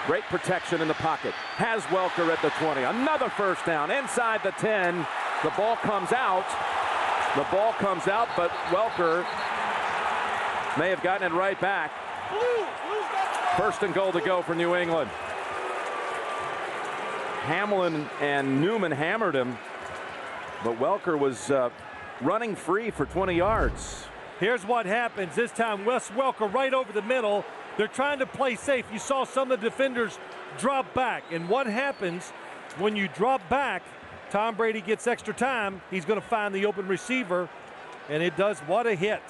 Great protection in the pocket. Has Welker at the 20. Another first down inside the 10. The ball comes out. The ball comes out, but Welker may have gotten it right back. First and goal to go for New England. Hamlin and Newman hammered him, but Welker was running free for 20 yards. Here's what happens. This time, Wes Welker right over the middle. They're trying to play safe. You saw some of the defenders drop back. And what happens when you drop back, Tom Brady gets extra time. He's going to find the open receiver, and it does. What a hit.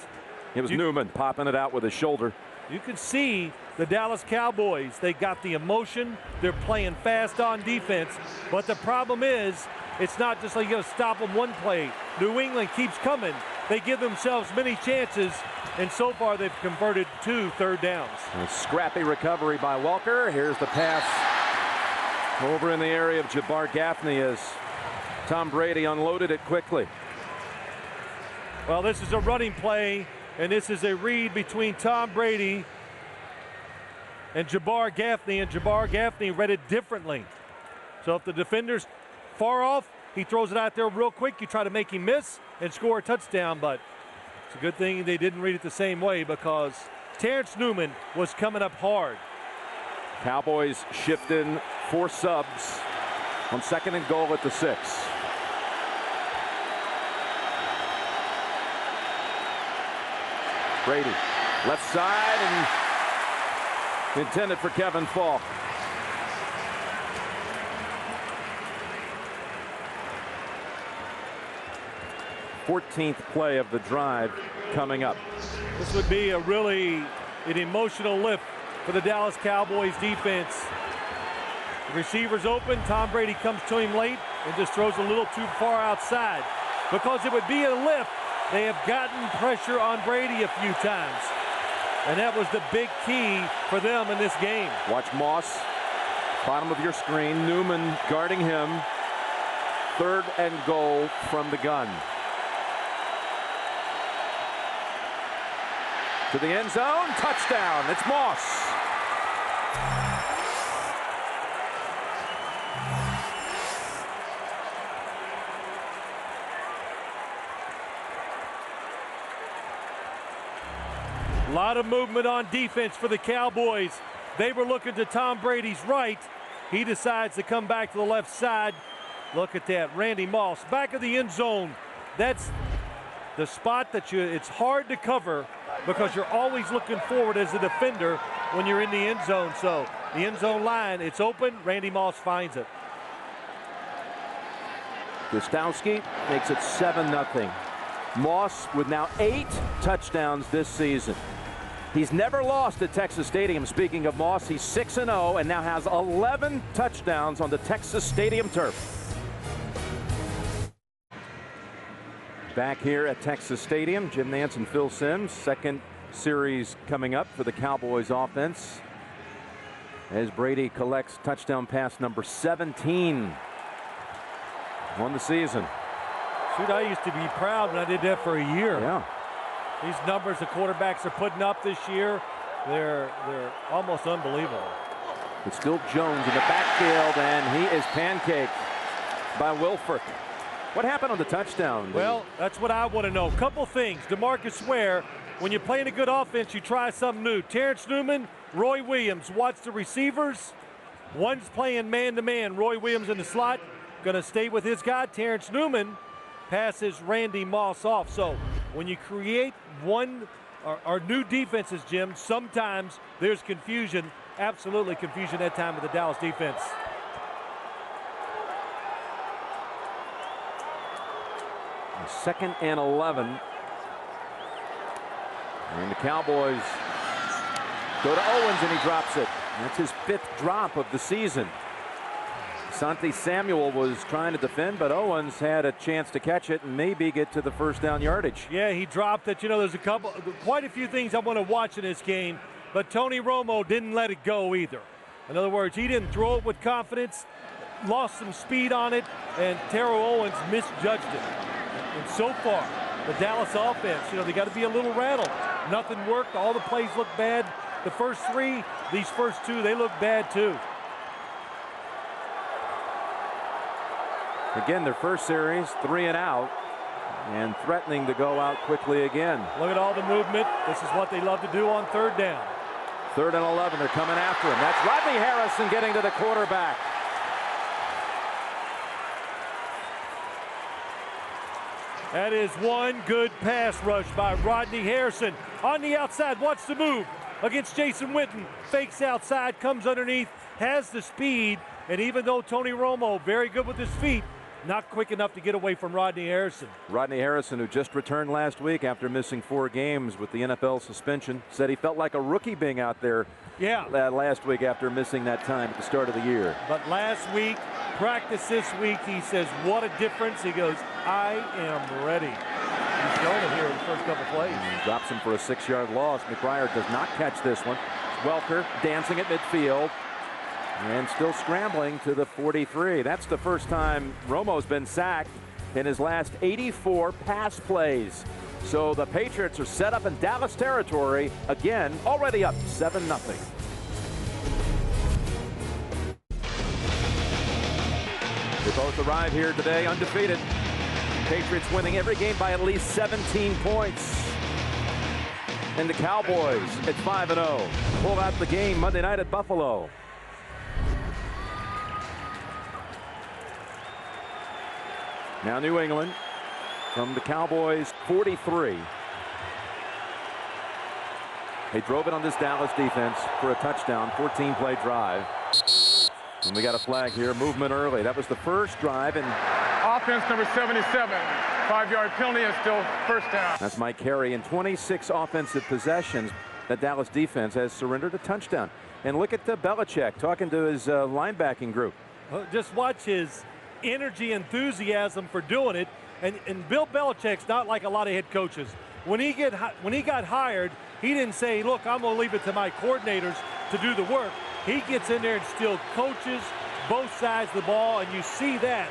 It was Newman popping it out with his shoulder. You can see the Dallas Cowboys. They got the emotion. They're playing fast on defense. But the problem is, it's not just like you got to stop them one play. New England keeps coming. They give themselves many chances, and so far they've converted 2 third downs. A scrappy recovery by Welker. Here's the pass over in the area of Jabbar Gaffney as Tom Brady unloaded it quickly. Well, this is a running play, and this is a read between Tom Brady and Jabbar Gaffney, and Jabbar Gaffney read it differently. So if the defender's far off, he throws it out there real quick. You try to make him miss and score a touchdown, but it's a good thing they didn't read it the same way because Terrence Newman was coming up hard. Cowboys shift in 4 subs on second and goal at the 6. Brady, left side, and intended for Kevin Falk. 14th play of the drive coming up. This would be an emotional lift for the Dallas Cowboys defense. The receiver's open. Tom Brady comes to him late and just throws a little too far outside. Because it would be a lift, they have gotten pressure on Brady a few times. And that was the big key for them in this game. Watch Moss, bottom of your screen. Newman guarding him. Third and goal from the gun. To the end zone, touchdown. It's Moss. A lot of movement on defense for the Cowboys. They were looking to Tom Brady's right. He decides to come back to the left side. Look at that, Randy Moss, back of the end zone. That's the spot that it's hard to cover because you're always looking forward as a defender when you're in the end zone. So the end zone line, it's open. Randy Moss finds it. Gostowski makes it 7-0. Moss with now 8 touchdowns this season. He's never lost at Texas Stadium. Speaking of Moss, he's 6-0 and now has 11 touchdowns on the Texas Stadium turf. Back here at Texas Stadium, Jim Nantz and Phil Simms. Second series coming up for the Cowboys offense as Brady collects touchdown pass number 17 on the season. Shoot, I used to be proud when I did that for a year. Yeah. These numbers the quarterbacks are putting up this year, they're almost unbelievable. It's still Jones in the backfield, and he is pancaked by Wilfork. What happened on the touchdown? Well, that's what I want to know. Couple things. DeMarcus Ware, when you're playing a good offense, you try something new. Terrence Newman, Roy Williams. Watch the receivers. One's playing man-to-man. Roy Williams in the slot, going to stay with his guy. Terrence Newman passes Randy Moss off. So when you create one or new defenses, Jim, sometimes there's confusion. Absolutely confusion that time with the Dallas defense. Second and 11. And the Cowboys go to Owens, and he drops it. That's his 5th drop of the season. Asante Samuel was trying to defend, but Owens had a chance to catch it and maybe get to the first down yardage. Yeah, he dropped it. You know, there's quite a few things I want to watch in this game, but Tony Romo didn't let it go either. In other words, he didn't throw it with confidence, lost some speed on it, and Terrell Owens misjudged it. And so far, the Dallas offense, you know, they got to be a little rattled. Nothing worked. All the plays looked bad. the first 3, these first 2, they look bad too. Again, their first series, 3 and out, and threatening to go out quickly again. Look at all the movement. This is what they love to do on 3rd down. 3rd and 11, they're coming after him. That's Rodney Harrison getting to the quarterback. That is one good pass rush by Rodney Harrison. On the outside, wants to move against Jason Witten. Fakes outside, comes underneath, has the speed, and even though Tony Romo, very good with his feet, not quick enough to get away from Rodney Harrison. Rodney Harrison, who just returned last week after missing 4 games with the NFL suspension, said he felt like a rookie being out there last week after missing that time at the start of the year. But last week, practice this week, he says, what a difference. He goes, I am ready. He's shown it here in the first couple plays. He drops him for a 6-yard loss. McBriar does not catch this one. Welker dancing at midfield. And still scrambling to the 43. That's the first time Romo's been sacked in his last 84 pass plays. So the Patriots are set up in Dallas territory again, already up 7-0. They both arrive here today undefeated. Patriots winning every game by at least 17 points. And the Cowboys at 5-0 pull out the game Monday night at Buffalo. Now New England from the Cowboys 43. They drove it on this Dallas defense for a touchdown, 14-play drive. And we got a flag here, movement early. That was the first drive. And offense number 77, 5-yard penalty and still first down. That's Mike Carey. In 26 offensive possessions, the Dallas defense has surrendered a touchdown. And look at Belichick talking to his linebacking group. Well, just watch his energy, enthusiasm for doing it. And Bill Belichick's not like a lot of head coaches. When he got hired, he didn't say, look, I'm going to leave it to my coordinators to do the work. He gets in there and still coaches both sides of the ball, and you see that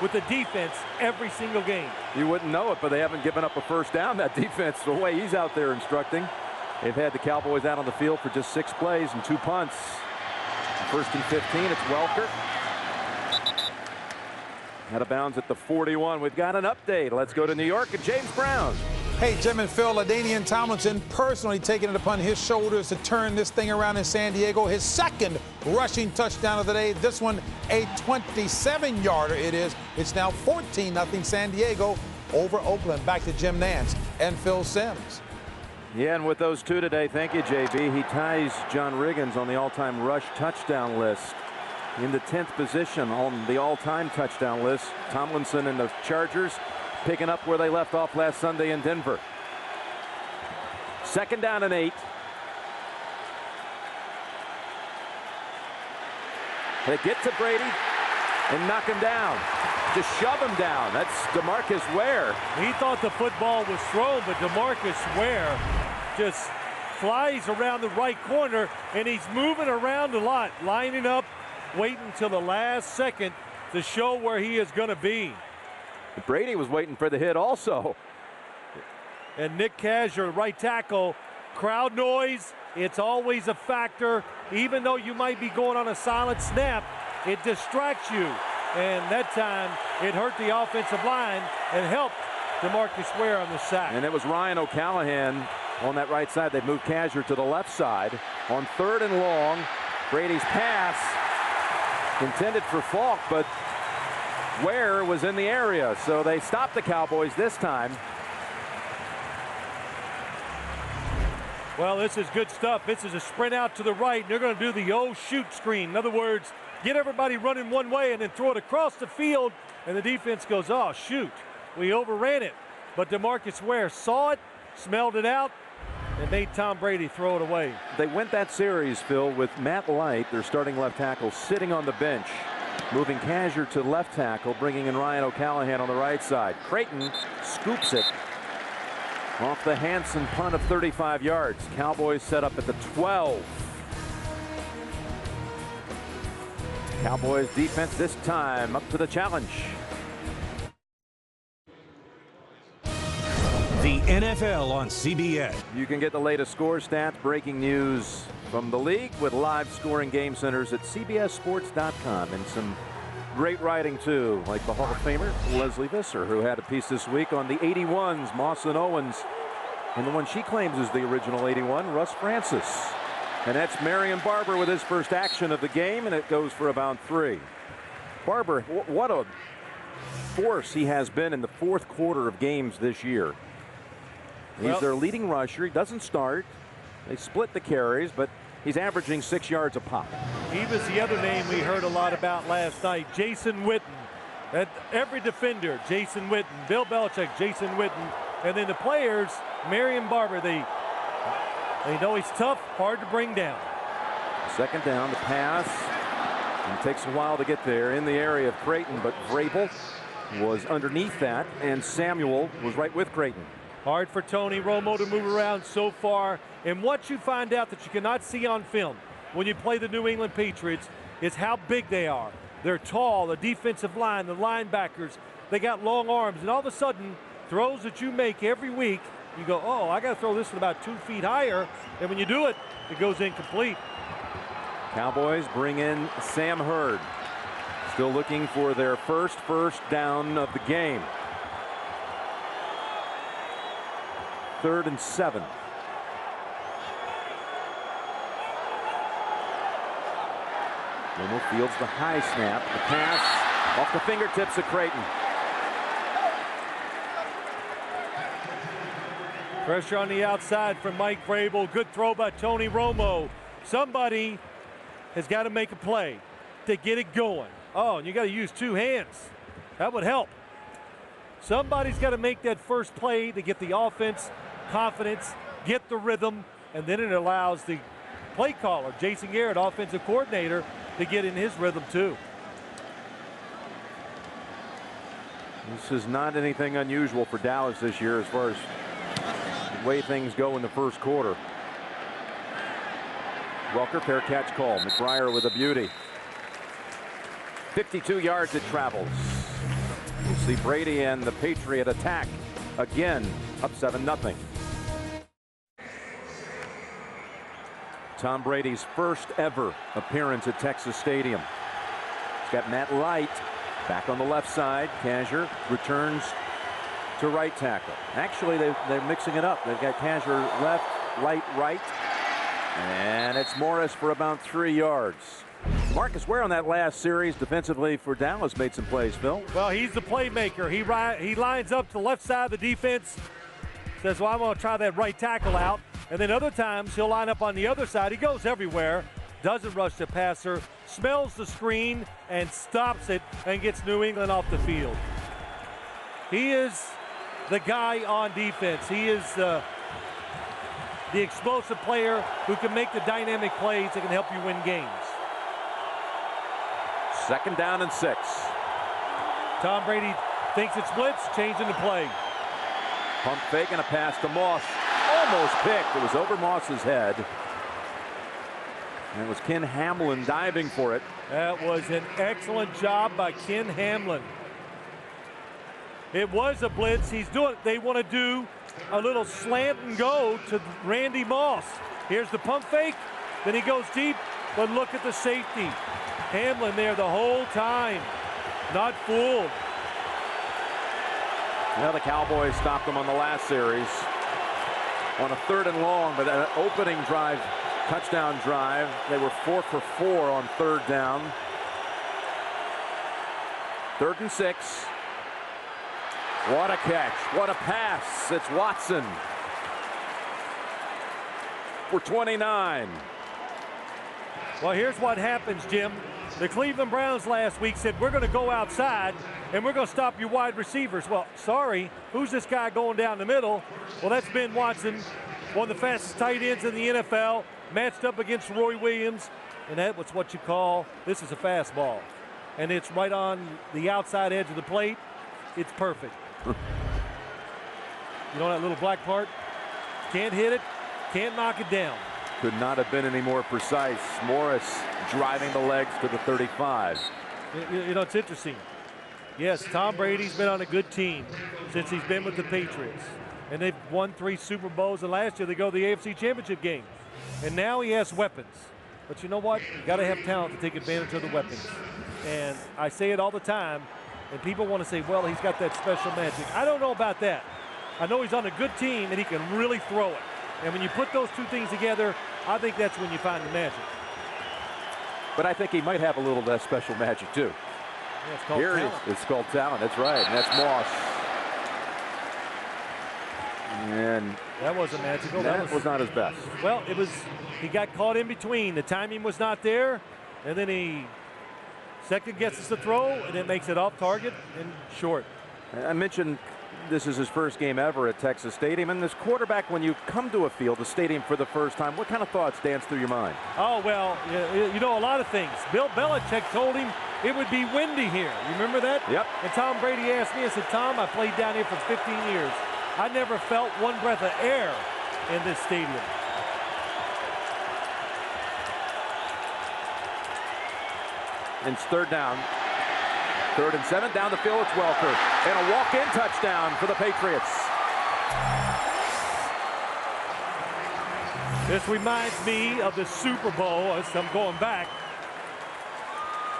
with the defense every single game. You wouldn't know it, but they haven't given up a first down, that defense, the way he's out there instructing. They've had the Cowboys out on the field for just 6 plays and 2 punts. 1st and 15, it's Welker. Out of bounds at the 41. We've got an update. Let's go to New York and James Brown. Hey, Jim and Phil, LaDainian Tomlinson personally taking it upon his shoulders to turn this thing around in San Diego. His 2nd rushing touchdown of the day. This one, a 27-yarder it is. It's now 14-0 San Diego over Oakland. Back to Jim Nantz and Phil Simms. Yeah, and with those 2 today, thank you, JB. He ties John Riggins on the all-time rush touchdown list. In the 10th position on the all-time touchdown list. Tomlinson and the Chargers picking up where they left off last Sunday in Denver. 2nd down and 8. They get to Brady and knock him down. Just shove him down. That's DeMarcus Ware. He thought the football was thrown, but DeMarcus Ware just flies around the right corner, and he's moving around a lot, lining up, waiting until the last second to show where he is going to be. Brady was waiting for the hit also. And Nick Kazur, right tackle, crowd noise, it's always a factor. Even though you might be going on a silent snap, it distracts you. And that time, it hurt the offensive line and helped DeMarcus Ware on the sack. And it was Ryan O'Callahan on that right side. They moved Kazur to the left side. On 3rd and long, Brady's pass intended for Falk, but Ware was in the area, so they stopped the Cowboys this time. Well, this is good stuff. This is a sprint out to the right, and they're going to do the oh shoot screen. In other words, get everybody running one way and then throw it across the field, and the defense goes, oh shoot, we overran it. But DeMarcus Ware saw it, smelled it out, and made Tom Brady throw it away. They went that series, Phil, with Matt Light, their starting left tackle, sitting on the bench. Moving Kazur to left tackle, bringing in Ryan O'Callahan on the right side. Creighton scoops it off the Hansen punt of 35 yards. Cowboys set up at the 12. Cowboys defense this time up to the challenge. The NFL on CBS. You can get the latest score stats, breaking news from the league with live scoring game centers at cbssports.com, and some great writing too, like the Hall of Famer Leslie Visser, who had a piece this week on the 81s, Moss and Owens, and the one she claims is the original 81, Russ Francis. And that's Marion Barber with his first action of the game, and it goes for about 3. Barber, what a force he has been in the fourth quarter of games this year. He's their leading rusher. He doesn't start. They split the carries, but he's averaging 6 yards a pop. He was the other name we heard a lot about last night, Jason Witten. Every defender, Jason Witten. Bill Belichick, Jason Witten. And then the players, Marion Barber, they know he's tough, hard to bring down. Second down, the pass. And it takes a while to get there in the area of Creighton, but Vrabel was underneath that, and Samuel was right with Creighton. Hard for Tony Romo to move around so far. And what you find out that you cannot see on film when you play the New England Patriots is how big they are. They're tall, the defensive line, the linebackers, they got long arms, and all of a sudden, throws that you make every week, you go, oh, I got to throw this one about 2 feet higher, and when you do it, it goes incomplete. Cowboys bring in Sam Hurd. Still looking for their first down of the game. 3rd and 7. Romo fields the high snap. The pass off the fingertips of Creighton. Pressure on the outside from Mike Vrabel. Good throw by Tony Romo. Somebody has got to make a play to get it going. Oh, and you got to use 2 hands. That would help. Somebody's got to make that first play to get the offense confidence, get the rhythm, and then it allows the play caller, Jason Garrett, offensive coordinator, to get in his rhythm too. This is not anything unusual for Dallas this year as far as the way things go in the first quarter. Welker, fair catch call. McBriar with a beauty. 52 yards it travels. We'll see Brady and the Patriot attack again, up 7-0. Tom Brady's first ever appearance at Texas Stadium. He's got Matt Light back on the left side. Kazir returns to right tackle. Actually, they're mixing it up. They've got Kazir left, Light right. And it's Morris for about 3 yards. Marcus Ware on that last series defensively for Dallas made some plays, Phil. Well, he's the playmaker. He lines up to the left side of the defense, says, well, I'm going to try that right tackle out. And then other times he'll line up on the other side. He goes everywhere, doesn't rush the passer, smells the screen and stops it and gets New England off the field. He is the guy on defense. He is the explosive player who can make the dynamic plays that can help you win games. 2nd down and 6. Tom Brady thinks it's blitz, changing the play. Pump fake and a pass to Moss. Almost picked. It was over Moss's head. And it was Ken Hamlin diving for it. That was an excellent job by Ken Hamlin. It was a blitz. They want to do a little slant and go to Randy Moss. Here's the pump fake. Then he goes deep, but look at the safety. Hamlin there the whole time. Not fooled. Now the Cowboys stopped them on the last series on a 3rd and long, but an opening drive, touchdown drive. They were 4 for 4 on 3rd down. 3rd and 6. What a catch. What a pass. It's Watson for 29. Well, here's what happens, Jim. The Cleveland Browns last week said, we're going to go outside and we're going to stop your wide receivers. Well, sorry, who's this guy going down the middle? Well, that's Ben Watson, one of the fastest tight ends in the NFL, matched up against Roy Williams. And that was what you call, this is a fastball. And it's right on the outside edge of the plate. It's perfect. You know that little black part? Can't hit it, can't knock it down. Could not have been any more precise. Morris driving the legs to the 35. You know, it's interesting. Yes, Tom Brady's been on a good team since he's been with the Patriots. And they've won 3 Super Bowls, and last year they go to the AFC Championship game. And now he has weapons. But you know what? You got to have talent to take advantage of the weapons. And I say it all the time, and people want to say, well, he's got that special magic. I don't know about that. I know he's on a good team, and he can really throw it. And when you put those two things together, I think that's when you find the magic. But I think he might have a little of that special magic, too. Yeah, it's called Here talent. it's called talent. That's right. And that's Moss. And that wasn't magical. That was not his best. Well, it was. He got caught in between. The timing was not there, and then he second guesses the throw, and it makes it off target and short. I mentioned this is his first game ever at Texas Stadium. And this quarterback, when you come to a field, a stadium for the first time, what kind of thoughts dance through your mind? Oh, well, you know, a lot of things. Bill Belichick told him it would be windy here. You remember that? Yep. And Tom Brady asked me, I said, Tom, I played down here for 15 years. I never felt one breath of air in this stadium. And it's third down. 3rd and 7. Down the field, it's Welker. And a walk-in touchdown for the Patriots. This reminds me of the Super Bowl as I'm going back.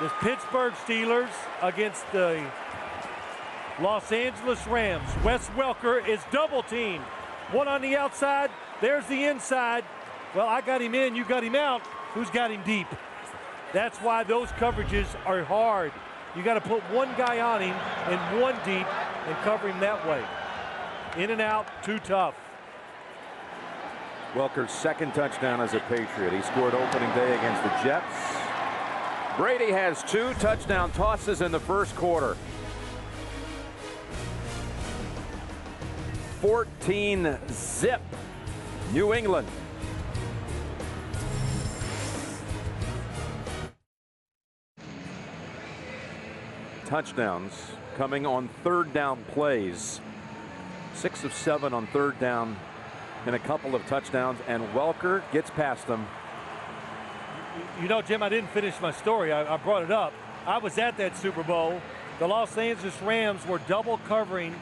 The Pittsburgh Steelers against the Los Angeles Rams. Wes Welker is double teamed. One on the outside, there's the inside. Well, I got him in, you got him out. Who's got him deep? That's why those coverages are hard. You got to put one guy on him and one deep and cover him that way. In and out, too tough. Welker's second touchdown as a Patriot. He scored opening day against the Jets. Brady has 2 touchdown tosses in the first quarter. 14-0 New England. Touchdowns coming on 3rd down plays. 6 of 7 on 3rd down and a couple of touchdowns, and Welker gets past them. You know, Jim, I didn't finish my story. I brought it up. I was at that Super Bowl. The Los Angeles Rams were double covering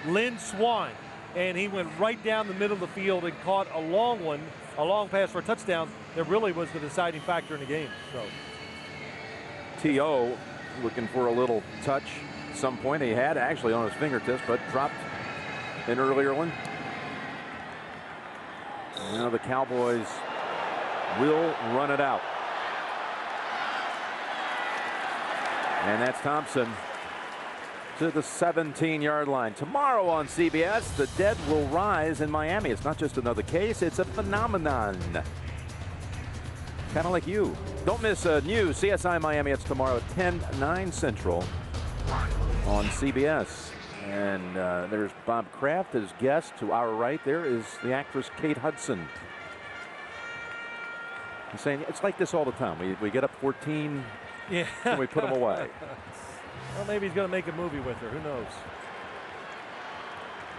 Lynn Swann, and he went right down the middle of the field and caught a long one, a long pass for a touchdown that really was the deciding factor in the game. So T.O. looking for a little touch. At some point he had actually on his fingertips, but dropped an earlier one. Now the Cowboys will run it out. And that's Thompson to the 17-yard line. Tomorrow on CBS, the dead will rise in Miami. It's not just another case, it's a phenomenon. Kind of like you. Don't miss a new CSI Miami. It's tomorrow at 10/9 Central on CBS. And there's Bob Kraft as guest. To our right there is the actress Kate Hudson. He's saying it's like this all the time. We get up 14, yeah, and we put them away. Well, maybe he's going to make a movie with her. Who knows?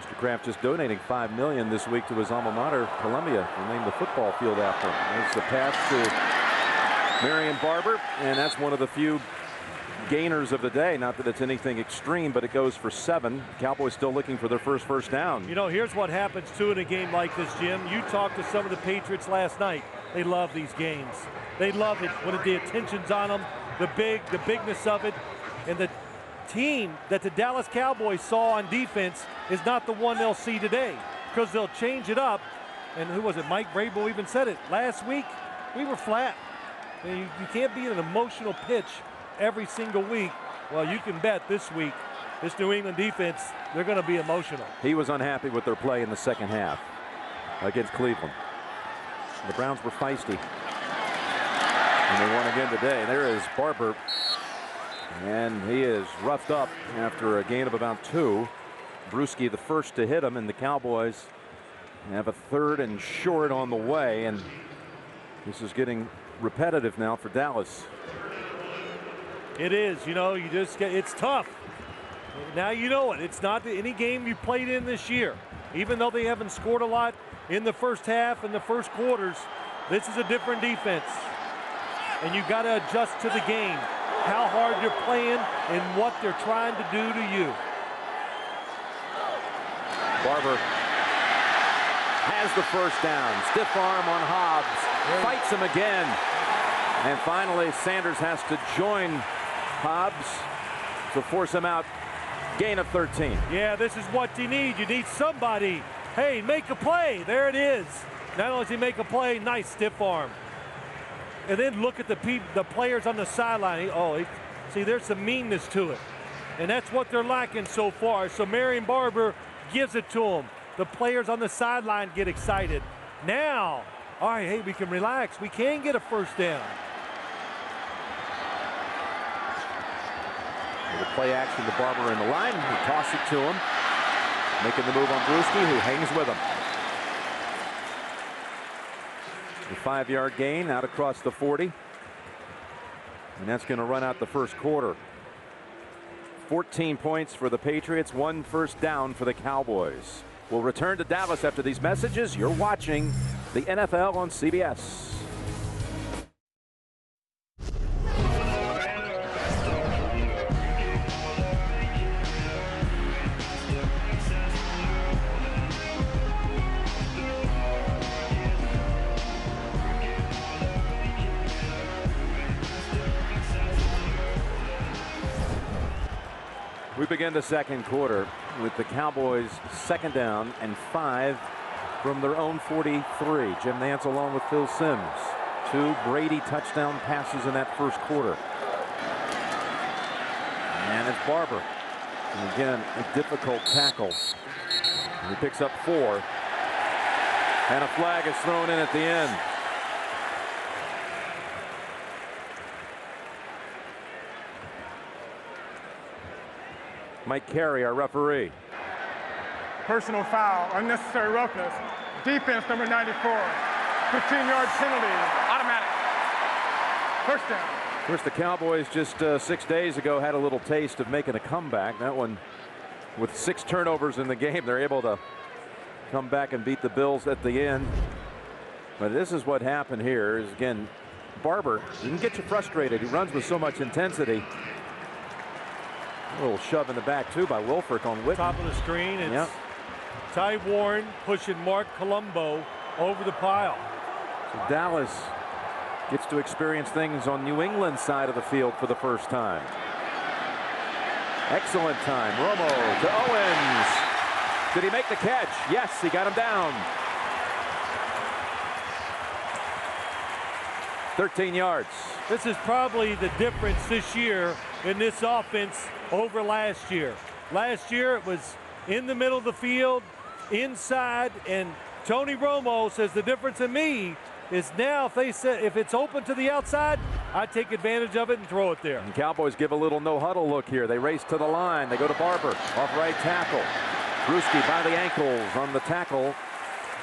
Mr. Kraft just donating $5 million this week to his alma mater, Columbia, to name the football field after him. There's the pass to Marion Barber, and that's one of the few gainers of the day. Not that it's anything extreme, but it goes for 7. Cowboys still looking for their first down. You know, here's what happens too in a game like this, Jim. You talked to some of the Patriots last night. They love these games. They love it when the attention's on them, the bigness of it, and the team that the Dallas Cowboys saw on defense is not the one they'll see today, because they'll change it up. And who was it? Mike Vrabel even said it last week. We were flat. I mean, you can't be in an emotional pitch every single week. Well, you can bet this week, this New England defense, they're going to be emotional. He was unhappy with their play in the second half against Cleveland. The Browns were feisty, and they won again today. There is Barber, and he is roughed up after a gain of about 2. Bruschi the first to hit him, and the Cowboys have a 3rd and short on the way, and this is getting repetitive now for Dallas. It is. You know, you just get, it's tough. Now you know it. It's not any game you played in this year. Even though they haven't scored a lot in the first half and the first quarters, this is a different defense. And you got to adjust to the game, how hard you're playing and what they're trying to do to you. Barber has the first down. Stiff arm on Hobbs. Fights him again. And finally, Sanders has to join Hobbs to force him out. Gain of 13. Yeah, this is what you need. You need somebody. Hey, make a play. There it is. Not only does he make a play, nice stiff arm. And then look at the players on the sideline. See, there's some meanness to it. And that's what they're lacking so far. So Marion Barber gives it to them. The players on the sideline get excited. Now, all right, hey, we can relax. We can get a first down. The play action to Barber in the line. He tosses it to him. Making the move on Brewski, who hangs with him. The 5-yard gain out across the 40. And that's going to run out the first quarter. 14 points for the Patriots, 1 first down for the Cowboys. We'll return to Dallas after these messages. You're watching the NFL on CBS. We begin the second quarter with the Cowboys 2nd down and 5 from their own 43. Jim Nantz along with Phil Simms. 2 Brady touchdown passes in that first quarter. And it's Barber. And again, a difficult tackle. He picks up 4. And a flag is thrown in at the end. Mike Carey, our referee. Personal foul, unnecessary roughness. Defense number 94. 15-yard penalty, automatic. First down. Of course, the Cowboys just 6 days ago had a little taste of making a comeback. That one, with 6 turnovers in the game, they're able to come back and beat the Bills at the end. But this is what happened here. Is again, Barber didn't get you frustrated. He runs with so much intensity. A little shove in the back, too, by Wilfork on Whitten. Top of the screen, it's Ty Warren pushing Mark Colombo over the pile. So Dallas gets to experience things on New England's side of the field for the first time. Excellent time. Romo to Owens. Did he make the catch? Yes, he got him down. 13 yards. This is probably the difference this year in this offense over last year. Last year it was in the middle of the field, inside, and Tony Romo says the difference in me is now if it's open to the outside, I take advantage of it and throw it there. And Cowboys give a little no huddle look here. They race to the line. They go to Barber off right tackle. Brewski by the ankles on the tackle,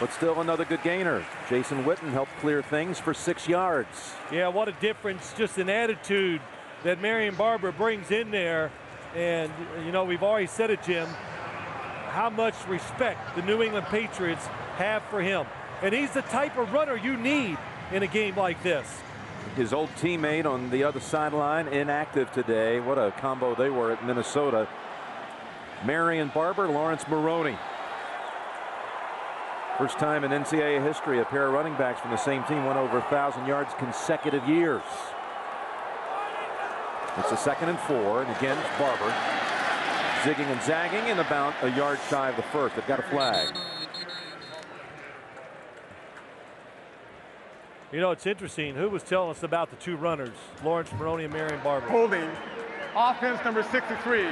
but still another good gainer. Jason Witten helped clear things for 6 yards. Yeah, what a difference just in attitude that Marion Barber brings in there. And, you know, we've already said it, Jim, how much respect the New England Patriots have for him. And he's the type of runner you need in a game like this. His old teammate on the other sideline, inactive today. What a combo they were at Minnesota. Marion Barber, Lawrence Maroney. First time in NCAA history a pair of running backs from the same team went over 1,000 yards consecutive years. It's a 2nd and 4, and again it's Barber zigging and zagging, and about a yard shy of the first. They've got a flag. You know, it's interesting. Who was telling us about the 2 runners, Lawrence Maroney and Marion Barber? Holding. Offense number 63.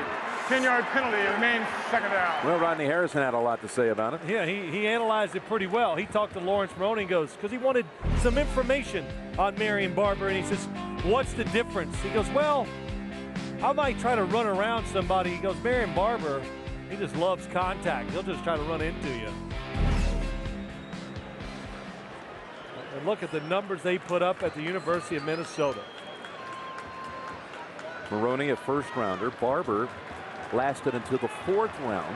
10-yard penalty, remains 2nd down. Well, Rodney Harrison had a lot to say about it. Yeah, he analyzed it pretty well. He talked to Lawrence Maroney and goes, because he wanted some information on Marion Barber, and he says, what's the difference? He goes, well, I might try to run around somebody. He goes, Marion Barber, he just loves contact. He'll just try to run into you. And look at the numbers they put up at the University of Minnesota. Maroney, a first rounder. Barber lasted until the 4th round.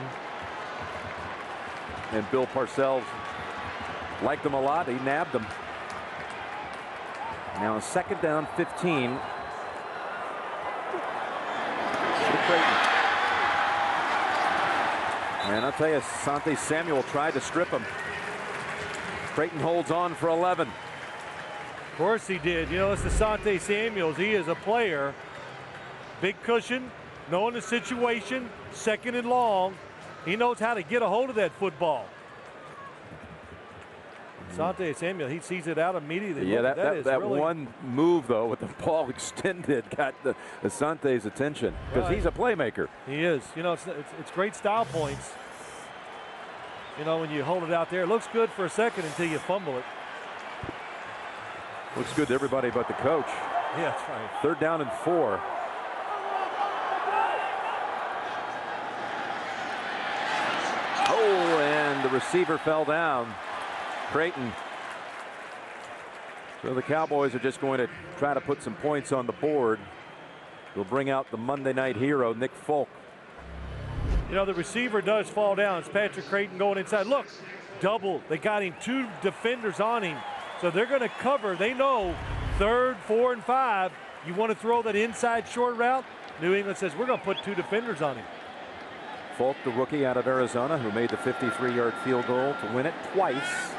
And Bill Parcells liked him a lot. He nabbed him. Now a 2nd down, 15. And I'll tell you, Sante Samuel tried to strip him. Creighton holds on for 11. Of course he did. You know, it's Asante Samuels. He is a player. Big cushion, knowing the situation, second and long. He knows how to get a hold of that football. Asante Samuel, he sees it out immediately. Yeah, that really... really... one move, though, with the ball extended got Asante's attention because he's a playmaker. He is. You know, it's great style points. You know, when you hold it out there, it looks good for a second until you fumble it. Looks good to everybody but the coach. Yeah, that's right. 3rd down and 4. Oh, and the receiver fell down. Creighton. So the Cowboys are just going to try to put some points on the board. They'll bring out the Monday night hero, Nick Folk. You know, the receiver does fall down. It's Patrick Creighton going inside. Look, double. They got him 2 defenders on him. So they're going to cover. They know 3rd, 4, and 5. You want to throw that inside short route? New England says, we're going to put 2 defenders on him. Folk, the rookie out of Arizona, who made the 53-yard field goal to win it twice.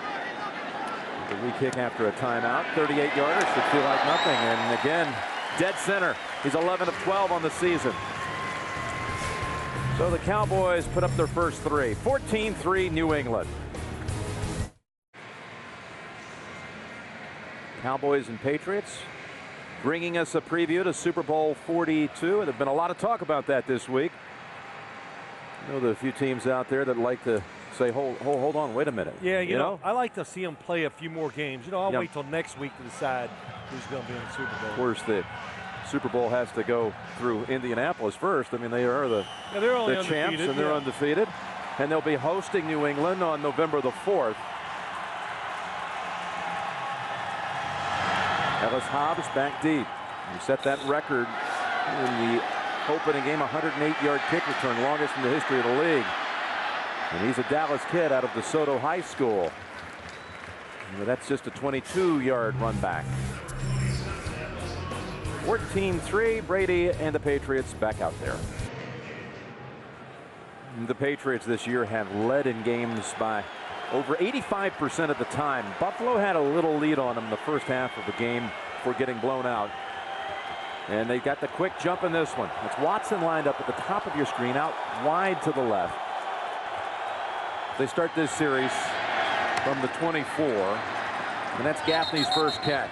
The re-kick after a timeout. 38-yarder should feel like nothing. And again, dead center. He's 11 of 12 on the season. So the Cowboys put up their first 3. 14-3 New England. Cowboys and Patriots bringing us a preview to Super Bowl 42. There's been a lot of talk about that this week. I know there are a few teams out there that like to say, hold on, wait a minute. Yeah, you know, I like to see them play a few more games. You know, I'll wait till next week to decide who's going to be in the Super Bowl. Of course, the Super Bowl has to go through Indianapolis first. I mean, they are the champs, and they're undefeated. And they'll be hosting New England on November the 4th. Ellis Hobbs back deep. He set that record in the opening game, 108-yard kick return, longest in the history of the league. And he's a Dallas kid out of DeSoto High School. But that's just a 22-yard run back. 14-3, Brady and the Patriots back out there. The Patriots this year have led in games by over 85% of the time. Buffalo had a little lead on them in the first half of the game before getting blown out. And they got the quick jump in this one. It's Watson lined up at the top of your screen, out wide to the left. They start this series from the 24, and that's Gaffney's first catch.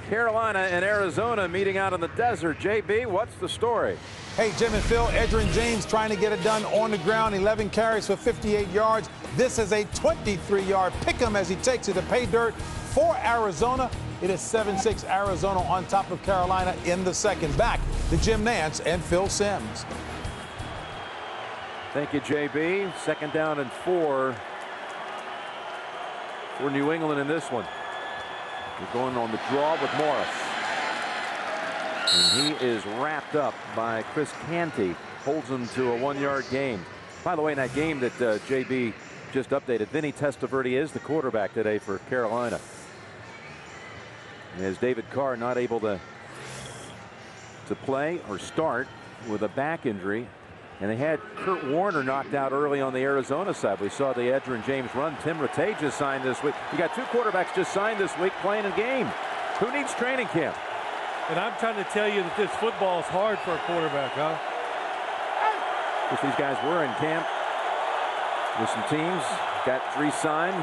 Carolina and Arizona meeting out in the desert. JB, what's the story? Hey, Jim and Phil, Edgerrin James trying to get it done on the ground. 11 carries for 58 yards. This is a 23-yard pick-em as he takes it to pay dirt for Arizona. It is 7-6 Arizona on top of Carolina in the second. Back to Jim Nance and Phil Simms. Thank you, JB. 2nd down and 4 for New England in this one. We're going on the draw with Morris. And he is wrapped up by Chris Canty. Holds him to a 1-yard gain. By the way, in that game that JB just updated, Vinny Testaverde is the quarterback today for Carolina. As David Carr not able to play or start with a back injury. And they had Kurt Warner knocked out early on the Arizona side. We saw the Edgerrin James run. Tim Rattay just signed this week. You got 2 quarterbacks just signed this week playing a game. Who needs training camp? And I'm trying to tell you that this football is hard for a quarterback, huh? Because these guys were in camp with some teams. Got 3 signed.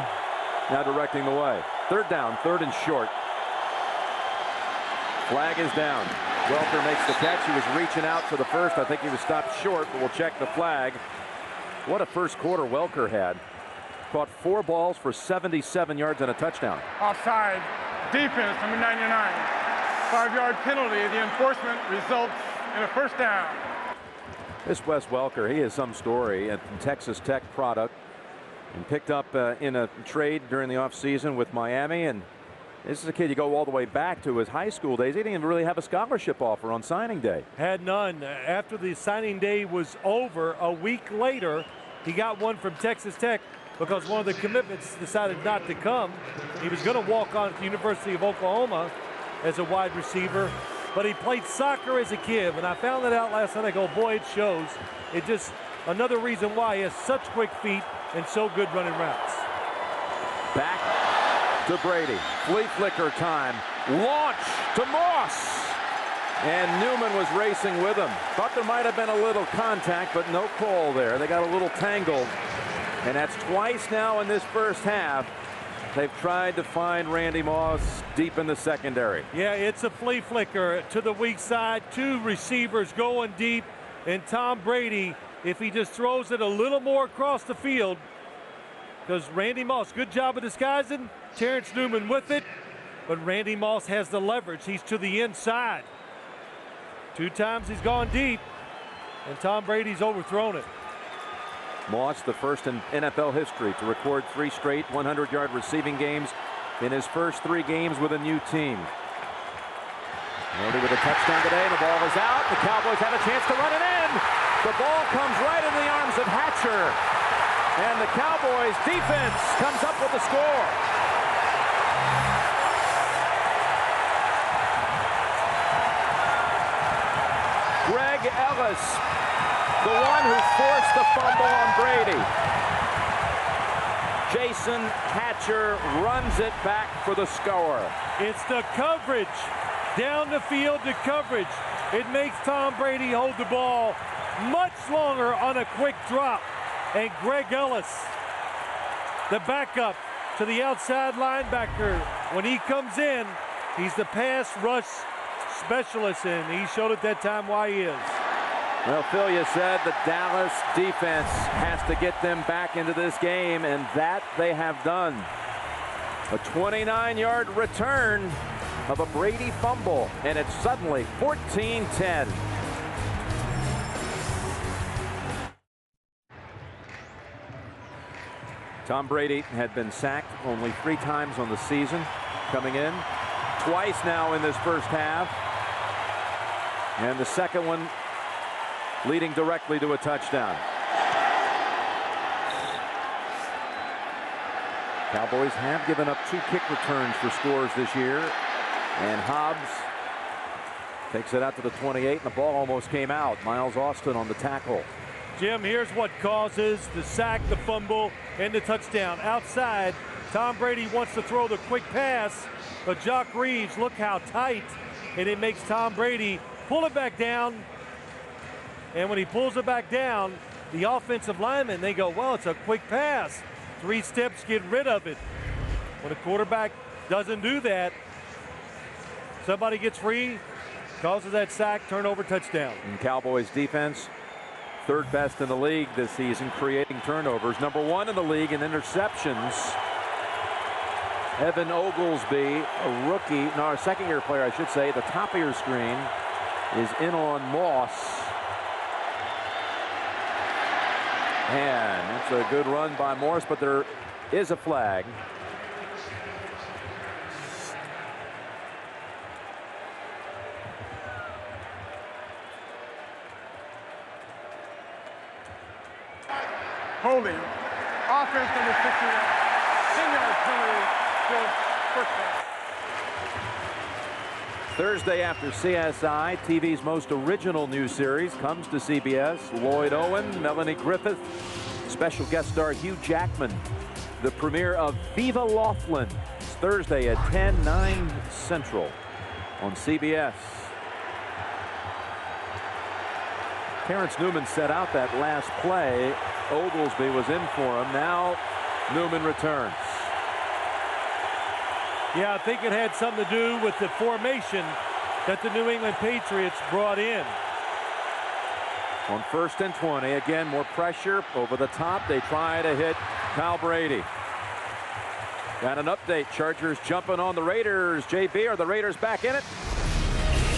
Now directing the way. 3rd down, 3rd and short. Flag is down. Welker makes the catch. He was reaching out for the first. I think he was stopped short, but we'll check the flag. What a first quarter Welker had. Caught 4 balls for 77 yards and a touchdown. Offside. Defense, number 99. 5-yard penalty. The enforcement results in a first down. This Wes Welker, he is some story. A Texas Tech product. And picked up in a trade during the offseason with Miami. And this is a kid you go all the way back to his high school days. He didn't even really have a scholarship offer on signing day. Had none. After the signing day was over, a week later, he got one from Texas Tech because one of the commitments decided not to come. He was going to walk on to the University of Oklahoma as a wide receiver, but he played soccer as a kid. And I found that out last night. I go, boy, it shows. It just another reason why he has such quick feet and so good running routes. Back to Brady. Flea flicker time. Launch to Moss. And Newman was racing with him. Thought there might have been a little contact, but no call there. They got a little tangled. And that's twice now in this first half. They've tried to find Randy Moss deep in the secondary. Yeah, it's a flea flicker to the weak side. Two receivers going deep. And Tom Brady, if he just throws it a little more across the field, because Randy Moss, good job of disguising. Terrence Newman with it. But Randy Moss has the leverage. He's to the inside. 2 times he's gone deep. And Tom Brady's overthrown it. Moss, the first in NFL history to record 3 straight 100-yard receiving games in his first 3 games with a new team. Brady with a touchdown today, and the ball is out. The Cowboys have a chance to run it in. The ball comes right in the arms of Hatcher. And the Cowboys defense comes up with the score. Greg Ellis, the one who forced the fumble on Brady. Jason Hatcher runs it back for the score. It's the coverage. Down the field to coverage. It makes Tom Brady hold the ball much longer on a quick drop. And Greg Ellis, the backup to the outside linebacker, when he comes in, he's the pass rush specialist, and he showed at that time why he is. Well, Phil, you said the Dallas defense has to get them back into this game, and that they have done. A 29-yard return of a Brady fumble, and it's suddenly 14-10. Tom Brady had been sacked only 3 times on the season, coming in twice now in this first half, and the second one leading directly to a touchdown. Cowboys have given up 2 kick returns for scores this year, and Hobbs takes it out to the 28, and the ball almost came out. Miles Austin on the tackle. Jim, here's what causes the sack, the fumble, and the touchdown. Outside, Tom Brady wants to throw the quick pass, but Jock Reeves, look how tight, and it makes Tom Brady pull it back down. And when he pulls it back down, the offensive linemen, they go, well, it's a quick pass. 3 steps, get rid of it. When a quarterback doesn't do that, somebody gets free, causes that sack, turnover, touchdown. And Cowboys defense, 3rd best in the league this season, creating turnovers. Number 1 in the league in interceptions. Evan Oglesby, a rookie, no, a second-year player, I should say. The top of your screen is in on Moss. And it's a good run by Morris, but there is a flag. Holding. Offense number 61. 10-yard penalty. Still first down. Thursday after CSI, TV's most original new series comes to CBS. Lloyd Owen, Melanie Griffith, special guest star Hugh Jackman. The premiere of Viva Laughlin. It's Thursday at 10/9 Central on CBS. Terrence Newman set out that last play. Oglesby was in for him. Now Newman returns. Yeah, I think it had something to do with the formation that the New England Patriots brought in. On 1st and 20, again, more pressure over the top. They try to hit Kyle Brady. Got an update. Chargers jumping on the Raiders. JB, are the Raiders back in it?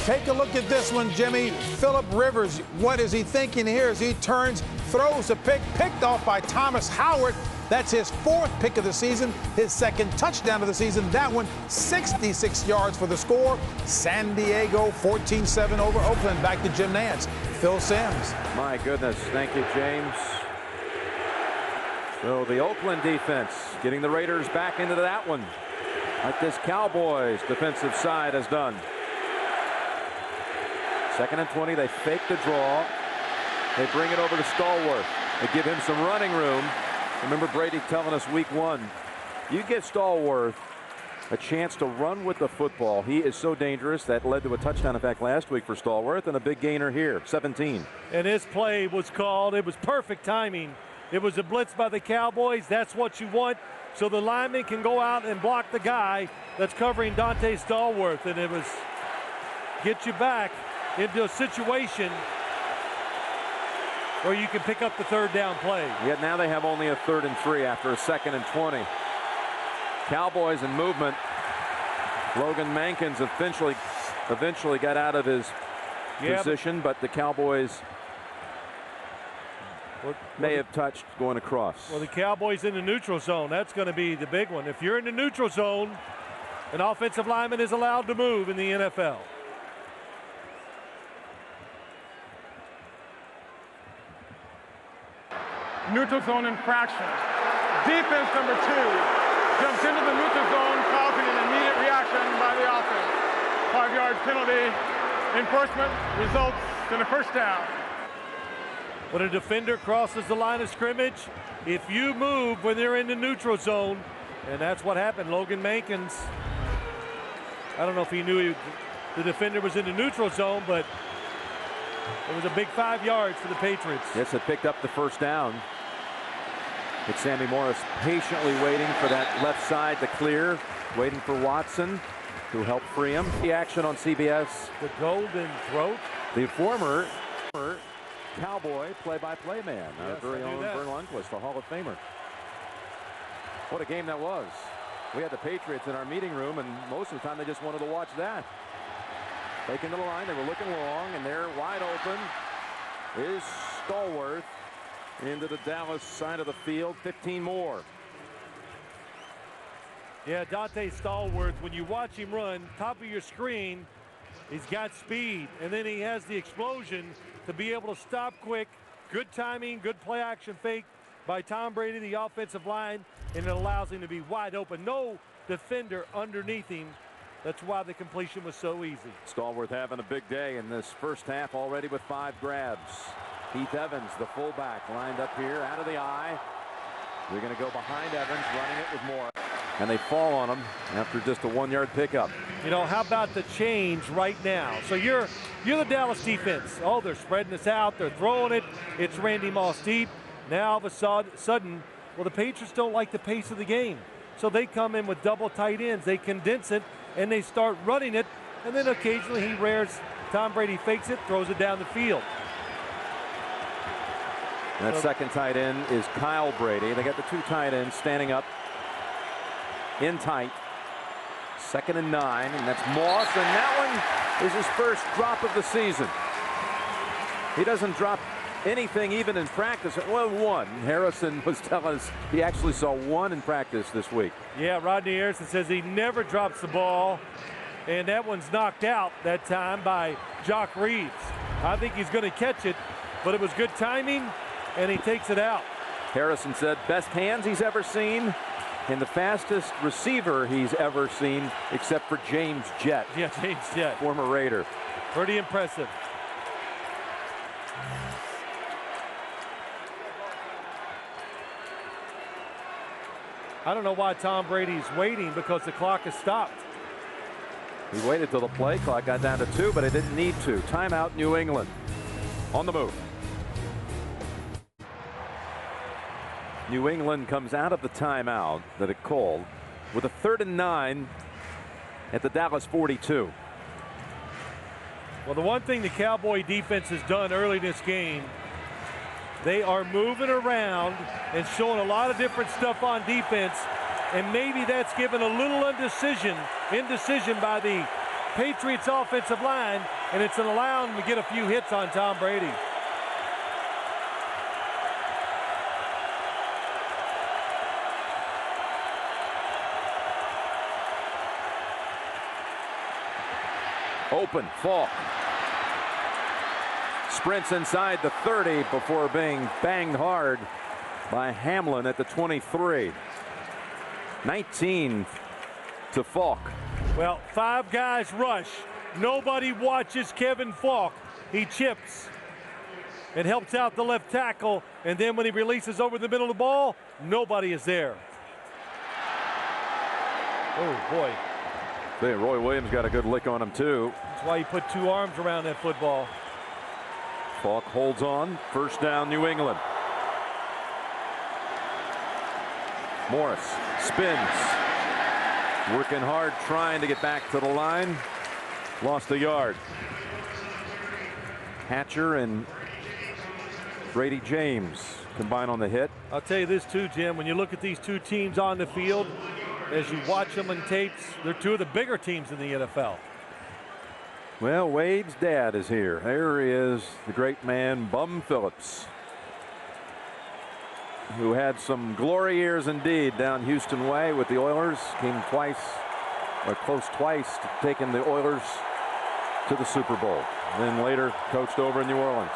Take a look at this one, Jimmy. Phillip Rivers, what is he thinking here as he turns, throws a pick, picked off by Thomas Howard. That's his 4th pick of the season, his 2nd touchdown of the season. That one, 66 yards for the score. San Diego 14-7 over Oakland. Back to Jim Nantz. Phil Simms. My goodness. Thank you, James. So the Oakland defense getting the Raiders back into that one, like this Cowboys defensive side has done. 2nd and 20. They fake the draw. They bring it over to Stallworth. They give him some running room. Remember Brady telling us week 1, You give Stallworth a chance to run with the football. He is so dangerous. That led to a touchdown, in fact, last week for Stallworth, and a big gainer here, 17. And his play was called. It was perfect timing. It was a blitz by the Cowboys. That's what you want. So the lineman can go out and block the guy that's covering Dante Stallworth. And it was get you back into a situation where you can pick up the third down play. Yet now they have only a 3rd and 3 after a 2nd and 20. Cowboys in movement. Logan Mankins eventually got out of his position, but the Cowboys may have touched going across. Well, the Cowboys in the neutral zone. That's going to be the big one. If you're in the neutral zone, an offensive lineman is allowed to move in the NFL. Neutral zone infraction. Defense number 2 jumps into the neutral zone, causing an immediate reaction by the offense. 5-yard penalty. Enforcement results in a first down. When a defender crosses the line of scrimmage, if you move when they're in the neutral zone, and that's what happened. Logan Mankins, I don't know if he knew the defender was in the neutral zone, but it was a big 5 yards for the Patriots. Yes, it picked up the first down. It's Sammy Morris patiently waiting for that left side to clear, waiting for Watson to help free him. The action on CBS. The golden throat. The former Cowboy play-by-play man, our very own Vern Lundquist, the Hall of Famer. What a game that was. We had the Patriots in our meeting room, and most of the time they just wanted to watch that. Taking to the line, they were looking long, and they're wide open. Is Stallworth into the Dallas side of the field. 15 more. Yeah, Dante Stallworth, when you watch him run, top of your screen, he's got speed, and then he has the explosion to be able to stop quick. Good timing, good play action fake by Tom Brady, the offensive line, and it allows him to be wide open. No defender underneath him. That's why the completion was so easy. Stallworth having a big day in this first half already with 5 grabs. Heath Evans, the fullback, lined up here out of the eye. They're going to go behind Evans, running it with Moore. And they fall on him after just a 1-yard pickup. You know, how about the change right now? So you're the Dallas defense. Oh, they're spreading this out. They're throwing it. It's Randy Moss deep. Now all of a sudden, well, the Patriots don't like the pace of the game. So they come in with double tight ends. They condense it, and they start running it. And then occasionally he rears. Tom Brady fakes it, throws it down the field. And that second tight end is Kyle Brady. They got the 2 tight ends standing up in tight. 2nd and 9, and that's Moss, and that one is his first drop of the season. He doesn't drop anything even in practice. Well, 1. Harrison was telling us he actually saw 1 in practice this week. Yeah, Rodney Harrison says he never drops the ball, and that one's knocked out that time by Jock Reeves. I think he's going to catch it, but it was good timing, and he takes it out. Harrison said best hands he's ever seen, and the fastest receiver he's ever seen, except for James Jett. Yeah, James Jett. Former Raider. Pretty impressive. I don't know why Tom Brady's waiting, because the clock has stopped. He waited till the play clock got down to 2, but it didn't need to. Timeout, New England. On the move. New England comes out of the timeout that it called with a 3rd and 9 at the Dallas 42. Well, the one thing the Cowboy defense has done early in this game, they are moving around and showing a lot of different stuff on defense, and maybe that's given a little indecision by the Patriots offensive line, and it's allowing them to get a few hits on Tom Brady. Open, Falk. Sprints inside the 30 before being banged hard by Hamlin at the 23. 19 to Falk. Well, 5 guys rush. Nobody watches Kevin Falk. He chips and helps out the left tackle, and then when he releases over the middle of the ball, nobody is there. Oh, boy. Hey, Roy Williams got a good lick on him, too. That's why you put 2 arms around that football. Falk holds on. First down, New England. Morris spins. Working hard, trying to get back to the line. Lost a yard. Hatcher and Brady James combine on the hit. I'll tell you this too, Jim. When you look at these 2 teams on the field, as you watch them in tapes, they're 2 of the bigger teams in the NFL. Well, Wade's dad is here. There he is, the great man, Bum Phillips, who had some glory years indeed down Houston way with the Oilers. Came twice, or close twice, to taking the Oilers to the Super Bowl. Then later coached over in New Orleans.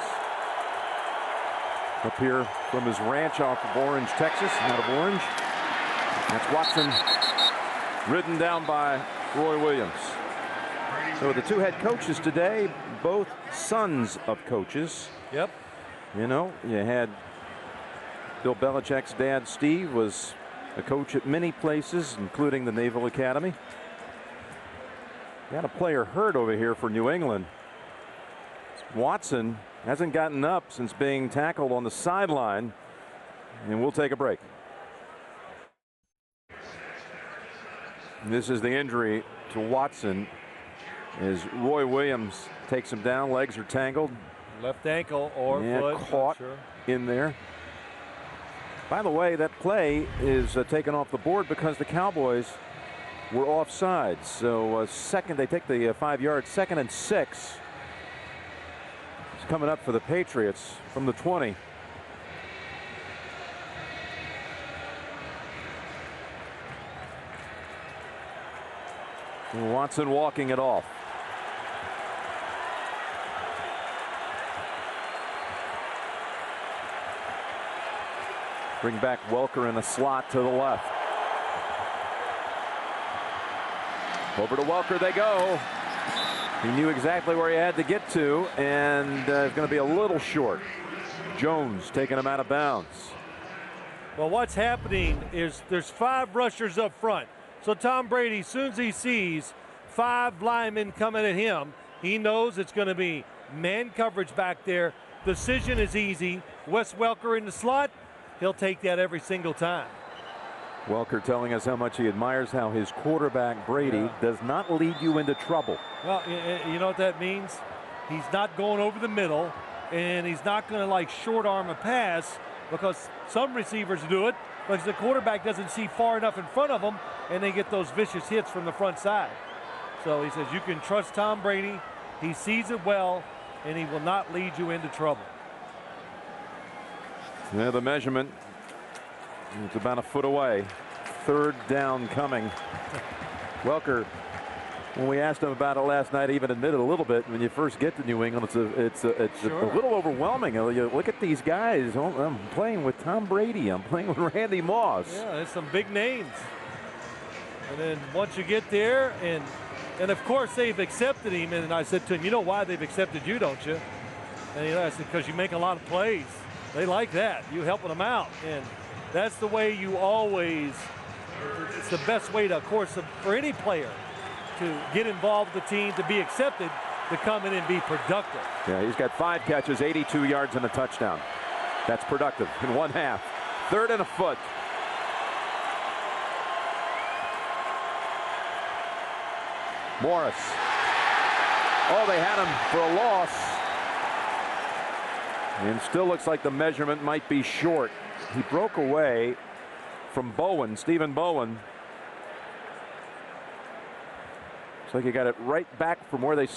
Up here from his ranch off of Orange, Texas, out of Orange. That's Watson, ridden down by Roy Williams. So the 2 head coaches today, both sons of coaches. Yep. You know, you had Bill Belichick's dad, Steve, was a coach at many places, including the Naval Academy. Got a player hurt over here for New England. Watson hasn't gotten up since being tackled on the sideline, and we'll take a break. This is the injury to Watson as Roy Williams takes him down. Legs are tangled. Left ankle or foot. Caught in there. By the way, that play is taken off the board because the Cowboys were offside. So second, they take the 5-yard, 2nd and 6. It's coming up for the Patriots from the 20. And Watson walking it off. Bring back Welker in the slot to the left. Over to Welker they go. He knew exactly where he had to get to, and it's going to be a little short. Jones taking him out of bounds. Well, what's happening is there's 5 rushers up front. So Tom Brady, as soon as he sees 5 linemen coming at him, he knows it's going to be man coverage back there. Decision is easy. Wes Welker in the slot. He'll take that every single time. Welker telling us how much he admires how his quarterback, Brady, does not lead you into trouble. Well, you know what that means? He's not going over the middle, and he's not going to like short arm a pass, because some receivers do it, because the quarterback doesn't see far enough in front of them, and they get those vicious hits from the front side. So he says you can trust Tom Brady. He sees it well, and he will not lead you into trouble. Yeah, the measurement, it's about a foot away. 3rd down coming. Welker, when we asked him about it last night, even admitted a little bit, when you first get to New England, it's a little overwhelming. You look at these guys. Oh, I'm playing with Tom Brady. I'm playing with Randy Moss. Yeah, there's some big names. And then once you get there, and of course they've accepted him, and I said to him, you know why they've accepted you, don't you? And I said, because you make a lot of plays. They like that. You helping them out. And that's the way you always, it's the best way to, of course, for any player to get involved with the team, to be accepted, to come in and be productive. Yeah, he's got 5 catches, 82 yards, and a touchdown. That's productive in 1 half. 3rd and a foot. Morris. Oh, they had him for a loss. And still looks like the measurement might be short. He broke away from Bowen, Stephen Bowen. Looks like he got it right back from where they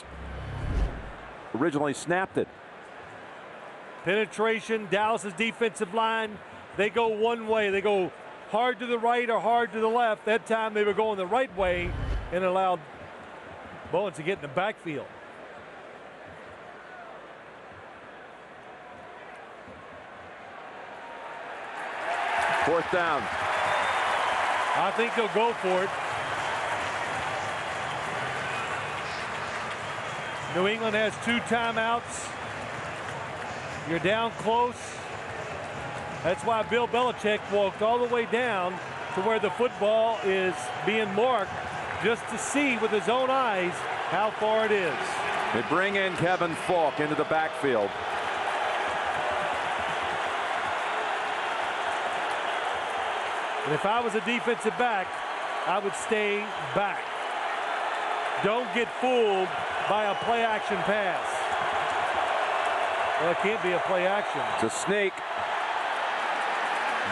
originally snapped it. Penetration, Dallas's defensive line, they go one way. They go hard to the right or hard to the left. That time they were going the right way and allowed Bowen to get in the backfield. Fourth down. I think they'll go for it. New England has 2 timeouts. You're down close. That's why Bill Belichick walked all the way down to where the football is being marked just to see with his own eyes how far it is. They bring in Kevin Falk into the backfield. And if I was a defensive back, I would stay back. Don't get fooled by a play action pass. Well, it can't be a play action. It's a sneak.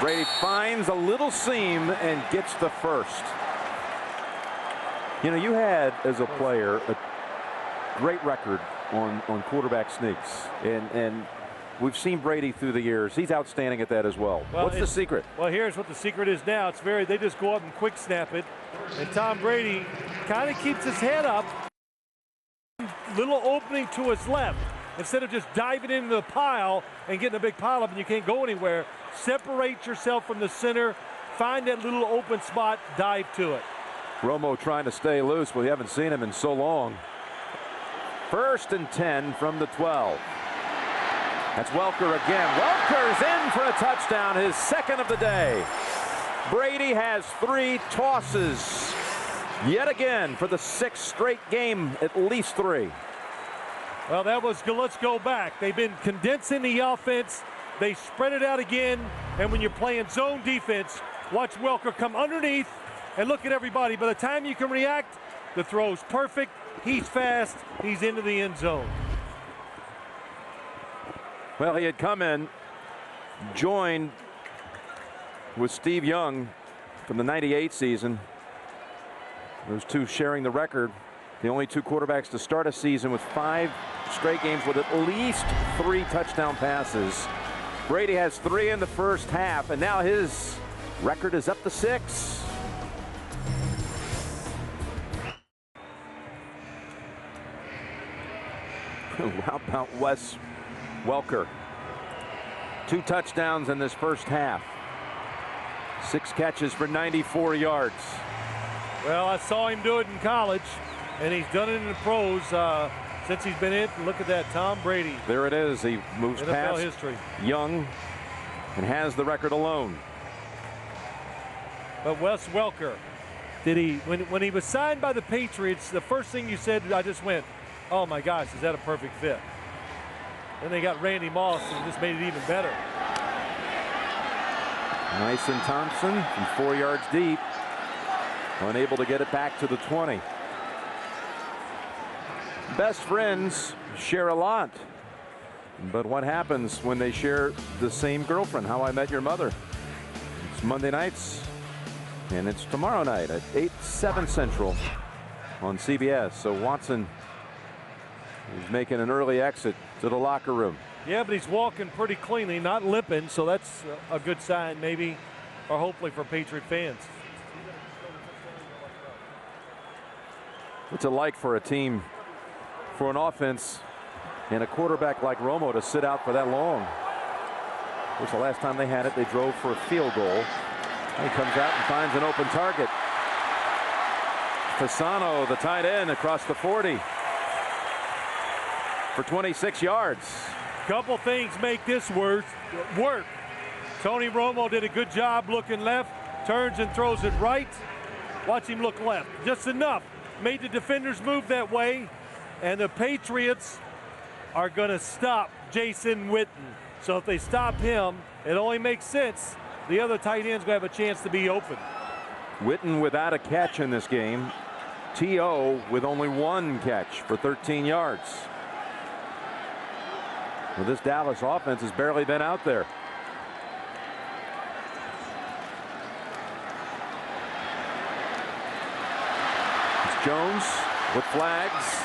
Brady finds a little seam and gets the first. You know, you had, as a player, a great record on quarterback sneaks. And we've seen Brady through the years. He's outstanding at that as well. What's the secret? Well, here's what the secret is now. It's they just go up and quick snap it. And Tom Brady kind of keeps his head up. Little opening to his left. Instead of just diving into the pile and getting a big pile up and you can't go anywhere, separate yourself from the center, find that little open spot, dive to it. Romo trying to stay loose, but we haven't seen him in so long. 1st and 10 from the 12. That's Welker again. Welker's in for a touchdown, his second of the day. Brady has 3 tosses. Yet again for the 6th straight game, at least 3. Well, that was good. Let's go back. They've been condensing the offense. They spread it out again. And when you're playing zone defense, watch Welker come underneath and look at everybody. By the time you can react, the throw's perfect. He's fast. He's into the end zone. Well, he had come in, joined with Steve Young from the '98 season. Those two sharing the record. The only 2 quarterbacks to start a season with 5 straight games with at least 3 touchdown passes. Brady has 3 in the first half, and now his record is up to 6. How about Wes Welker? 2 touchdowns in this first half. 6 catches for 94 yards. Well, I saw him do it in college, and he's done it in the pros since he's been in. Look at that, Tom Brady. There it is. He moves NFL past history. Young and has the record alone. But Wes Welker, when he was signed by the Patriots, the first thing you said, I just went, oh my gosh, is that a perfect fit? Then they got Randy Moss and just made it even better. Nyson Thompson from 4 yards deep, unable to get it back to the 20. Best friends share a lot, but what happens when they share the same girlfriend? How I Met Your Mother. It's Monday nights, and it's tomorrow night at 8/7 Central on CBS. So Watson is making an early exit to the locker room. Yeah, but he's walking pretty cleanly, not limping, so that's a good sign maybe, or hopefully for Patriot fans. What's it like for a team, for an offense and a quarterback like Romo to sit out for that long? Of course, the last time they had it, they drove for a field goal. He comes out and finds an open target. Fasano, the tight end, across the 40 for 26 yards. Couple things make this work. Tony Romo did a good job looking left, turns and throws it right. Watch him look left, just enough. Made the defenders move that way, and the Patriots are going to stop Jason Witten. So if they stop him, it only makes sense. The other tight end's going to have a chance to be open. Witten without a catch in this game. T.O. with only 1 catch for 13 yards. Well, this Dallas offense has barely been out there. It's Jones with flags,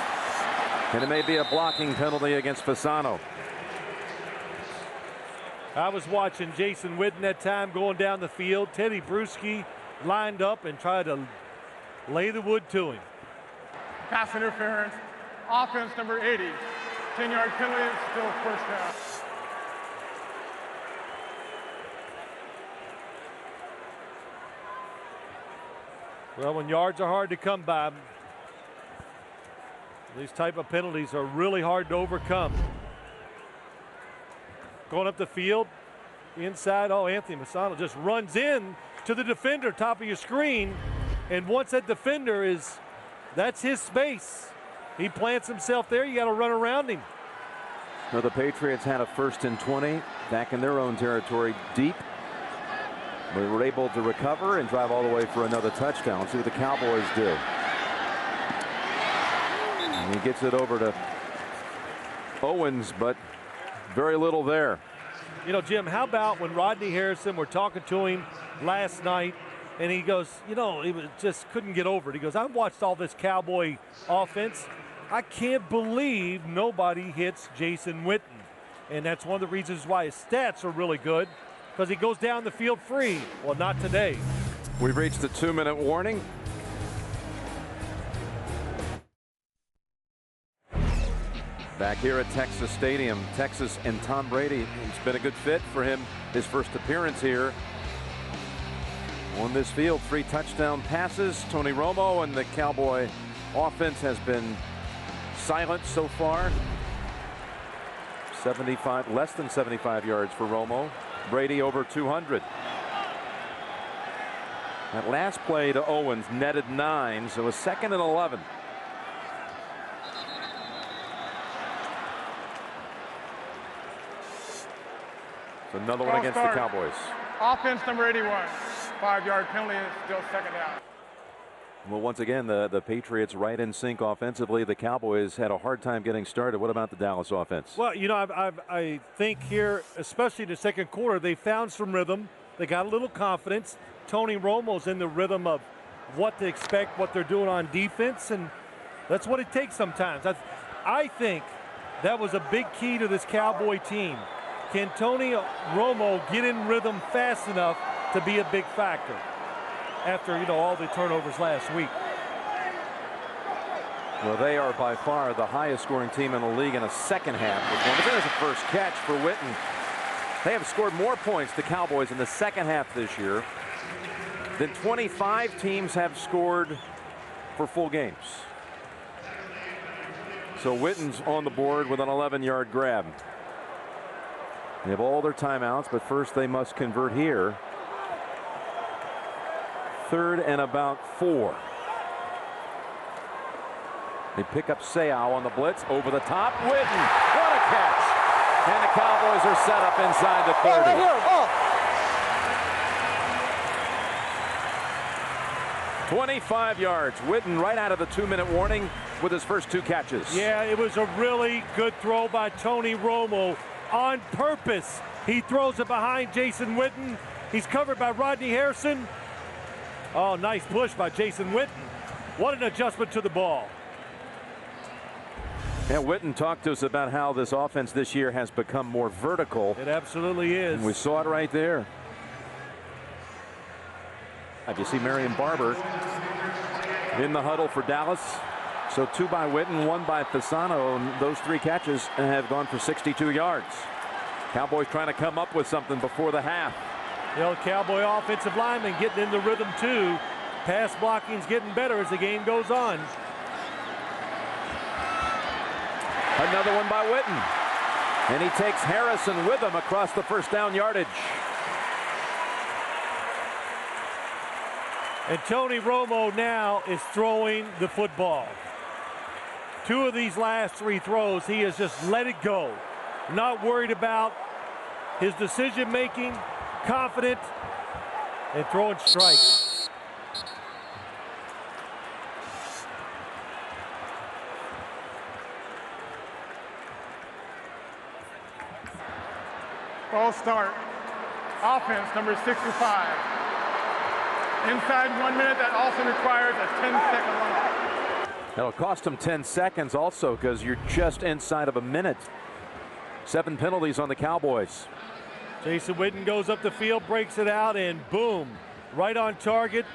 and it may be a blocking penalty against Fasano. I was watching Jason Witten that time going down the field. Teddy Bruschi lined up and tried to lay the wood to him. Pass interference. Offense number 80. 10-yard penalty, still first down. Well, when yards are hard to come by, these type of penalties are really hard to overcome. Going up the field, inside, oh, Anthony Fasano just runs in to the defender, top of your screen. And once that defender is, that's his space. He plants himself there. You got to run around him. Now the Patriots had a 1st and 20 back in their own territory deep. They were able to recover and drive all the way for another touchdown. See what the Cowboys do. And he gets it over to Owens, but very little there. You know, Jim, how about when Rodney Harrison, we're talking to him last night, and he goes, you know, he just couldn't get over it. He goes, I've watched all this Cowboy offense. I can't believe nobody hits Jason Witten. And that's one of the reasons why his stats are really good, because he goes down the field free. Well, not today. We've reached the 2-minute warning. Back here at Texas Stadium, Texas and Tom Brady. It's been a good fit for him. His first appearance here on this field. 3 touchdown passes. Tony Romo, and the Cowboy offense has been silent so far. 75, less than 75 yards for Romo. Brady over 200. That last play to Owens netted 9, so a 2nd and 11. So another one against the Cowboys. Offense number 81. 5-yard penalty is still 2nd down. Well, once again, the Patriots right in sync offensively. The Cowboys had a hard time getting started. What about the Dallas offense? Well, you know, I think here, especially in the 2nd quarter, they found some rhythm. They got a little confidence. Tony Romo's in the rhythm of what to expect, what they're doing on defense, and that's what it takes sometimes. I think that was a big key to this Cowboy team. Can Tony Romo get in rhythm fast enough to be a big factor after, you know, all the turnovers last week? Well, they are by far the highest scoring team in the league in a 2nd half performance. There's a first catch for Witten. They have scored more points, the Cowboys, in the 2nd half this year than 25 teams have scored for full games. So Witten's on the board with an 11-yard grab. They have all their timeouts, but first they must convert here. 3rd and about 4. They pick up Seau on the blitz, over the top. Witten, what a catch! And the Cowboys are set up inside the 30. Right here. 25 yards. Witten right out of the 2-minute warning with his first 2 catches. Yeah, it was a really good throw by Tony Romo. On purpose, he throws it behind Jason Witten. He's covered by Rodney Harrison. Oh, nice push by Jason Witten. What an adjustment to the ball. And Witten talked to us about how this offense this year has become more vertical. It absolutely is. And we saw it right there. You see Marion Barber in the huddle for Dallas. So 2 by Witten, 1 by Fasano, and those 3 catches have gone for 62 yards. Cowboys trying to come up with something before the half. You know, Cowboy offensive linemen getting in the rhythm too. Pass blocking's getting better as the game goes on. Another one by Witten. And he takes Harrison with him across the 1st down yardage. And Tony Romo now is throwing the football. 2 of these last 3 throws, he has just let it go. Not worried about his decision making, confident, and throwing strikes. Ball start. Offense number 65. Inside 1 minute, that also requires a 10-second runoff. That'll cost him 10 seconds also, because you're just inside of a minute. 7 penalties on the Cowboys. Jason Witten goes up the field, breaks it out, and boom, right on target,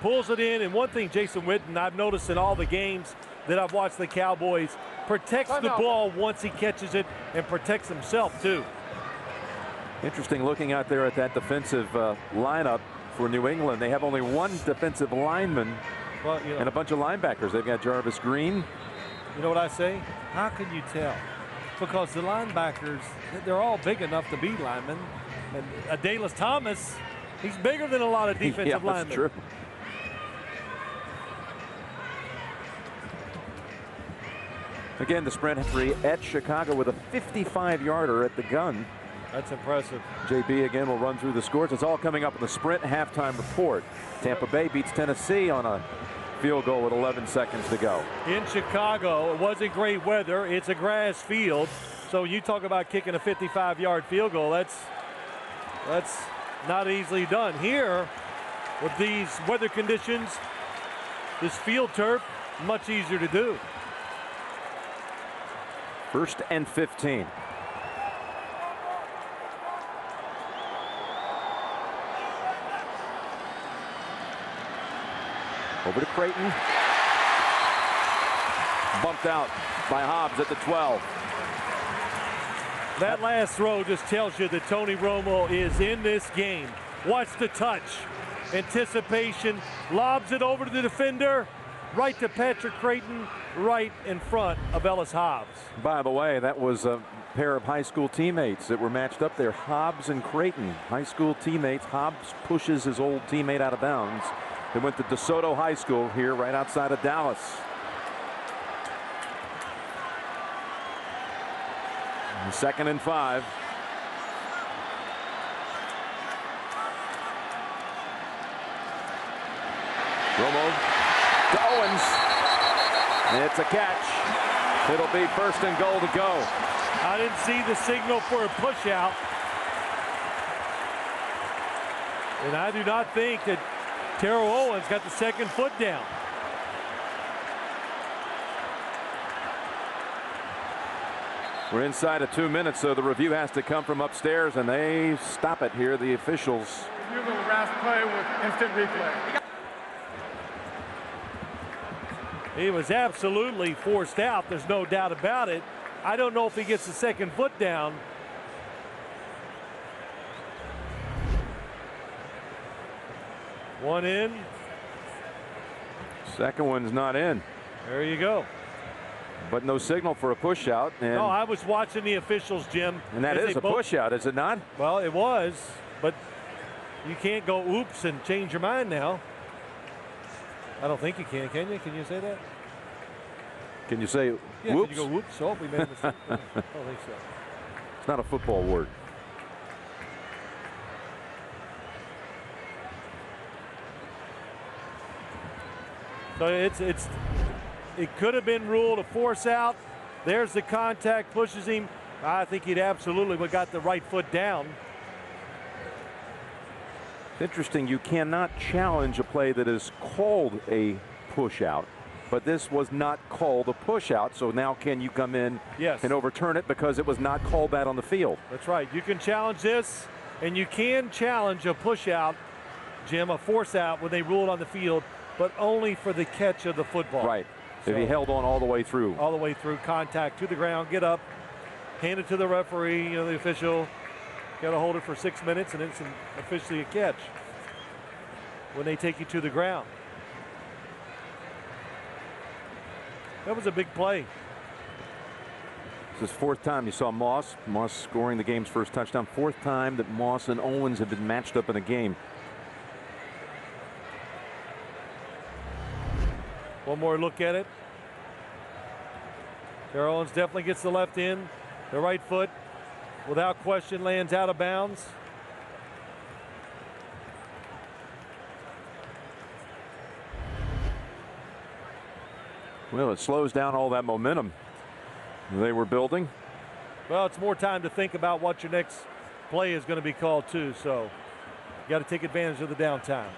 pulls it in. And one thing Jason Witten, I've noticed in all the games that I've watched the Cowboys, protects the ball once he catches it and protects himself too. Interesting looking out there at that defensive lineup for New England. They have only 1 defensive lineman and a bunch of linebackers. They've got Jarvis Green. You know what I say? How can you tell? Because the linebackers, they're all big enough to be linemen. And Adalys Thomas, He's bigger than a lot of defensive yeah, linemen. That's true. Again, the sprint free at Chicago with a 55-yarder at the gun. That's impressive. JB again will run through the scores. It's all coming up in the sprint halftime report. Tampa Bay beats Tennessee on a field goal with 11 seconds to go. In Chicago, it wasn't great weather. It's a grass field. So you talk about kicking a 55-yard field goal. That's not easily done. Here, with these weather conditions, this field turf, much easier to do. 1st and 15. Over to Creighton. Bumped out by Hobbs at the 12. That last throw just tells you that Tony Romo is in this game. Watch the touch. Anticipation. Lobs it over to the defender. Right to Patrick Creighton. Right in front of Ellis Hobbs. By the way, that was a pair of high school teammates that were matched up there. Hobbs and Creighton. High school teammates. Hobbs pushes his old teammate out of bounds. They went to DeSoto High School here right outside of Dallas. And 2nd and 5. Romo to Owens. It's a catch. It'll be 1st and goal to go. I didn't see the signal for a push out. And I do not think that Terrell Owens got the 2nd foot down. We're inside of 2 minutes, so the review has to come from upstairs, and they stop it here, the officials. Review the last play with instant replay. He was absolutely forced out. There's no doubt about it. I don't know if he gets the 2nd foot down. One in. 2nd one's not in. There you go. But no signal for a push out. And, no, I was watching the officials, Jim. And that is a push out, is it not? Well, it was, but you can't go oops and change your mind now. I don't think you can you? Can you say that? Can you say yeah, whoops? Can you go whoops? Oh, we made a mistake. I don't think so. It's not a football word. So it could have been ruled a force out. There's the contact, pushes him. I think he'd absolutely would got the right foot down. It's interesting, you cannot challenge a play that is called a push out, but this was not called a push out. So now can you come in and overturn it because it was not called that on the field? That's right. You can challenge this, and you can challenge a push out, Jim, a force out when they rule it on the field, but only for the catch of the football. Right. So, if he held on all the way through. All the way through, contact to the ground, get up, hand it to the referee, the official. Got to hold it for 6 minutes, and it's officially a catch when they take you to the ground. That was a big play. This is 4th time you saw Moss scoring the game's first touchdown. 4th time that Moss and Owens have been matched up in a game. One more look at it. Terrell Owens definitely gets the left in. The right foot, without question, lands out of bounds. Well, it slows down all that momentum they were building. Well, it's more time to think about what your next play is going to be called too. So you got to take advantage of the downtime.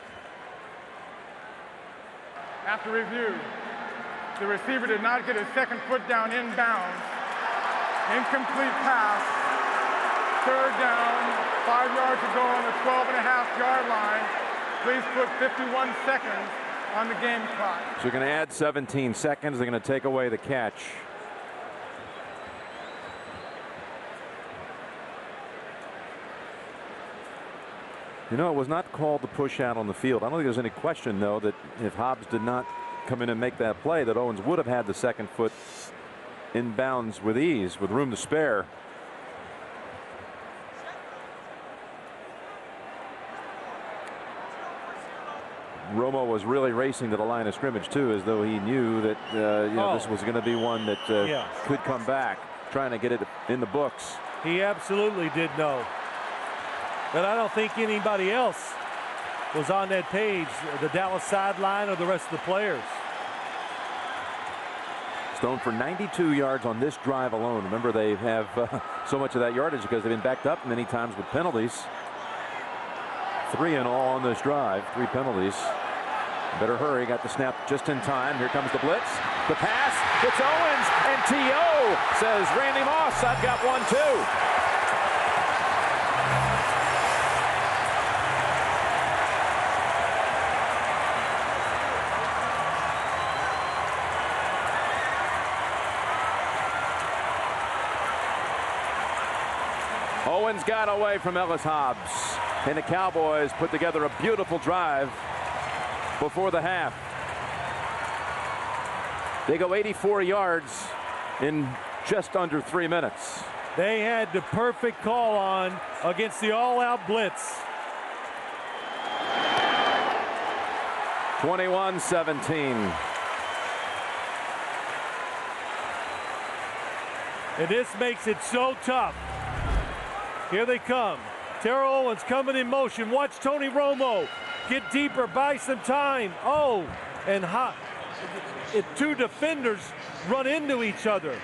After review, the receiver did not get his 2nd foot down inbounds. Incomplete pass. 3rd down, 5 yards to go on the 12.5-yard line. Please put 51 seconds on the game clock. So you're going to add 17 seconds. They're going to take away the catch. You know, it was not called the push out on the field. I don't think there's any question, though, that if Hobbs did not come in and make that play, that Owens would have had the 2nd foot in bounds with ease, with room to spare. Romo was really racing to the line of scrimmage, too, as though he knew that this was going to be one that could come back, trying to get it in the books. He absolutely did know. But I don't think anybody else was on that page, the Dallas sideline or the rest of the players. Stone for 92 yards on this drive alone. Remember, they have so much of that yardage because they've been backed up many times with penalties. 3 in all on this drive, 3 penalties. Better hurry, got the snap just in time. Here comes the blitz. The pass, it's Owens, and T.O. says, Randy Moss, I've got one too. Owens got away from Ellis Hobbs, and the Cowboys put together a beautiful drive before the half. They go 84 yards in just under 3 minutes. They had the perfect call on against the all-out blitz. 21-17. And this makes it so tough. Here they come. Terrell Owens coming in motion. Watch Tony Romo get deeper, buy some time. Oh, and two defenders run into each other.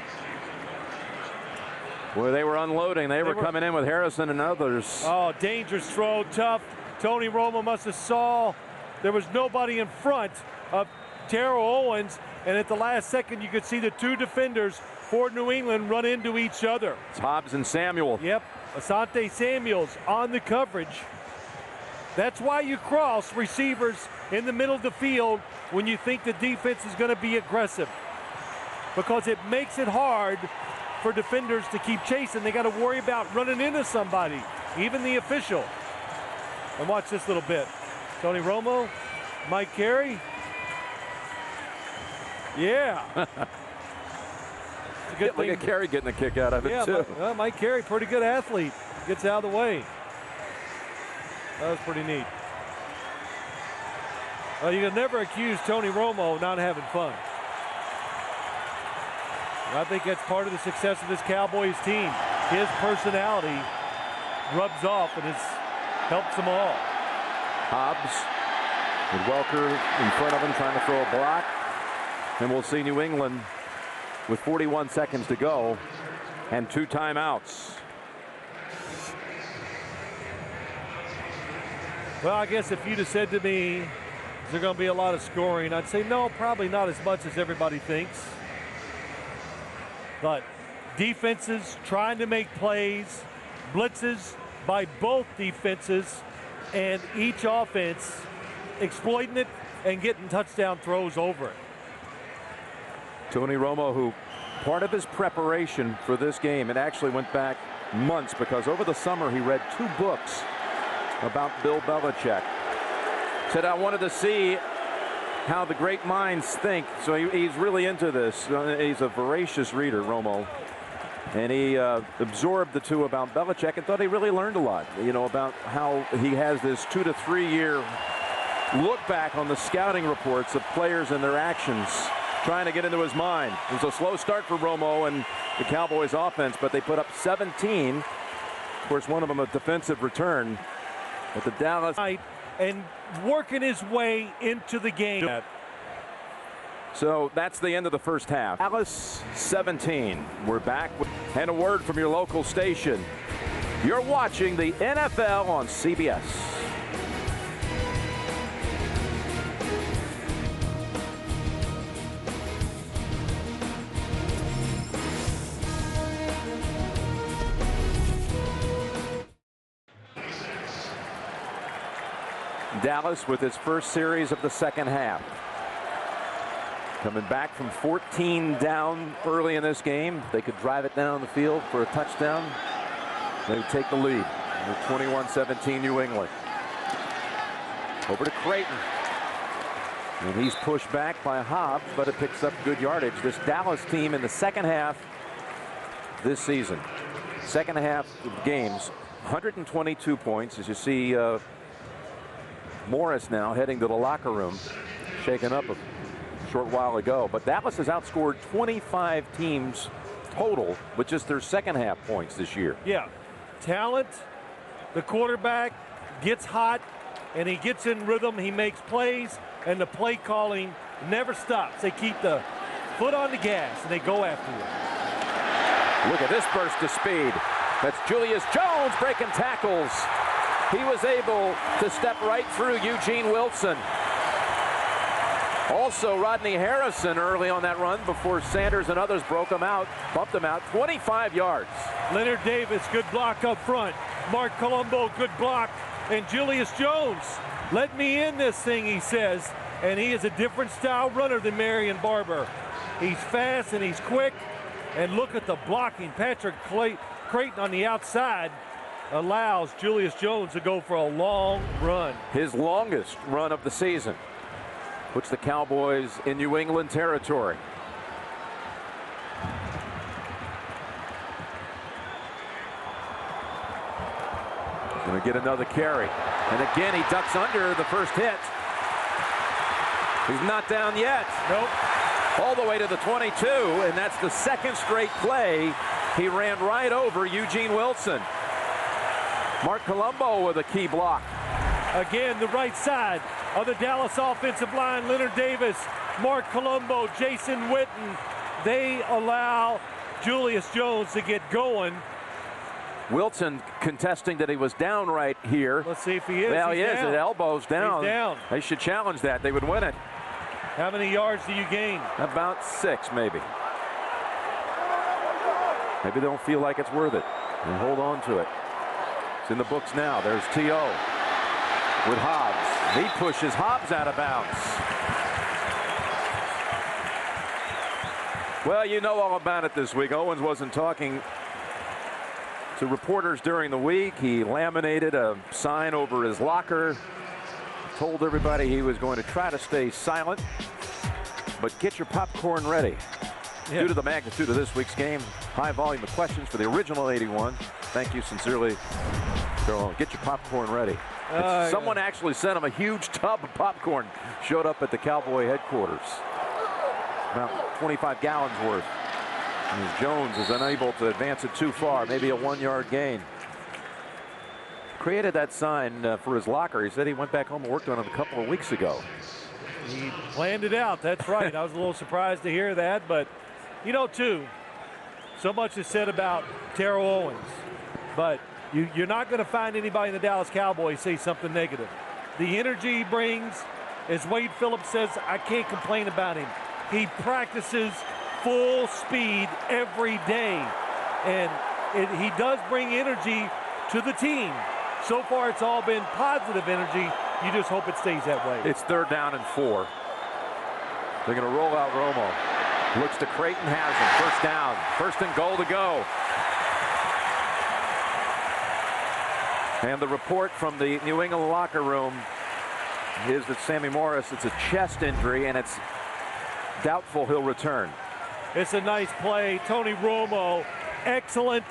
Well, they were unloading. They were coming in with Harrison and others. Oh, dangerous throw, tough. Tony Romo must have saw there was nobody in front of Terrell Owens, and at the last second you could see the two defenders for New England run into each other. It's Hobbs and Samuel. Yep, Asante Samuels on the coverage. That's why you cross receivers in the middle of the field when you think the defense is going to be aggressive, because it makes it hard for defenders to keep chasing. They got to worry about running into somebody, even the official. And watch this little bit. Tony Romo, Mike Carey. Yeah. Look at Carey getting a kick out of it, too. Mike Carey, pretty good athlete. Gets out of the way. That was pretty neat. Well, you can never accuse Tony Romo of not having fun. And I think that's part of the success of this Cowboys team. His personality rubs off and helps them all. Hobbs with Welker in front of him trying to throw a block. And we'll see New England with 41 seconds to go and 2 timeouts. Well, I guess if you'd have said to me, is there going to be a lot of scoring? I'd say no, probably not as much as everybody thinks. But defenses trying to make plays, blitzes by both defenses, and each offense exploiting it and getting touchdown throws over it. Tony Romo, who part of his preparation for this game, it actually went back months, because over the summer he read 2 books about Bill Belichick. Said, I wanted to see how the great minds think. So he's really into this. He's a voracious reader, Romo. And he absorbed the 2 about Belichick and thought he really learned a lot, about how he has this 2 to 3 year look back on the scouting reports of players and their actions, trying to get into his mind. It was a slow start for Romo and the Cowboys offense, but they put up 17. Of course, one of them a defensive return. But the Dallas and working his way into the game. So that's the end of the first half. Dallas 17. We're back and a word from your local station. You're watching the NFL on CBS. Dallas with its first series of the second half. Coming back from 14 down early in this game. They could drive it down the field for a touchdown. They would take the lead. 21-17 New England. Over to Creighton. And he's pushed back by Hobbs, but it picks up good yardage. This Dallas team in the second half this season. Second half of games, 122 points, as you see Morris now heading to the locker room, shaken up a short while ago. But Dallas has outscored 25 teams total with just their second half points this year. Yeah, talent. The quarterback gets hot, and he gets in rhythm. He makes plays, and the play calling never stops. They keep the foot on the gas, and they go after it. Look at this burst of speed. That's Julius Jones breaking tackles. He was able to step right through Eugene Wilson. Also, Rodney Harrison early on that run before Sanders and others broke him out, bumped him out, 25 yards. Leonard Davis, good block up front. Mark Colombo, good block. And Julius Jones, let me in this thing, he says. And he is a different style runner than Marion Barber. He's fast and he's quick. And look at the blocking. Patrick Creighton on the outside allows Julius Jones to go for a long run. His longest run of the season. Puts the Cowboys in New England territory. Going to get another carry. And again, he ducks under the first hit. He's not down yet. Nope. All the way to the 22, and that's the second straight play. He ran right over Eugene Wilson. Mark Colombo with a key block. Again, the right side of the Dallas offensive line, Leonard Davis, Mark Colombo, Jason Witten. They allow Julius Jones to get going. Wilson contesting that he was down right here. Let's see if he is. Well, He's he is. down. His elbow's down. He's down. They should challenge that. They would win it. How many yards do you gain? About 6, maybe. Maybe they don't feel like it's worth it and hold on to it. It's in the books now. There's T.O. with Hobbs. He pushes Hobbs out of bounds. Well, you know all about it this week. Owens wasn't talking to reporters during the week. He laminated a sign over his locker, told everybody he was going to try to stay silent, but get your popcorn ready. Yeah. Due to the magnitude of this week's game, high volume of questions for the original 81. Thank you sincerely. Get your popcorn ready. Someone actually sent him a huge tub of popcorn, showed up at the Cowboy headquarters. About 25 gallons worth. And Jones is unable to advance it too far, maybe a 1-yard gain. Created that sign for his locker. He said he went back home and worked on it a couple of weeks ago. He planned it out. That's right. I was a little surprised to hear that, but you know, too, so much is said about Terrell Owens, but you're not going to find anybody in the Dallas Cowboys say something negative. The energy he brings, as Wade Phillips says, I can't complain about him. He practices full speed every day, and he does bring energy to the team. So far, it's all been positive energy. You just hope it stays that way. It's 3rd down and 4. They're going to roll out Romo. Looks to Creighton, has him. First down. 1st and goal to go. And the report from the New England locker room is that Sammy Morris, it's a chest injury, and it's doubtful he'll return. It's a nice play. Tony Romo, excellent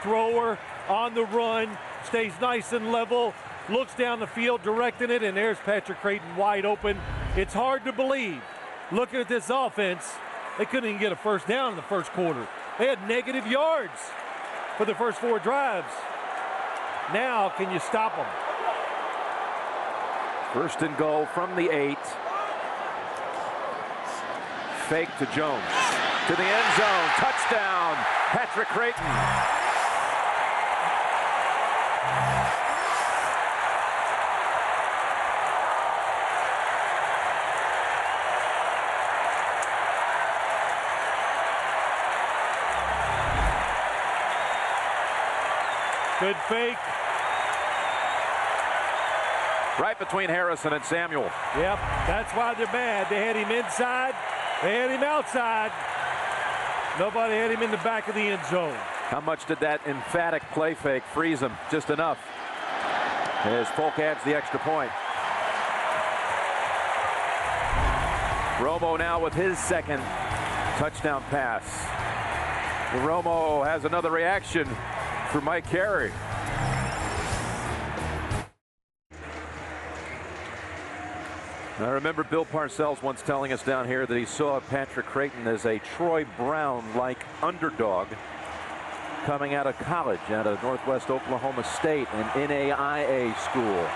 thrower on the run. Stays nice and level. Looks down the field, directing it, and there's Patrick Creighton wide open. It's hard to believe. Looking at this offense, they couldn't even get a first down in the first quarter. They had negative yards for the first 4 drives. Now, can you stop them? 1st and goal from the 8. Fake to Jones. To the end zone. Touchdown, Patrick Creighton. Good fake. Right between Harrison and Samuel. Yep, that's why they're mad. They had him inside. They had him outside. Nobody had him in the back of the end zone. How much did that emphatic play fake freeze him? Just enough. As Polk adds the extra point. Romo now with his 2nd touchdown pass. Romo has another reaction for Mike Carey. I remember Bill Parcells once telling us down here that he saw Patrick Creighton as a Troy Brown-like underdog coming out of college, out of Northwest Oklahoma State, an NAIA school.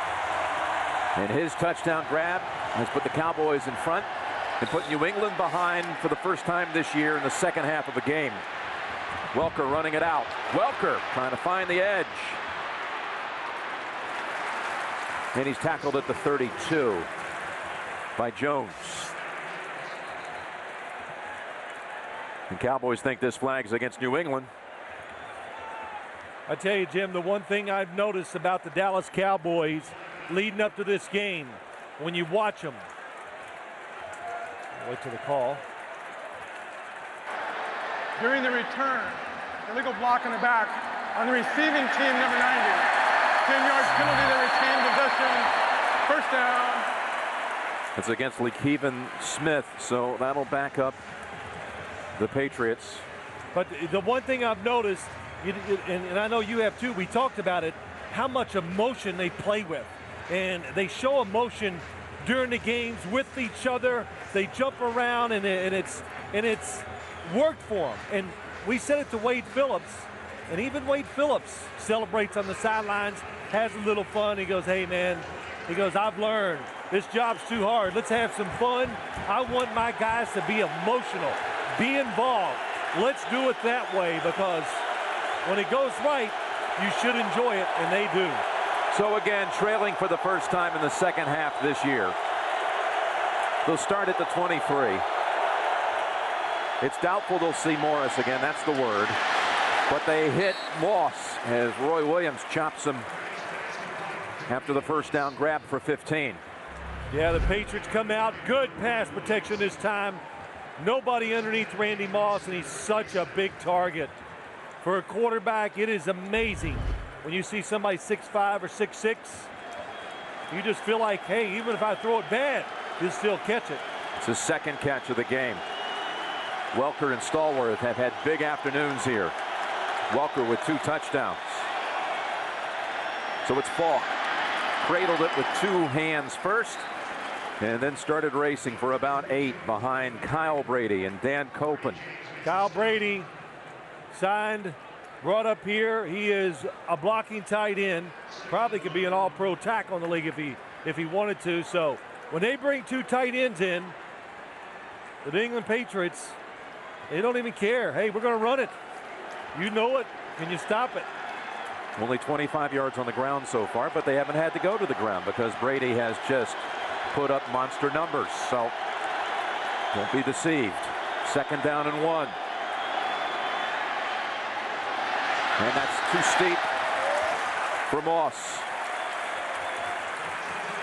And his touchdown grab has put the Cowboys in front and put New England behind for the first time this year in the second half of a game. Welker running it out. Welker trying to find the edge. And he's tackled at the 32 by Jones. The Cowboys think this flag's against New England. I tell you, Jim, the one thing I've noticed about the Dallas Cowboys leading up to this game, when you watch them, wait till the call. During the return, illegal block in the back on the receiving team, number 90. 10-yard penalty, they retain possession. First down. It's against Lakeven Smith, so that'll back up the Patriots. But the one thing I've noticed, and I know you have too, we talked about it, how much emotion they play with. And they show emotion during the games with each other. They jump around, and it's worked for them. And we said it to Wade Phillips, and even Wade Phillips celebrates on the sidelines, has a little fun. He goes, hey, man, he goes, I've learned. This job's too hard. Let's have some fun. I want my guys to be emotional, be involved. Let's do it that way, because when it goes right, you should enjoy it, and they do. So again, trailing for the first time in the second half this year. They'll start at the 23. It's doubtful they'll see Morris again. That's the word. But they hit Moss as Roy Williams chops him after the first down grab for 15. Yeah, the Patriots come out. Good pass protection this time. Nobody underneath Randy Moss, and he's such a big target. For a quarterback, it is amazing when you see somebody 6'5" or 6'6". You just feel like, hey, even if I throw it bad, you'll still catch it. It's his second catch of the game. Welker and Stallworth have had big afternoons here. Welker with 2 touchdowns. So it's Falk. Cradled it with 2 hands first, and then started racing for about 8 behind Kyle Brady and Dan Copen. Kyle Brady signed, brought up here. He is a blocking tight end. Probably could be an all-pro tackle in the league if he wanted to. So when they bring 2 tight ends in, the New England Patriots, they don't even care. Hey, we're going to run it. You know it. Can you stop it? Only 25 yards on the ground so far, but they haven't had to go to the ground because Brady has just put up monster numbers. So don't be deceived. Second down and 1. And that's too steep for Moss.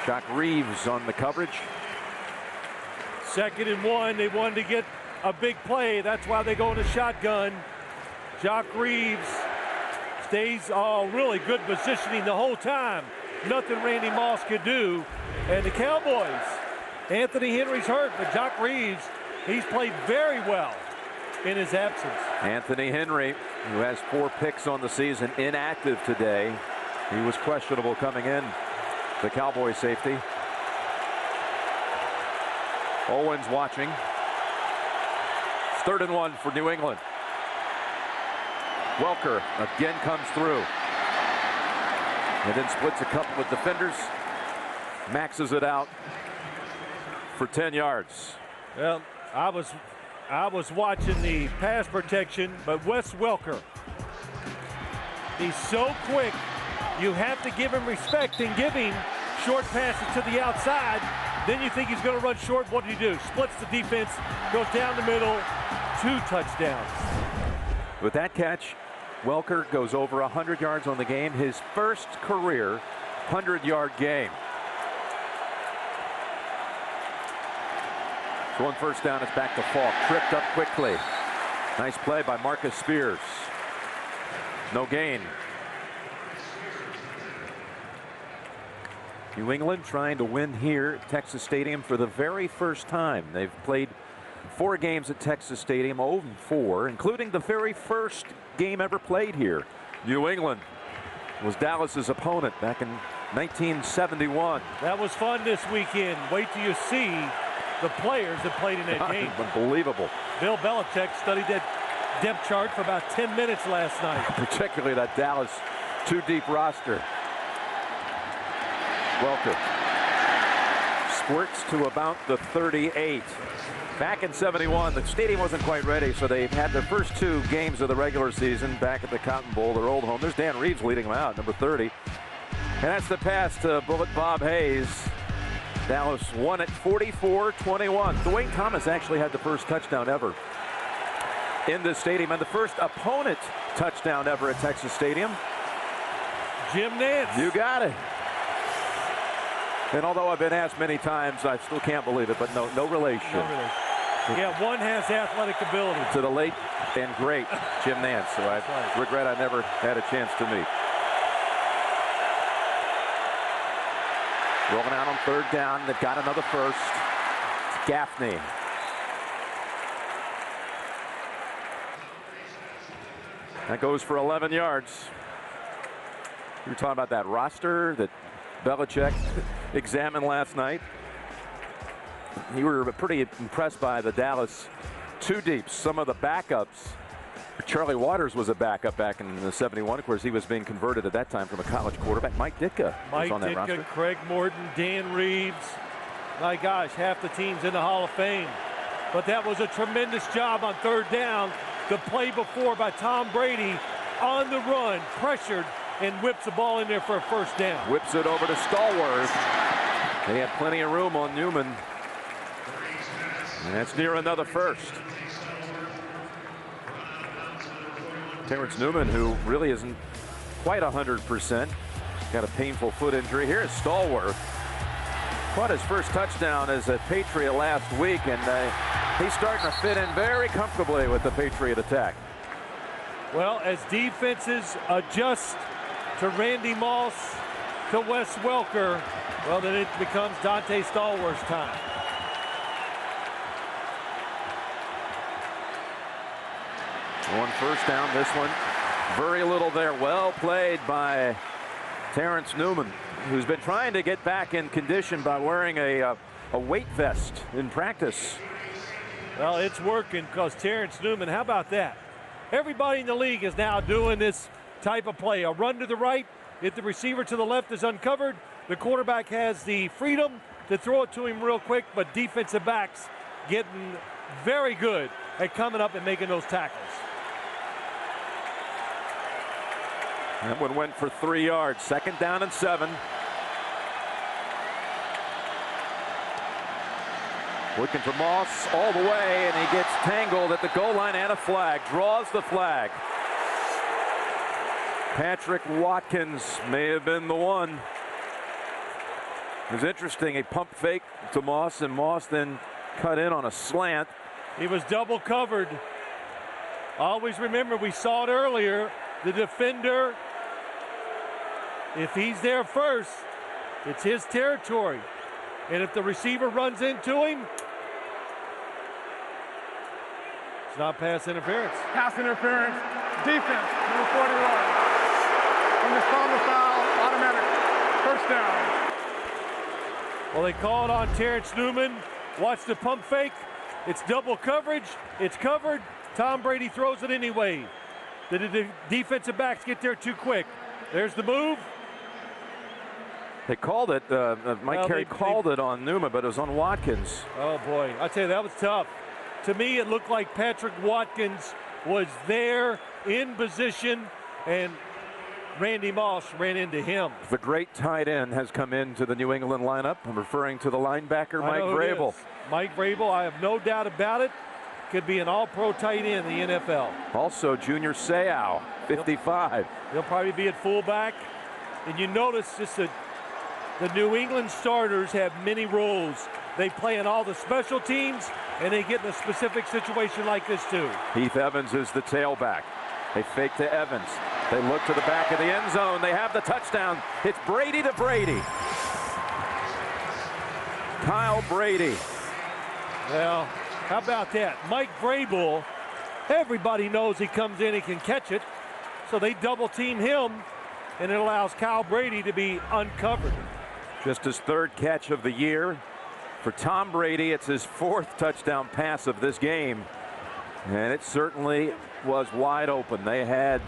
Jock Reeves on the coverage. Second and 1. They wanted to get a big play. That's why they go in a shotgun. Jock Reeves stays really good positioning the whole time. Nothing Randy Moss could do. And the Cowboys, Anthony Henry's hurt, but Jock Reeves, he's played very well in his absence. Anthony Henry, who has 4 picks on the season, inactive today. He was questionable coming in, the Cowboy safety. Owens watching. It's 3rd and 1 for New England. Welker again comes through. And then splits a couple of defenders. Maxes it out for 10 yards. Well, I was watching the pass protection, but Wes Welker, he's so quick. You have to give him respect and give him short passes to the outside. Then you think he's going to run short. What did he do? Splits the defense, goes down the middle, 2 touchdowns. With that catch, Welker goes over 100 yards on the game, his first career 100-yard game. So on first down, it's back to Falk. Tripped up quickly. Nice play by Marcus Spears. No gain. New England trying to win here at Texas Stadium for the very first time. They've played 4 games at Texas Stadium, 0-4, including the very first game ever played here. New England was Dallas's opponent back in 1971. That was fun this weekend. Wait till you see the players that played in that game. Unbelievable. Bill Belichick studied that depth chart for about 10 minutes last night. Particularly that Dallas two-deep roster. Welker squirts to about the 38. Back in 71, the stadium wasn't quite ready, so they had their first 2 games of the regular season back at the Cotton Bowl, their old home. There's Dan Reeves leading them out, number 30. And that's the pass to Bullet Bob Hayes. Dallas won it 44-21. Dwayne Thomas actually had the first touchdown ever in this stadium, and the first opponent touchdown ever at Texas Stadium. Jim Nance. You got it. And although I've been asked many times, I still can't believe it, but no relation. No relation. Yeah, one has athletic ability. To the late and great Jim Nance, who I regret I never had a chance to meet. Rolling out on 3rd down. They've got another first. It's Gaffney. That goes for 11 yards. We were talking about that roster that Belichick examined last night. You were pretty impressed by the Dallas two-deeps. Some of the backups. Charlie Waters was a backup back in the 71. Of course, he was being converted at that time from a college quarterback. Mike Ditka was on that roster. Craig Morton, Dan Reeves. My gosh, half the team's in the Hall of Fame. But that was a tremendous job on 3rd down. The play before by Tom Brady on the run, pressured, and whips the ball in there for a first down. Whips it over to Stallworth. They had plenty of room on Newman. And that's near another first. Terrence Newman, who really isn't quite 100%. Got a painful foot injury. Here's Stallworth. Caught his first touchdown as a Patriot last week, and he's starting to fit in very comfortably with the Patriot attack. Well, as defenses adjust to Randy Moss, to Wes Welker, well, then it becomes Dante Stallworth's time. On 1st down, this one, very little there. Well played by Terrence Newman, who's been trying to get back in condition by wearing a weight vest in practice. Well, it's working because Terrence Newman, how about that? Everybody in the league is now doing this type of play. A run to the right, if the receiver to the left is uncovered, the quarterback has the freedom to throw it to him real quick, but defensive backs getting very good at coming up and making those tackles. That one went for 3 yards. 2nd down and 7. Looking for Moss all the way, and he gets tangled at the goal line and a flag. Draws the flag. Patrick Watkins may have been the one. It was interesting, a pump fake to Moss, and Moss then cut in on a slant. He was double covered. Always remember, we saw it earlier, the defender, if he's there first, it's his territory. And if the receiver runs into him, it's not pass interference. Pass interference, defense, number 41. When they call the foul, automatic first down. Well, they call it on Terrence Newman. Watch the pump fake. It's double coverage. It's covered. Tom Brady throws it anyway. The defensive backs get there too quick. There's the move. They called it, Mike Carey called it on Newman, but it was on Watkins. Oh, boy. I tell you, that was tough. To me, it looked like Patrick Watkins was there in position, and Randy Moss ran into him. The great tight end has come into the New England lineup. I'm referring to the linebacker, Mike Vrabel. Mike Vrabel, I have no doubt about it. Could be an all-pro tight end in the NFL. Also, Junior Seau, 55. He'll probably be at fullback. And you notice just the New England starters have many roles. They play in all the special teams, and they get in a specific situation like this too. Heath Evans is the tailback. They fake to Evans. They look to the back of the end zone. They have the touchdown. It's Brady to Brady. Kyle Brady. Well, how about that? Mike Vrabel, everybody knows he comes in, he can catch it. So they double team him. and it allows Kyle Brady to be uncovered. Just his third catch of the year. For Tom Brady, it's his fourth touchdown pass of this game. And it certainly was wide open. They had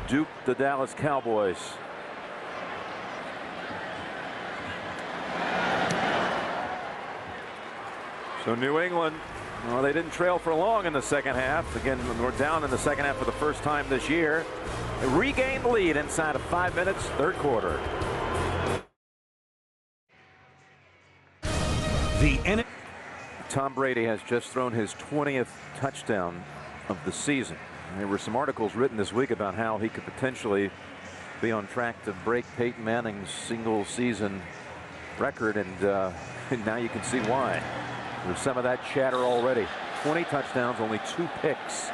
duped the Dallas Cowboys. So New England, well, they didn't trail for long in the second half. Again, we're down in the second half for the first time this year. They regained the lead inside of 5 minutes, third quarter. Tom Brady has just thrown his 20th touchdown of the season. There were some articles written this week about how he could potentially be on track to break Peyton Manning's single season record, and now you can see why. There's some of that chatter already. 20 touchdowns, only 2 picks.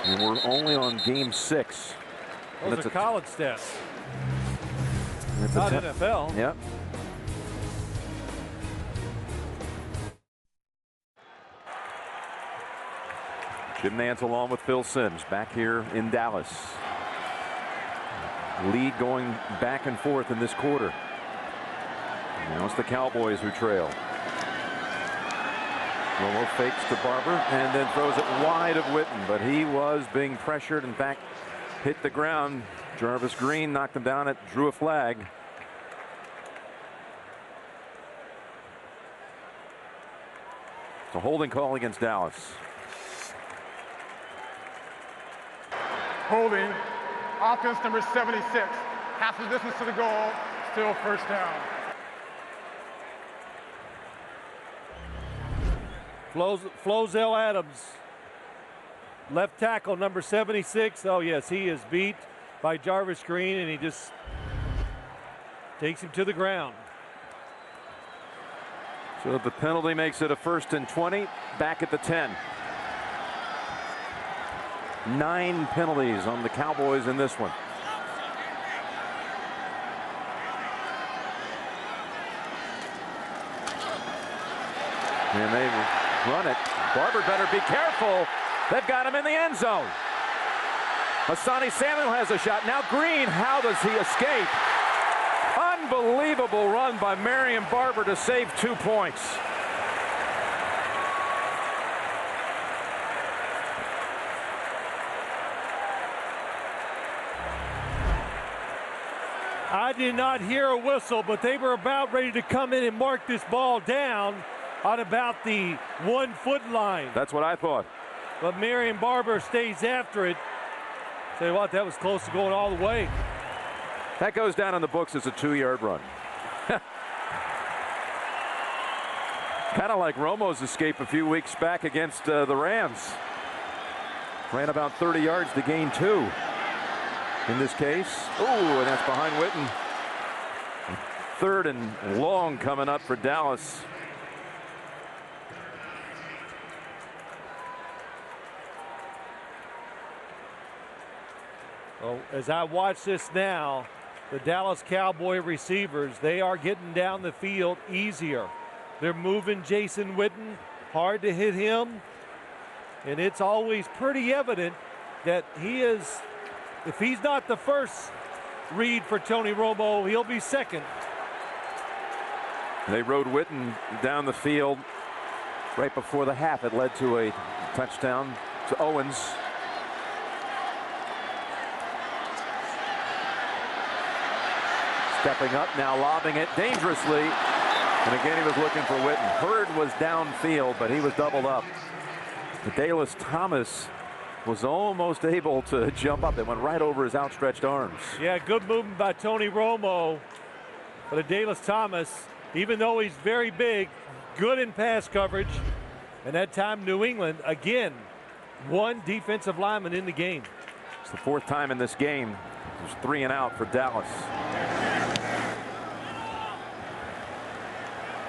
And we're only on game 6. Those are college stats. Not NFL. Yep. Jim Nantz along with Phil Simms back here in Dallas. Lead going back and forth in this quarter. Now it's the Cowboys who trail. Romo fakes to Barber and then throws it wide of Witten, but he was being pressured. In fact, hit the ground. Jarvis Green knocked him down. It drew a flag. It's a holding call against Dallas. Holding. Offense number 76. Half the distance to the goal. Still first down. Flozell Adams, left tackle number 76. Oh yes, he is beat by Jarvis Green, and he just takes him to the ground. So the penalty makes it a 1st and 20, back at the 10. 9 penalties on the Cowboys in this one. And they run it. Barber better be careful. They've got him in the end zone. Asante Samuel has a shot. Now Green, how does he escape? Unbelievable run by Marion Barber to save 2 points. I did not hear a whistle, but they were about ready to come in and mark this ball down on about the 1 foot line. That's what I thought. But Marion Barber stays after it. Tell you what, that was close to going all the way. That goes down in the books as a 2-yard run. Kind of like Romo's escape a few weeks back against the Rams. Ran about 30 yards to gain 2. In this case, ooh, and that's behind Witten. 3rd and long coming up for Dallas. Well, as I watch this now, the Dallas Cowboy receivers, they are getting down the field easier. They're moving Jason Witten, hard to hit him, and it's always pretty evident that he is, if he's not the first read for Tony Romo, he'll be second. They rode Witten down the field right before the half. It led to a touchdown to Owens. Stepping up now, lobbing it dangerously. And again, he was looking for Witten. Hurd was downfield, but he was doubled up. Dallas Thomas was almost able to jump up. It went right over his outstretched arms. Yeah, good movement by Tony Romo. But Dallas Thomas, even though he's very big, good in pass coverage. And that time, New England, again, 1 defensive lineman in the game. It's the 4th time in this game. There's 3 and out for Dallas.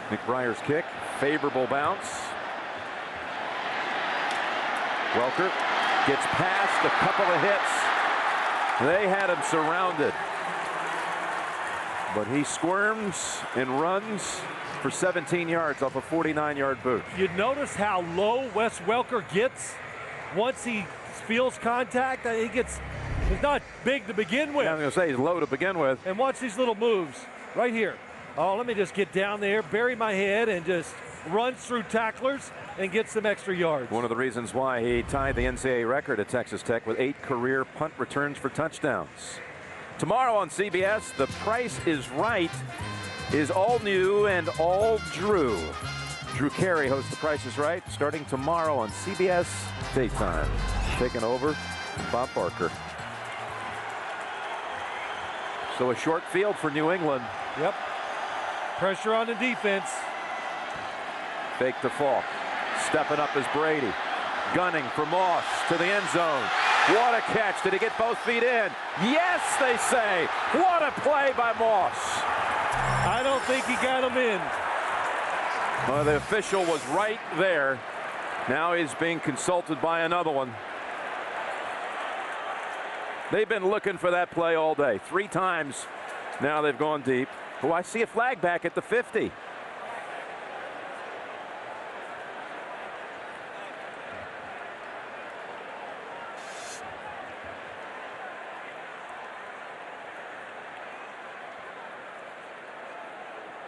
McBrier's kick, favorable bounce. Welker gets past a couple of hits. They had him surrounded. But he squirms and runs for 17 yards off a 49-yard boot. You notice how low Wes Welker gets once he feels contact. He's not big to begin with. Yeah, I was going to say he's low to begin with. And watch these little moves right here. Oh, let me just get down there, bury my head, and just runs through tacklers and gets some extra yards. One of the reasons why he tied the NCAA record at Texas Tech with 8 career punt returns for touchdowns. Tomorrow on CBS, The Price is Right is all new and all Drew. Drew Carey hosts The Price is Right starting tomorrow on CBS daytime. Taking over Bob Barker. So a short field for New England. Yep. Pressure on the defense. Fake to Falk. Stepping up is Brady. Gunning for Moss to the end zone. What a catch. Did he get both feet in? Yes, they say. What a play by Moss. I don't think he got him in. Well, the official was right there. Now he's being consulted by another one. They've been looking for that play all day. 3 times now they've gone deep. Oh, I see a flag back at the 50.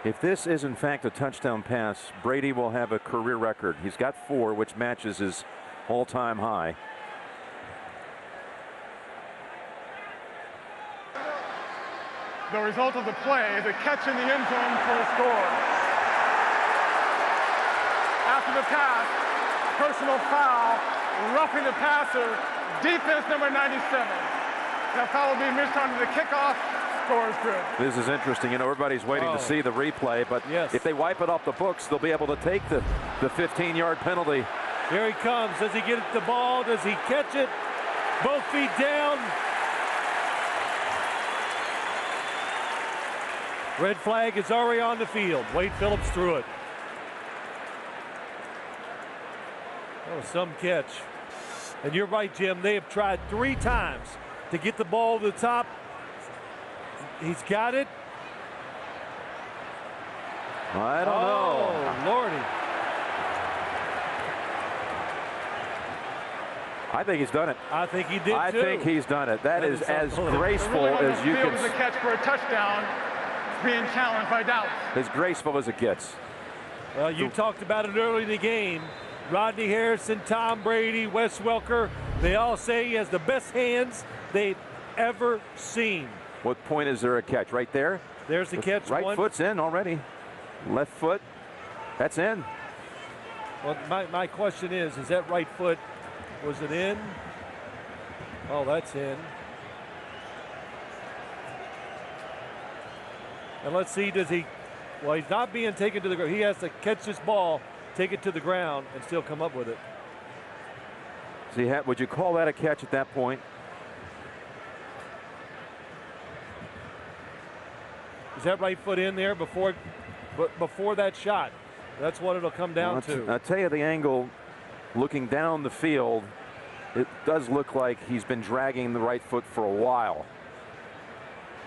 If this is in fact a touchdown pass, Brady will have a career record. He's got 4, which matches his all-time high. The result of the play is a catch in the end zone for a score. After the pass, personal foul, roughing the passer, defense number 97. That foul will be missed on the kickoff. Score is good. This is interesting. You know, everybody's waiting to see the replay, but if they wipe it off the books, they'll be able to take the 15-yard penalty. Here he comes. Does he get the ball? Does he catch it? Both feet down. Red flag is already on the field. Wade Phillips threw it. Oh, some catch. And you're right, Jim. They have tried 3 times to get the ball to the top. He's got it. I don't know. Oh, Lordy. I think he's done it. I think he did, too. I think he's done it. That is as graceful as you can. It was a catch for a touchdown. Being challenged by Dallas. As graceful as it gets. Well, you talked about it early in the game. Rodney Harrison, Tom Brady, Wes Welker, they all say he has the best hands they've ever seen. What point is there a catch? Right there? There's the catch. Right foot's in already. Left foot, that's in. Well, my question is that right foot, was it in? Oh, that's in. And let's see, does he, well, he's not being taken to the ground. He has to catch this ball, take it to the ground, and still come up with it. See, would you call that a catch at that point? Is that right foot in there before that shot? That's what it'll come down to. I'll tell you the angle, looking down the field, it does look like he's been dragging the right foot for a while.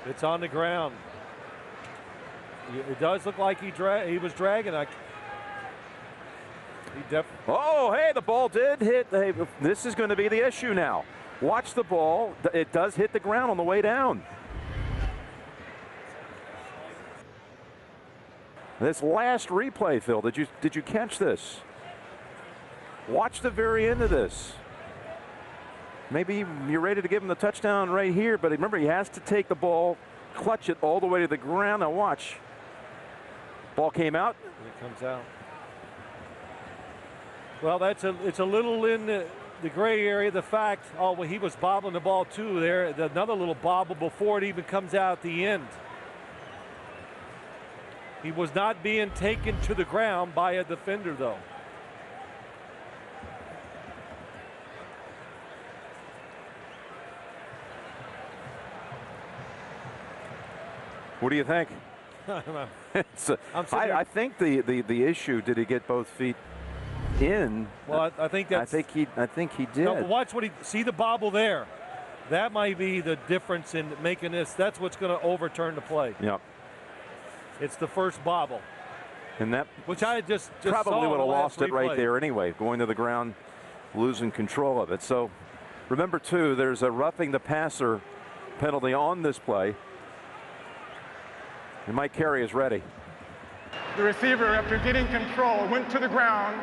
It's on the ground. It does look like he was dragging. Oh, hey, the ball did hit. Hey, this is going to be the issue now. Watch the ball. It does hit the ground on the way down. This last replay, Phil, did you catch this? Watch the very end of this. Maybe you're ready to give him the touchdown right here, but remember, he has to take the ball, clutch it all the way to the ground. Now watch. Ball came out. It comes out. Well, it's a little in the gray area. The fact, well, he was bobbling the ball too there. Another little bobble before it even comes out at the end. He was not being taken to the ground by a defender, though. What do you think? I think the issue, did he get both feet in? Well, I think that's. I think he did. No, watch what he see the bobble there. That might be the difference in making this. That's what's going to overturn the play. Yeah. It's the first bobble. And that, which I just probably would have lost it right replay. there anyway, going to the ground, losing control of it. So Remember, too, there's a roughing the passer penalty on this play. And Mike Carey is ready. The receiver, after getting control, went to the ground,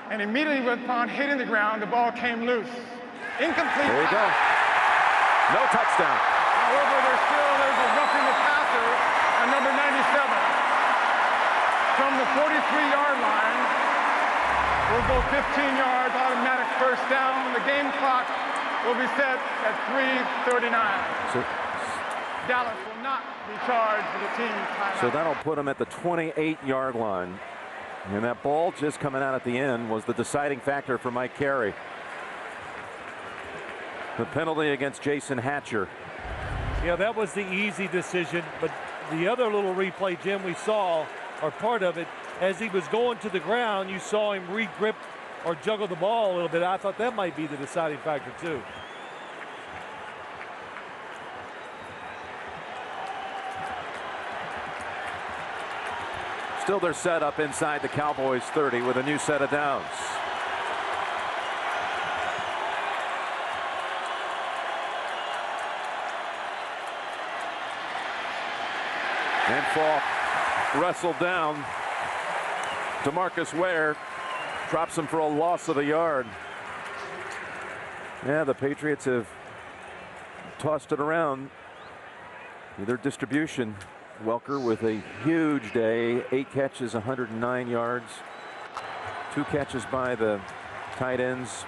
and immediately upon hitting the ground, the ball came loose. Incomplete. There you go. No touchdown. However, there's a roughing the passer on number 97. From the 43-yard line, we'll go 15 yards, automatic first down. The game clock will be set at 3:39. So, Dallas will not be charged for the team timeout. so that'll put him at the 28-yard line. And that ball just coming out at the end was the deciding factor for Mike Carey. The penalty against Jason Hatcher. Yeah, that was the easy decision, but the other little replay, Jim, we saw, or part of it, as he was going to the ground, you saw him re-grip or juggle the ball a little bit. I thought that might be the deciding factor, too. Still they're set up inside the Cowboys 30 with a new set of downs. And Falk wrestled down. DeMarcus Ware drops him for a loss of a yard. Yeah, the Patriots have tossed it around. Their distribution. Welker with a huge day, 8 catches, 109 yards. 2 catches by the tight ends,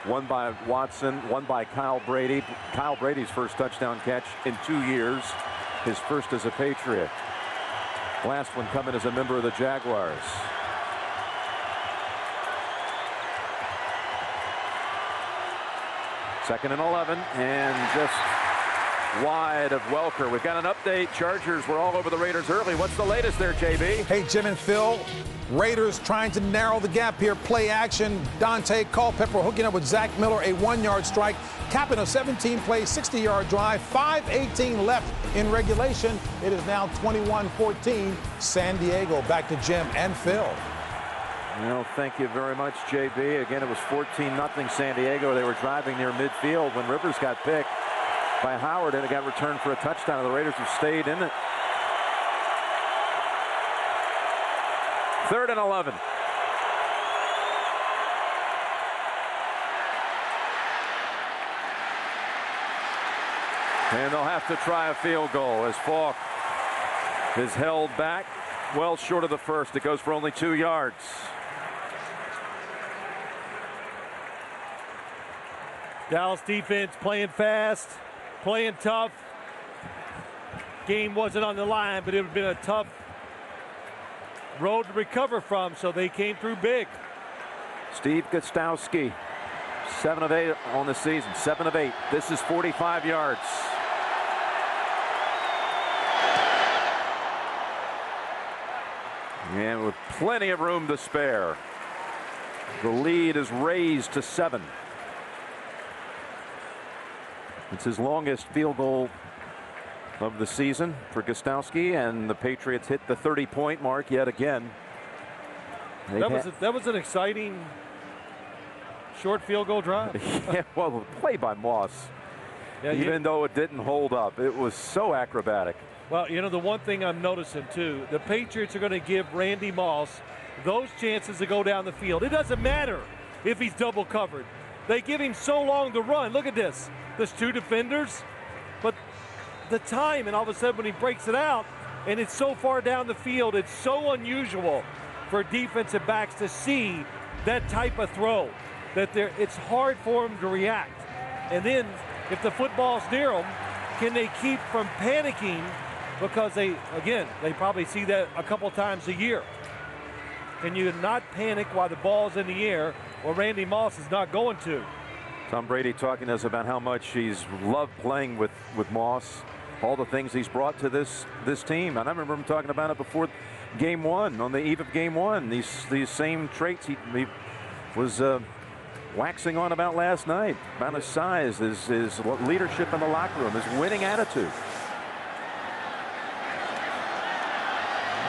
1 by Watson, 1 by Kyle Brady. Kyle Brady's first touchdown catch in 2 years, his first as a Patriot. Last one coming as a member of the Jaguars. Second and 11, and just wide of Welker. We've got an update. Chargers were all over the Raiders early. What's the latest there, JB? Hey, Jim and Phil. Raiders trying to narrow the gap here. Play action. Dante Culpepper hooking up with Zach Miller, a 1-yard strike, capping a 17-play, 60-yard drive. 5:18 left in regulation. It is now 21-14. San Diego. Back to Jim and Phil. Well, thank you very much, JB. Again, it was 14-0 San Diego. They were driving near midfield when Rivers got picked by Howard, and it got returned for a touchdown. The Raiders have stayed in it. 3rd and 11. And they'll have to try a field goal as Falk is held back well short of the first. It goes for only 2 yards. Dallas defense playing fast, playing tough. Game wasn't on the line, but it would have been a tough road to recover from, so they came through big. Steve Gostowski, 7 of 8 on the season, 7 of 8. This is 45 yards. And with plenty of room to spare. The lead is raised to 7. It's his longest field goal of the season for Gostowski, and the Patriots hit the 30-point mark yet again. That was an exciting short field goal drive. Yeah, well, play by Moss. Yeah, even though it didn't hold up, it was so acrobatic. Well, you know, the one thing I'm noticing, too, the Patriots are going to give Randy Moss those chances to go down the field. It doesn't matter if he's double covered. They give him so long to run. Look at this. There's 2 defenders, but the time, and all of a sudden when he breaks it out, and it's so far down the field, it's so unusual for defensive backs to see that type of throw, that it's hard for them to react. And then if the football's near them, can they keep from panicking? Because they probably see that a couple times a year. Can you not panic while the ball's in the air? Well, Randy Moss is not going to. Tom Brady talking to us about how much he's loved playing with Moss, all the things he's brought to this team. And I remember him talking about it before game 1, on the eve of game 1. These same traits he was waxing on about last night, about his size, his leadership in the locker room, his winning attitude.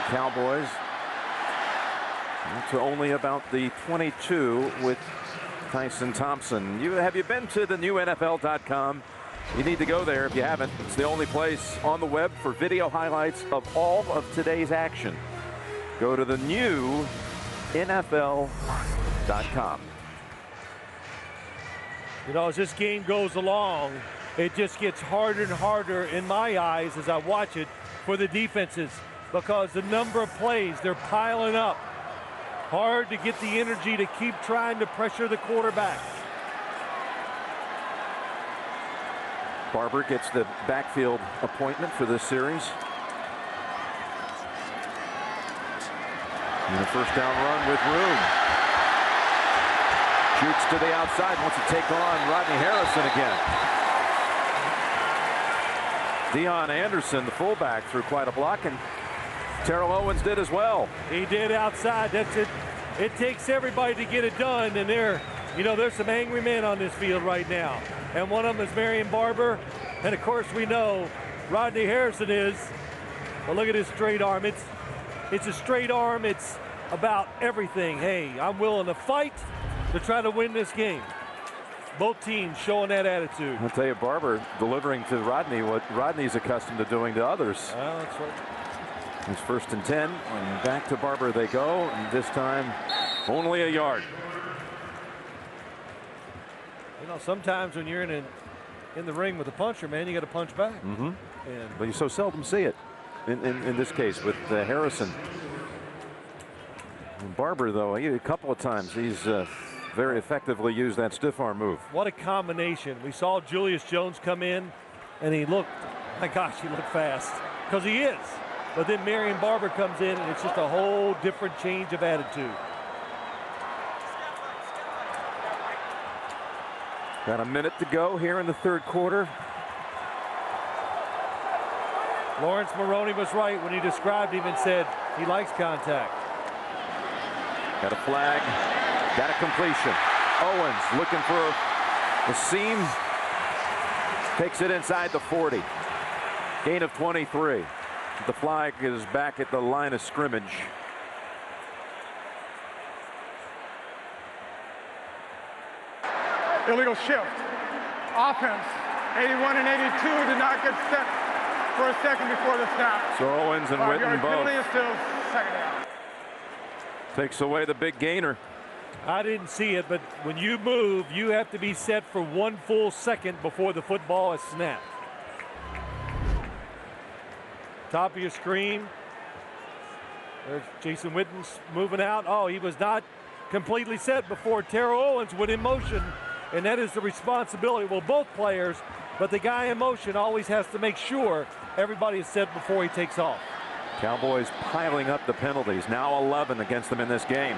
Cowboys to only about the 22 with Tyson Thompson. Have you been to the new NFL.com? You need to go there if you haven't. It's the only place on the web for video highlights of all of today's action. Go to the new NFL.com. You know, as this game goes along, it just gets harder and harder in my eyes as I watch it for the defenses, because the number of plays, they're piling up. Hard to get the energy to keep trying to pressure the quarterback. Barber gets the backfield appointment for this series. And a first down run with room. Shoots to the outside, wants to take on Rodney Harrison again. Deion Anderson, the fullback, threw quite a block, and Terrell Owens did as well. He did outside. That's it. It takes everybody to get it done, and there's some angry men on this field right now. And one of them is Marion Barber, and of course we know Rodney Harrison is. But look at his straight arm. It's a straight arm. It's about everything. Hey, I'm willing to fight to try to win this game. Both teams showing that attitude. I'll tell you, Barber delivering to Rodney what Rodney's accustomed to doing to others. Well, that's right. It's 1st and 10, and back to Barber they go, and this time only a yard. You know, sometimes when you're in the ring with a puncher, man, you got to punch back. Mm-hmm. But you so seldom see it in this case with Harrison. And Barber, though, a couple of times he's very effectively used that stiff arm move. What a combination. We saw Julius Jones come in, and he looked fast, because he is. But then Marion Barber comes in, and it's just a whole different change of attitude. Got a minute to go here in the third quarter. Lawrence Maroney was right when he described him and said he likes contact. Got a flag, got a completion. Owens looking for the seam. Takes it inside the 40. Gain of 23. The flag is back at the line of scrimmage. Illegal shift. Offense, 81 and 82 did not get set for a second before the snap. So Owens and Witten both. Penalty is still second down. Takes away the big gainer. I didn't see it, but when you move, you have to be set for 1 full second before the football is snapped. Top of your screen. There's Jason Witten's moving out. Oh, he was not completely set before Terrell Owens went in motion, and that is the responsibility. Well, both players, but the guy in motion always has to make sure everybody is set before he takes off. Cowboys piling up the penalties. Now 11 against them in this game.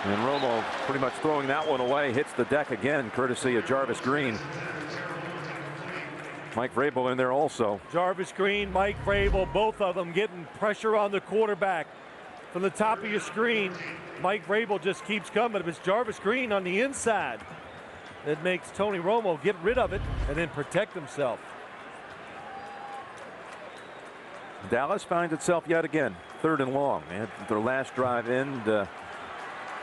And Romo pretty much throwing that one away. Hits the deck again, courtesy of Jarvis Green. Mike Vrabel in there also. Jarvis Green, Mike Vrabel, both of them getting pressure on the quarterback. From the top of your screen, Mike Vrabel just keeps coming. If it's Jarvis Green on the inside, it makes Tony Romo get rid of it and then protect himself. Dallas finds itself yet again 3rd and long. They had their last drive in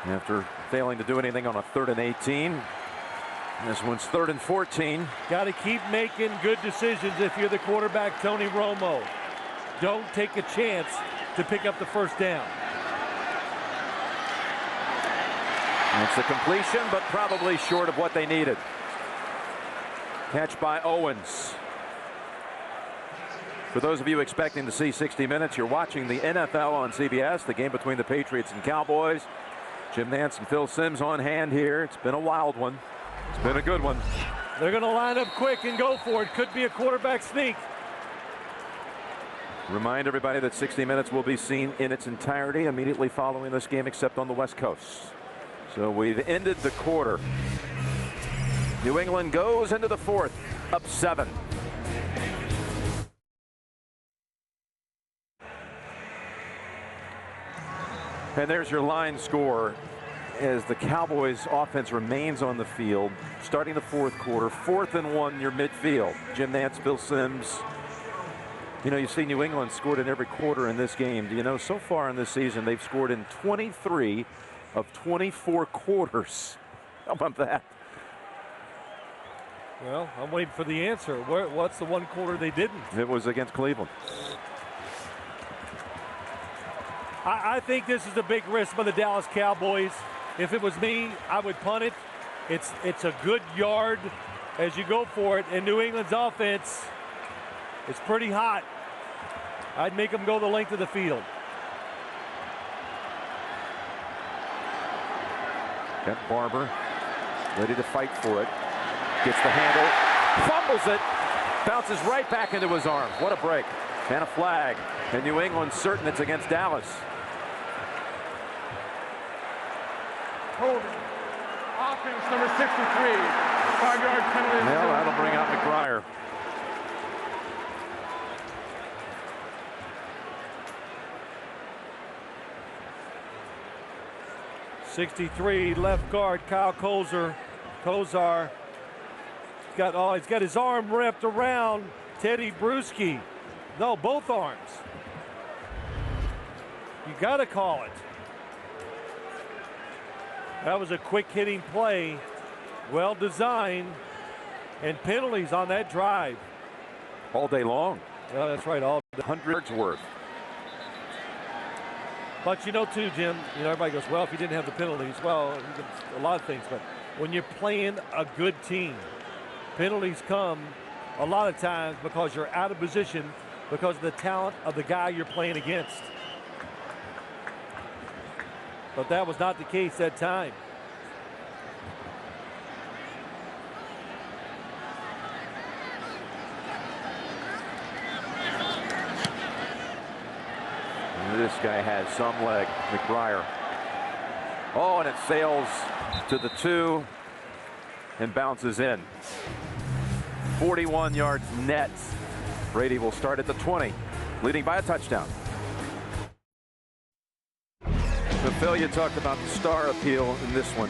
after failing to do anything on a 3rd and 18. This one's 3rd and 14. Got to keep making good decisions if you're the quarterback, Tony Romo. Don't take a chance to pick up the first down. It's a completion, but probably short of what they needed. Catch by Owens. For those of you expecting to see 60 minutes, you're watching the NFL on CBS, the game between the Patriots and Cowboys. Jim Nantz and Phil Simms on hand here. It's been a wild one. It's been a good one. They're going to line up quick and go for it. Could be a quarterback sneak. Remind everybody that 60 Minutes will be seen in its entirety immediately following this game, except on the West Coast. So we've ended the quarter. New England goes into the 4th, up 7. And there's your line score as the Cowboys offense remains on the field, starting the 4th quarter. 4th and 1, your midfield. Jim Nantz, Phil Simms, You know, you see New England scored in every quarter in this game. Do you know, so far in this season, they've scored in 23 of 24 quarters. How about that? Well, I'm waiting for the answer. What's the one quarter they didn't? It was against Cleveland. I think this is a big risk by the Dallas Cowboys. If it was me, I would punt it. It's a good yard as you go for it. And New England's offense is pretty hot. I'd make them go the length of the field. Got Barber ready to fight for it. Gets the handle, fumbles it, bounces right back into his arms. What a break. And a flag. And New England's certain it's against Dallas. Holding. Offense number 63. 5-yard penalty. Well, that'll bring out McBride. 63 left guard Kyle Kozar. He's got his arm wrapped around Teddy Bruschi. No, both arms. You got to call it. That was a quick hitting play, well designed, and penalties on that drive. All day long. Yeah, that's right, all 100 yards worth. But you know too, Jim, you know, everybody goes, well, if you didn't have the penalties, well, a lot of things, but when you're playing a good team, penalties come a lot of times because you're out of position because of the talent of the guy you're playing against. But that was not the case that time. This guy has some leg, McBride. Oh, and it sails to the 2 and bounces in. 41 yards net. Brady will start at the 20, leading by a touchdown. So Phil, you talked about the star appeal in this one.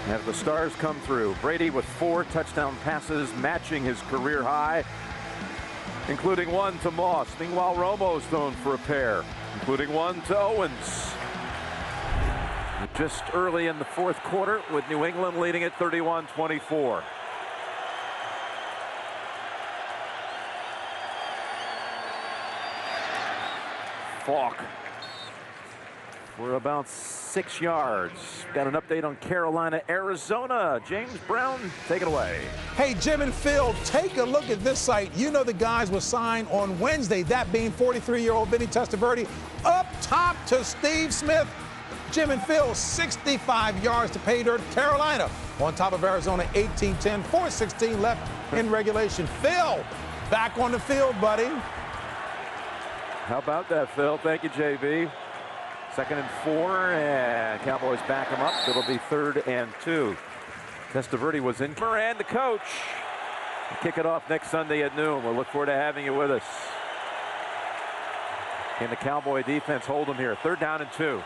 Have the stars come through? Brady with 4 touchdown passes, matching his career high, including one to Moss. Meanwhile, Romo's thrown for a pair, including one to Owens. Just early in the fourth quarter with New England leading at 31-24. Falk for about 6 yards. Got an update on Carolina, Arizona. James Brown, take it away. Hey, Jim and Phil, take a look at this site. You know the guys were signed on Wednesday, that being 43-year-old Vinny Testaverde up top to Steve Smith. Jim and Phil, 65 yards to pay dirt. Carolina on top of Arizona, 18-10, 4:16 left in regulation. Phil, back on the field, buddy. How about that, Phil? Thank you, JB. 2nd and 4, and Cowboys back him up. It'll be 3rd and 2. Testaverde was in. And the coach. We'll kick it off next Sunday at noon. We'll look forward to having you with us. Can the Cowboy defense hold them here? 3rd down and 2.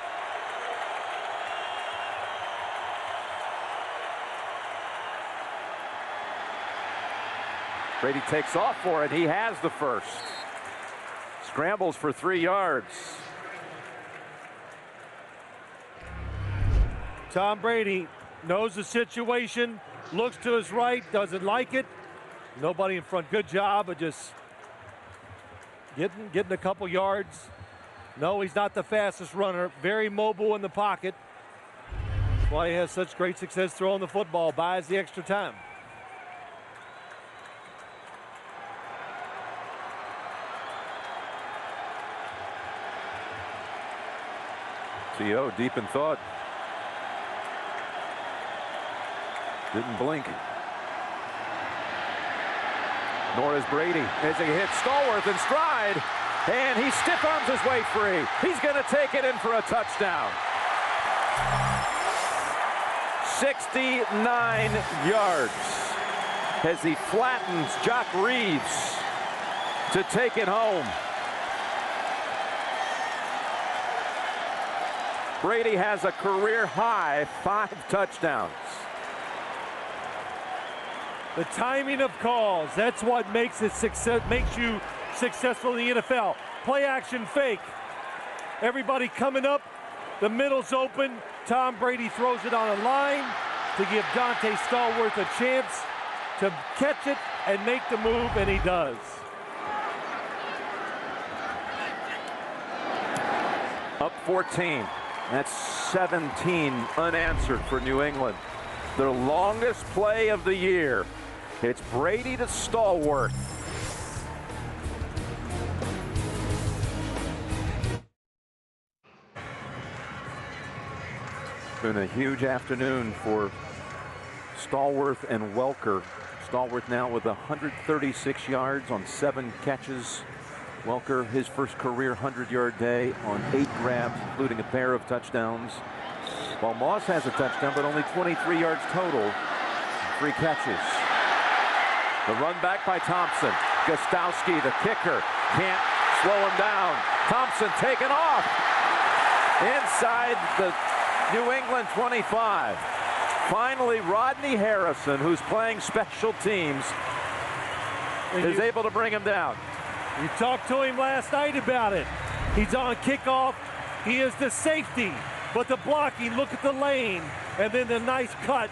Brady takes off for it. He has the first. Scrambles for 3 yards. Tom Brady knows the situation, looks to his right, doesn't like it. Nobody in front. Good job of just getting a couple yards. No, he's not the fastest runner. Very mobile in the pocket. That's why he has such great success throwing the football. Buys the extra time. T.O. deep in thought. Didn't blink. Nor is Brady as he hits Stallworth in stride. And he stiff arms his way free. He's going to take it in for a touchdown. 69 yards as he flattens Jock Reeves to take it home. Brady has a career-high 5 touchdowns. The timing of calls, that's what makes it success, makes you successful in the NFL. Play action fake. Everybody coming up. The middle's open. Tom Brady throws it on a line to give Dante Stallworth a chance to catch it and make the move, and he does. Up 14. That's 17 unanswered for New England. Their longest play of the year. It's Brady to Stallworth. Been a huge afternoon for Stallworth and Welker. Stallworth now with 136 yards on 7 catches. Welker, his first career 100-yard day on 8 grabs, including a pair of touchdowns. While Moss has a touchdown, but only 23 yards total, 3 catches. The run back by Thompson. Gostowski, the kicker, can't slow him down. Thompson taken off inside the New England 25. Finally, Rodney Harrison, who's playing special teams, is able to bring him down. You talked to him last night about it. He's on kickoff. He is the safety, but the blocking, look at the lane, and then the nice cut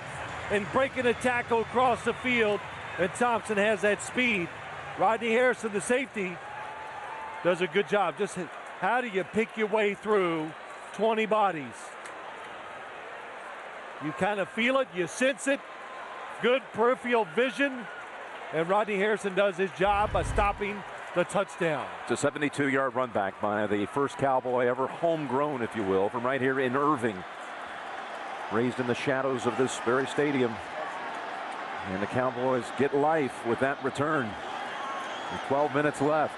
and breaking a tackle across the field, and Thompson has that speed. Rodney Harrison, the safety, does a good job. Just how do you pick your way through 20 bodies? You kind of feel it, you sense it, good peripheral vision, and Rodney Harrison does his job by stopping the touchdown. It's a 72-yard run back by the first Cowboy ever homegrown, if you will, from right here in Irving. Raised in the shadows of this very stadium. And the Cowboys get life with that return. With 12 minutes left.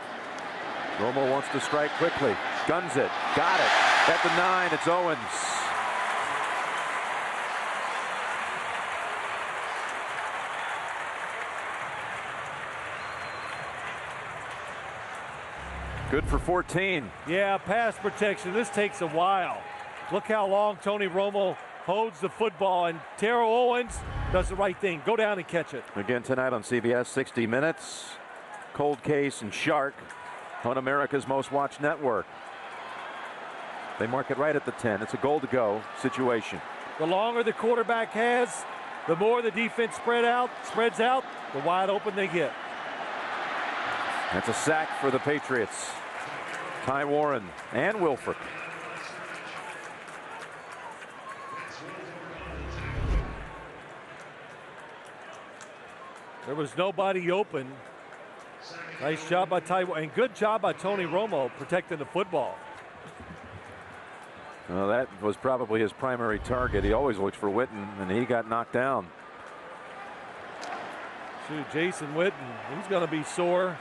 Romo wants to strike quickly. Guns it. Got it. At the 9, it's Owens. Good for 14. Yeah, pass protection. This takes a while. Look how long Tony Romo holds the football, and Terrell Owens does the right thing. Go down and catch it. Again tonight on CBS 60 Minutes. Cold Case and Shark on America's most watched network. They mark it right at the 10. It's a goal to go situation. The longer the quarterback has, the more the defense spreads out, the wide open they get. That's a sack for the Patriots. Ty Warren and Wilford. There was nobody open. Nice job by Ty Warren, and good job by Tony Romo protecting the football. Well, that was probably his primary target. He always looks for Witten, and he got knocked down. Shoot, Jason Witten, he's going to be sore.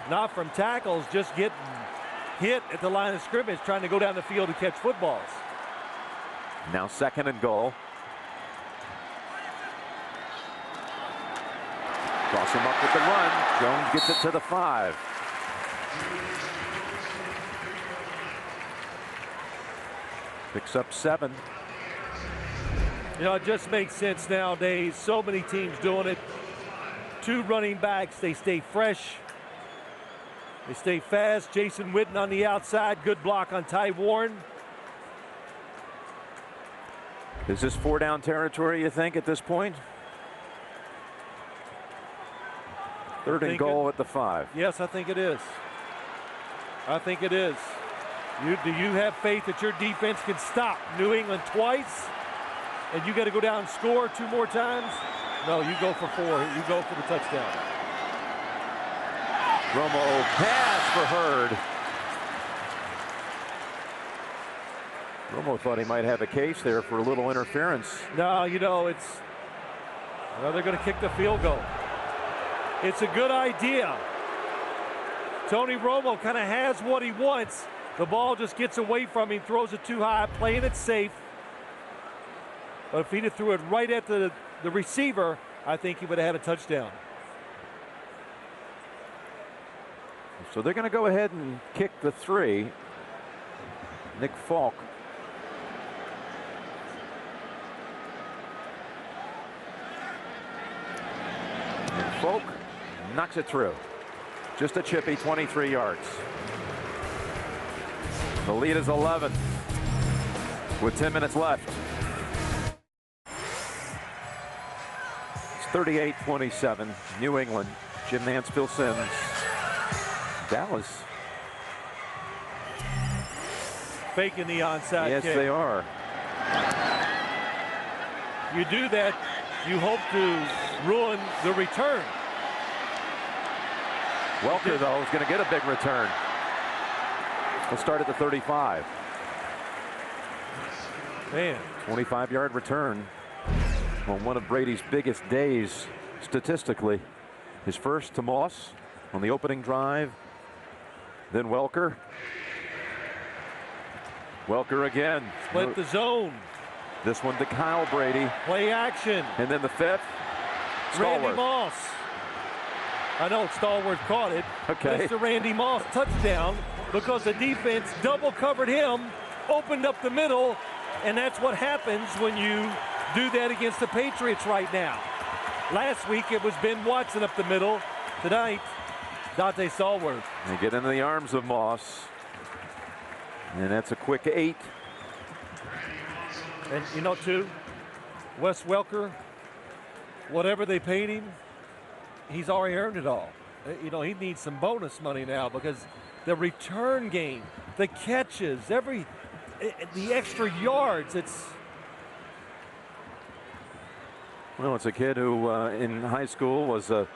Not from tackles, just getting hit at the line of scrimmage, trying to go down the field to catch footballs. Now 2nd and goal. Cross him up with the run. Jones gets it to the 5. Picks up 7. You know, it just makes sense nowadays. So many teams doing it. 2 running backs, they stay fresh. They stay fast. Jason Witten on the outside. Good block on Ty Warren. Is this 4-down territory, you think, at this point? 3rd and goal at the 5. Yes, I think it is. I think it is. Do you have faith that your defense can stop New England twice? And you got to go down and score 2 more times? No, you go for 4. You go for the touchdown. Romo pass for Hurd. Romo thought he might have a case there for a little interference. No, you know, they're going to kick the field goal. It's a good idea. Tony Romo kind of has what he wants. The ball just gets away from him, throws it too high, playing it safe. But if he'd have threw it right at the receiver, I think he would have had a touchdown. So they're going to go ahead and kick the 3. Nick Falk. And Falk knocks it through. Just a chippy 23 yards. The lead is 11 with 10 minutes left. It's 38-27. New England. Jim Nance, Phil Simms. Dallas. Faking the onside Yes, kick. they are. You do that, you hope to ruin the return. Welker, though, is going to get a big return. We'll start at the 35. Man. 25-yard return on one of Brady's biggest days statistically. His first to Moss on the opening drive. Then Welker. Welker again. Split the zone. This one to Kyle Brady. Play action. And then the fifth. Randy Stallworth. Moss. I know Stallworth caught it. Okay. That's the Randy Moss touchdown because the defense double covered him, opened up the middle, and that's what happens when you do that against the Patriots right now. Last week it was Ben Watson up the middle. Tonight, Dante Stallworth. They get into the arms of Moss. And that's a quick 8. And you know, too, Wes Welker, whatever they paid him, he's already earned it all. You know, he needs some bonus money now because the return game, the catches, the extra yards, Well, it's a kid who in high school was a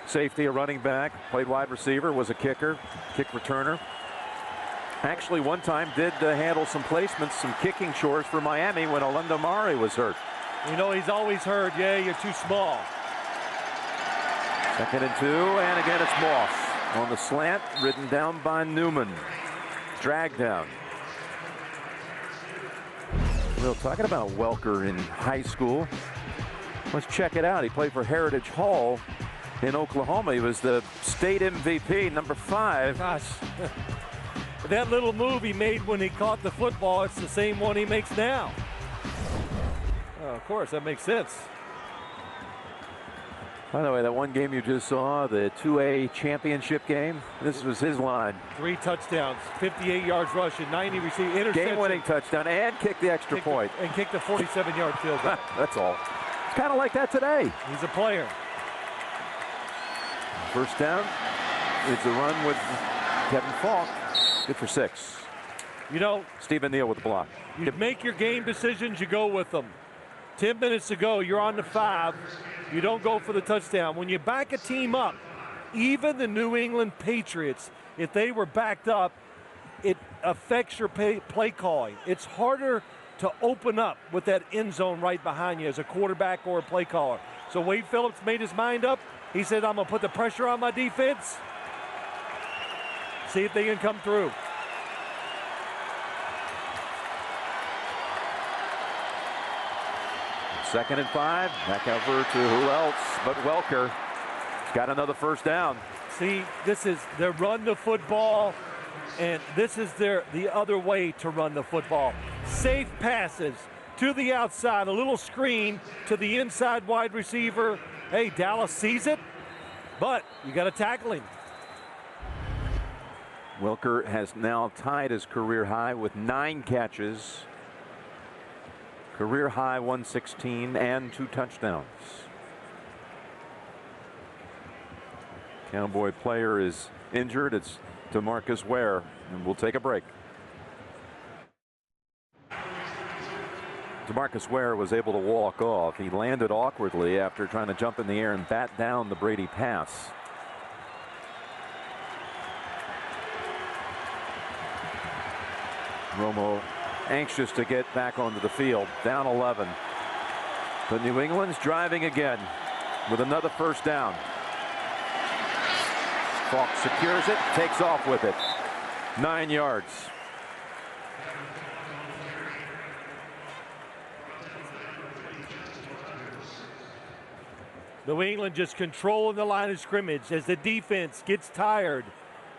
safety, a running back, played wide receiver, was a kicker, kick returner. Actually, one time did handle some placements, some kicking chores for Miami when Orlando Mari was hurt. You know, he's always heard, yeah, you're too small. 2nd and 2, and again it's Moss on the slant, ridden down by Newman. Dragged down. Well, talking about Welker in high school, let's check it out. He played for Heritage Hall in Oklahoma. He was the state MVP, number 5. Gosh. That little move he made when he caught the football, it's the same one he makes now. Of course, that makes sense. By the way, that one game you just saw, the 2A championship game, this was his line. 3 touchdowns, 58 yards rushing, 90 receiving, interception. Game-winning touchdown, and kicked the extra point. And kicked a 47-yard field goal. That's all. It's kind of like that today. He's a player. First down. It's a run with Kevin Falk. Good for 6. You know, Stephen Neal with the block. You make your game decisions, you go with them. 10 minutes to go, you're on the 5. You don't go for the touchdown. When you back a team up, even the New England Patriots, if they were backed up, it affects your play calling. It's harder to open up with that end zone right behind you as a quarterback or a play caller. So Wade Phillips made his mind up. He said, I'm going to put the pressure on my defense. See if they can come through. Second and 5. Back over to who else but Welker. Got another first down. See, this is their run the football, and this is the other way to run the football. Safe passes to the outside, a little screen to the inside wide receiver. Hey, Dallas sees it, but you got to tackle him. Welker has now tied his career high with 9 catches. Career high 116 and 2 touchdowns. Cowboy player is injured. It's DeMarcus Ware, and we'll take a break. DeMarcus Ware was able to walk off. He landed awkwardly after trying to jump in the air and bat down the Brady pass. Romo anxious to get back onto the field. Down 11. But New England's driving again with another first down. Falk secures it, takes off with it. 9 yards. New England just controlling the line of scrimmage as the defense gets tired.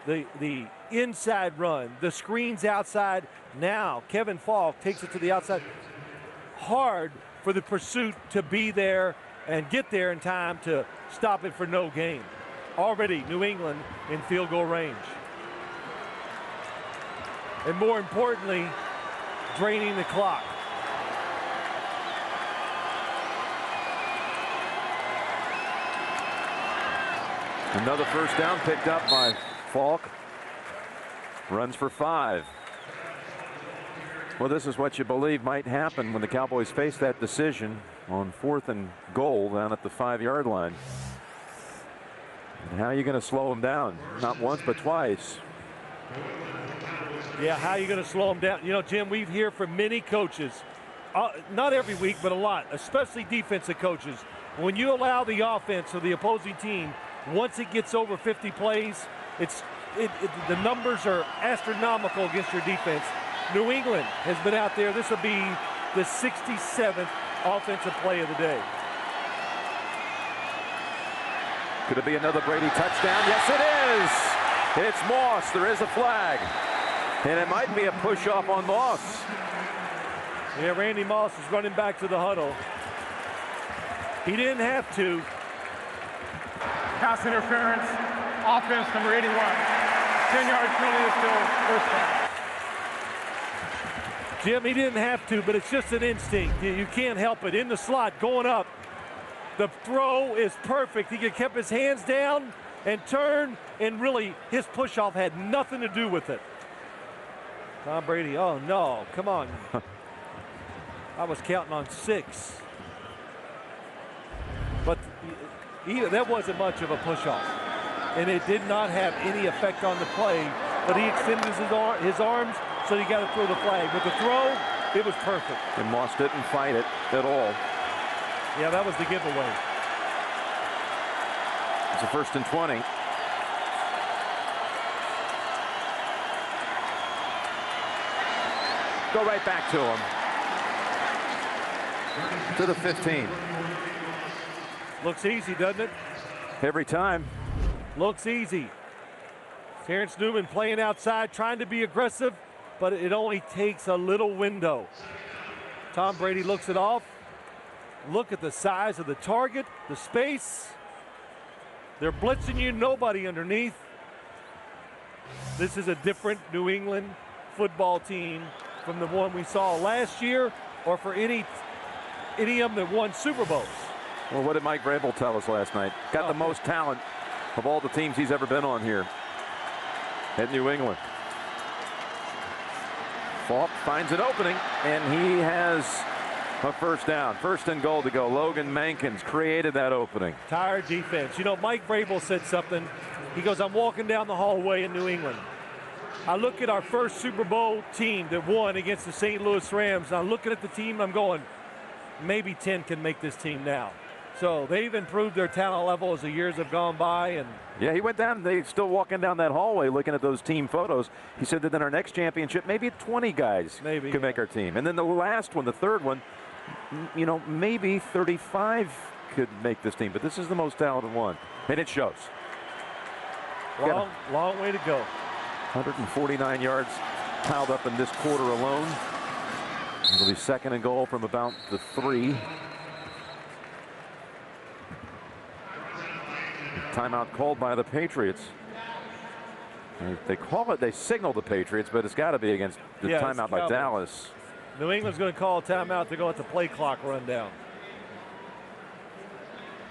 The inside run, the screens outside. Now Kevin Falk takes it to the outside. Hard for the pursuit to be there and get there in time to stop it for no gain. already New England in field goal range. And more importantly, draining the clock. Another first down picked up by Falk. Runs for 5. Well, this is what you believe might happen when the Cowboys face that decision on 4th and goal down at the 5-yard line. And how are you going to slow them down? Not once, but twice. Yeah, how are you going to slow them down? You know, Jim, we hear from many coaches, not every week, but a lot, especially defensive coaches. When you allow the offense or the opposing team, once it gets over 50 plays, the numbers are astronomical against your defense. New England has been out there. This will be the 67th offensive play of the day. Could it be another Brady touchdown? Yes, it is. It's Moss. There is a flag. And it might be a push-off on Moss. Yeah, Randy Moss is running back to the huddle. He didn't have to. Pass interference, offense number 81. 10-yard penalty is still first down. Jim, he didn't have to, but it's just an instinct. You can't help it. In the slot, going up. The throw is perfect. He kept his hands down and turned, and really his push-off had nothing to do with it. Tom Brady, oh no, come on. I was counting on 6. But that wasn't much of a push-off. And it did not have any effect on the play, but he extended his arms, so he got to throw the flag. With the throw, it was perfect. And Moss didn't fight it at all. Yeah, that was the giveaway. It's a 1st and 20. Go right back to him. To the 15. Looks easy, doesn't it? Every time. Looks easy. Terrence Newman playing outside, trying to be aggressive, but it only takes a little window. Tom Brady looks it off. Look at the size of the target, the space. They're blitzing you, nobody underneath. This is a different New England football team from the one we saw last year or for any of them that won Super Bowls. Well, what did Mike Vrabel tell us last night? Got the most talent of all the teams he's ever been on here at New England. Falk finds an opening, and he has a first down. 1st and goal to go. Logan Mankins created that opening. Tired defense. You know, Mike Vrabel said something. He goes, I'm walking down the hallway in New England. I look at our first Super Bowl team that won against the St. Louis Rams. And I'm looking at the team, I'm going, maybe 10 can make this team now. So they've improved their talent level as the years have gone by. And yeah, he went down. They're still walking down that hallway looking at those team photos. He said that in our next championship, maybe 20 guys could make our team. And then the last one, the third one, you know, maybe 35 could make this team. But this is the most talented one. And it shows. Long way to go. 149 yards piled up in this quarter alone. It'll be 2nd and goal from about the 3. Timeout called by the Patriots. They call it, they signal the Patriots, but it's got to be against the timeout by Dallas. New England's going to call a timeout. They're going to let the play clock run down.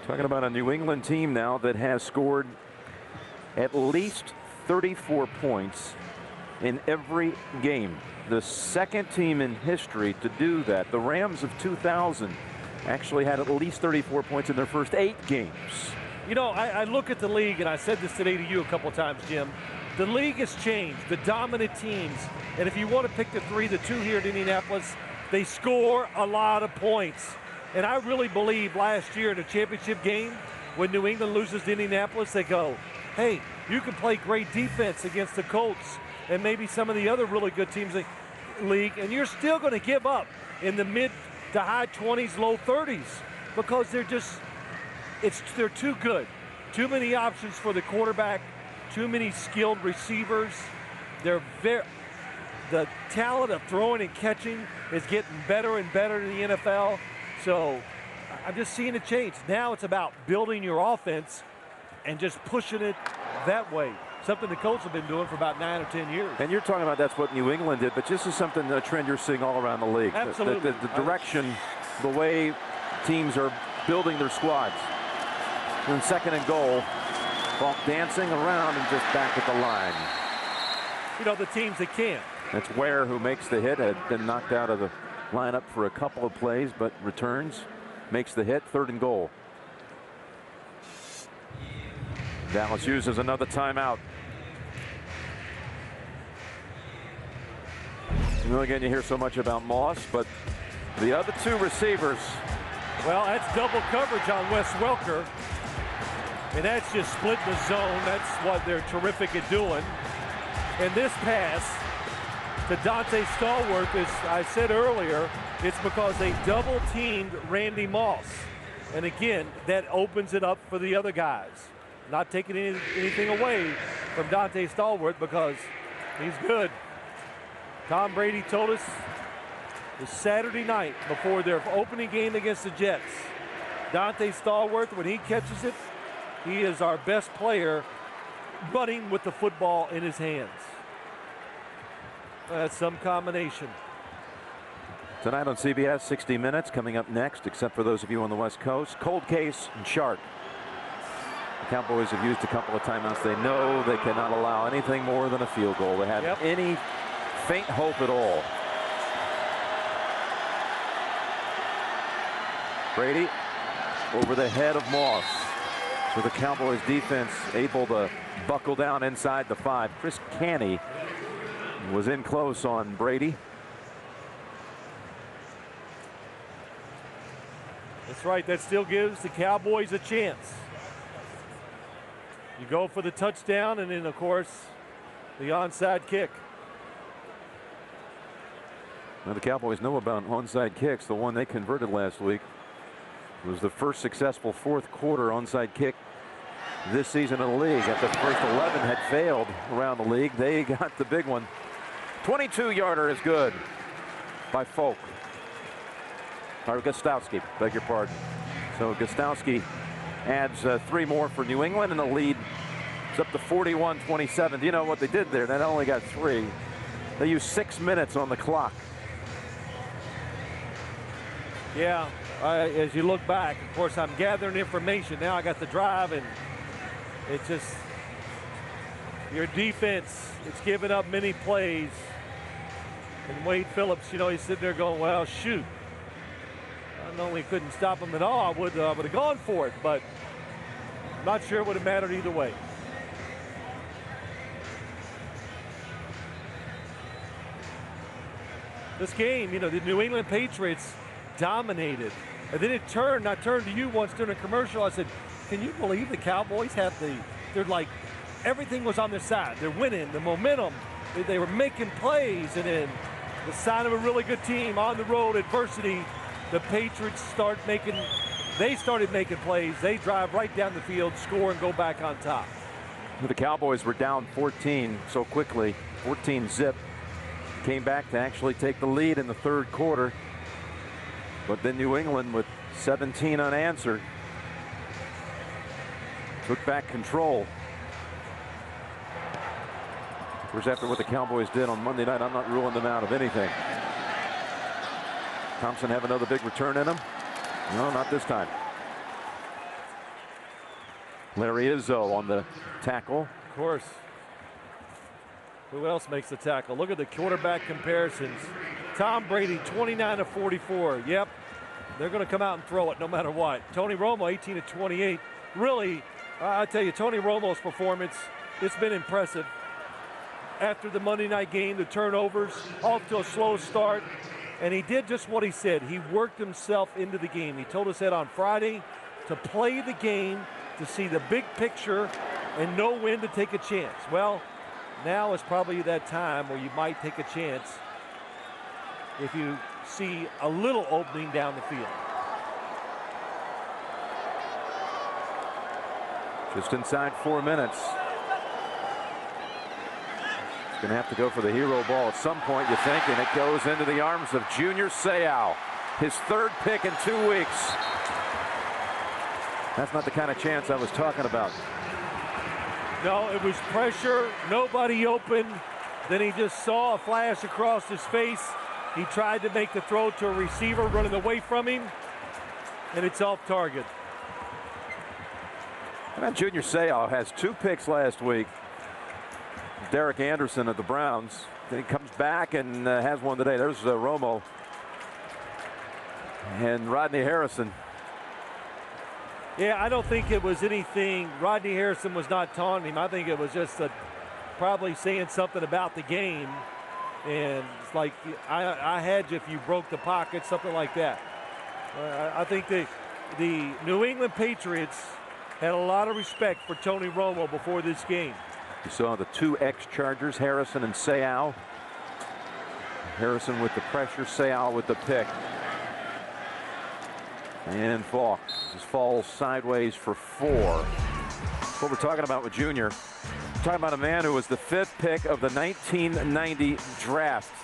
Talking about a New England team now that has scored at least 34 points in every game. The 2nd team in history to do that. The Rams of 2000 actually had at least 34 points in their first 8 games. You know, I look at the league, and I said this today to you a couple times, Jim. The league has changed. The dominant teams, and if you want to pick the 2 here at Indianapolis, they score a lot of points. And I really believe last year in the championship game, when New England loses to Indianapolis, they go, hey, you can play great defense against the Colts and maybe some of the other really good teams in the league, and you're still going to give up in the mid to high 20s, low 30s because they're too good. Too many options for the quarterback, too many skilled receivers. The talent of throwing and catching is getting better and better in the NFL. So I'm just seeing a change. Now it's about building your offense and just pushing it that way. Something the Colts have been doing for about 9 or 10 years. And you're talking about that's what New England did, but this is something, a trend you're seeing all around the league. Absolutely. The direction, the way teams are building their squads. And 2nd and goal, Falk dancing around and just back at the line. You know, the teams that can't. That's Ware who makes the hit, had been knocked out of the lineup for a couple of plays, but returns, makes the hit, 3rd and goal. Dallas uses another timeout. Well, again, you hear so much about Moss, but the other 2 receivers. Well, that's double coverage on Wes Welker. And that's just splitting the zone. That's what they're terrific at doing. And this pass to Dante Stallworth, as I said earlier, it's because they double-teamed Randy Moss. And again, that opens it up for the other guys. Not taking anything away from Dante Stallworth because he's good. Tom Brady told us the Saturday night before their opening game against the Jets, Dante Stallworth, when he catches it, he is our best player running with the football in his hands. That's some combination. Tonight on CBS, 60 Minutes coming up next, except for those of you on the West Coast. Cold case and Shark. The Cowboys have used a couple of timeouts. They know they cannot allow anything more than a field goal. They have any faint hope at all. Brady over the head of Moss. So the Cowboys defense able to buckle down inside the 5. Chris Canny was in close on Brady. That's right. That still gives the Cowboys a chance. You go for the touchdown, and then, of course, the onside kick. Now the Cowboys know about onside kicks. The one they converted last week was the first successful 4th quarter onside kick this season in the league. After the first 11 had failed around the league, they got the big one. 22-yarder is good by Falk. Or Gostowski, beg your pardon. So Gostowski adds 3 more for New England, and the lead is up to 41-27. Do you know what they did there? They not only got 3, they used 6 minutes on the clock. Yeah, as you look back, of course, I'm gathering information. Now I got the drive, and it's just your defense, it's giving up many plays. And Wade Phillips, you know, he's sitting there going, well, shoot. I know we couldn't stop him at all. I would have gone for it, but I'm not sure it would have mattered either way. This game, you know, the New England Patriots dominated. And then it turned, I turned to you once during a commercial, I said, can you believe the Cowboys have they're like, everything was on their side. They're winning, the momentum, they were making plays, and then the sign of a really good team on the road, adversity, the Patriots started making plays. They drive right down the field, score, and go back on top. The Cowboys were down 14 so quickly, 14-zip. Came back to actually take the lead in the 3rd quarter. But then New England, with 17 unanswered, took back control. Of course, after what the Cowboys did on Monday night, I'm not ruling them out of anything. Thompson have another big return in him? No, not this time. Larry Izzo on the tackle. Of course. Who else makes the tackle? Look at the quarterback comparisons. Tom Brady, 29 of 44. Yep, they're going to come out and throw it no matter what. Tony Romo, 18 of 28. Really, I tell you, Tony Romo's performance, it's been impressive. After the Monday night game, the turnovers, off to a slow start, and he did just what he said. He worked himself into the game. He told us that on Friday, to play the game, to see the big picture, and know when to take a chance. Well, now is probably that time where you might take a chance if you see a little opening down the field. Just inside 4 minutes. He's going to have to go for the hero ball at some point, you think, and it goes into the arms of Junior Seau. His 3rd pick in 2 weeks. That's not the kind of chance I was talking about. No, it was pressure, nobody open. Then he just saw a flash across his face. He tried to make the throw to a receiver running away from him, and it's off target. Junior Seau has 2 picks last week. Derek Anderson of the Browns. Then he comes back and has one today. There's Romo and Rodney Harrison. Yeah, I don't think it was anything. Rodney Harrison was not taunting him. I think it was just probably saying something about the game. And it's like, I had you if you broke the pocket, something like that. I think the New England Patriots had a lot of respect for Tony Romo before this game. You saw the 2 ex-Chargers, Harrison and Seau. Harrison with the pressure, Seau with the pick. And Falk just falls sideways for 4. That's what we're talking about with Junior. We're talking about a man who was the 5th pick of the 1990 draft.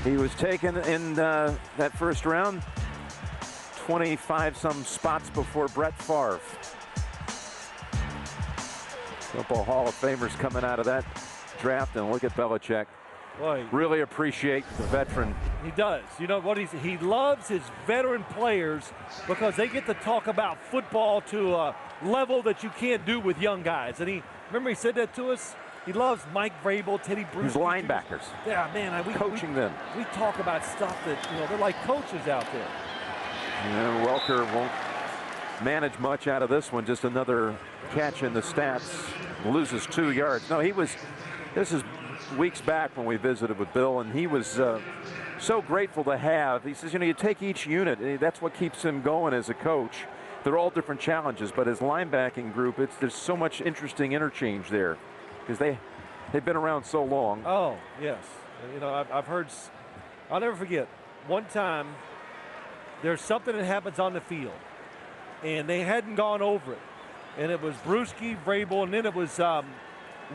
He was taken in that first round 25-some spots before Brett Favre. Football Hall of Famers coming out of that draft, and look at Belichick. Boy, really appreciate the veteran. He does. You know what? He loves his veteran players because they get to talk about football to a level that you can't do with young guys. And remember he said that to us? He loves Mike Vrabel, Teddy Bruce. His linebackers. Yeah, man. Coaching them. We talk about stuff that, they're like coaches out there. Yeah, Welker won't manage much out of this one. Just another catch in the stats. Loses 2 yards. No, this is weeks back when we visited with Bill, and he was so grateful to have. He says, you take each unit. That's what keeps him going as a coach. They're all different challenges, but his linebacking group, there's so much interesting interchange there because they've been around so long. Oh, yes. I've heard, I'll never forget, one time there's something that happens on the field, and they hadn't gone over it. And it was Brewski, Vrabel, and then it was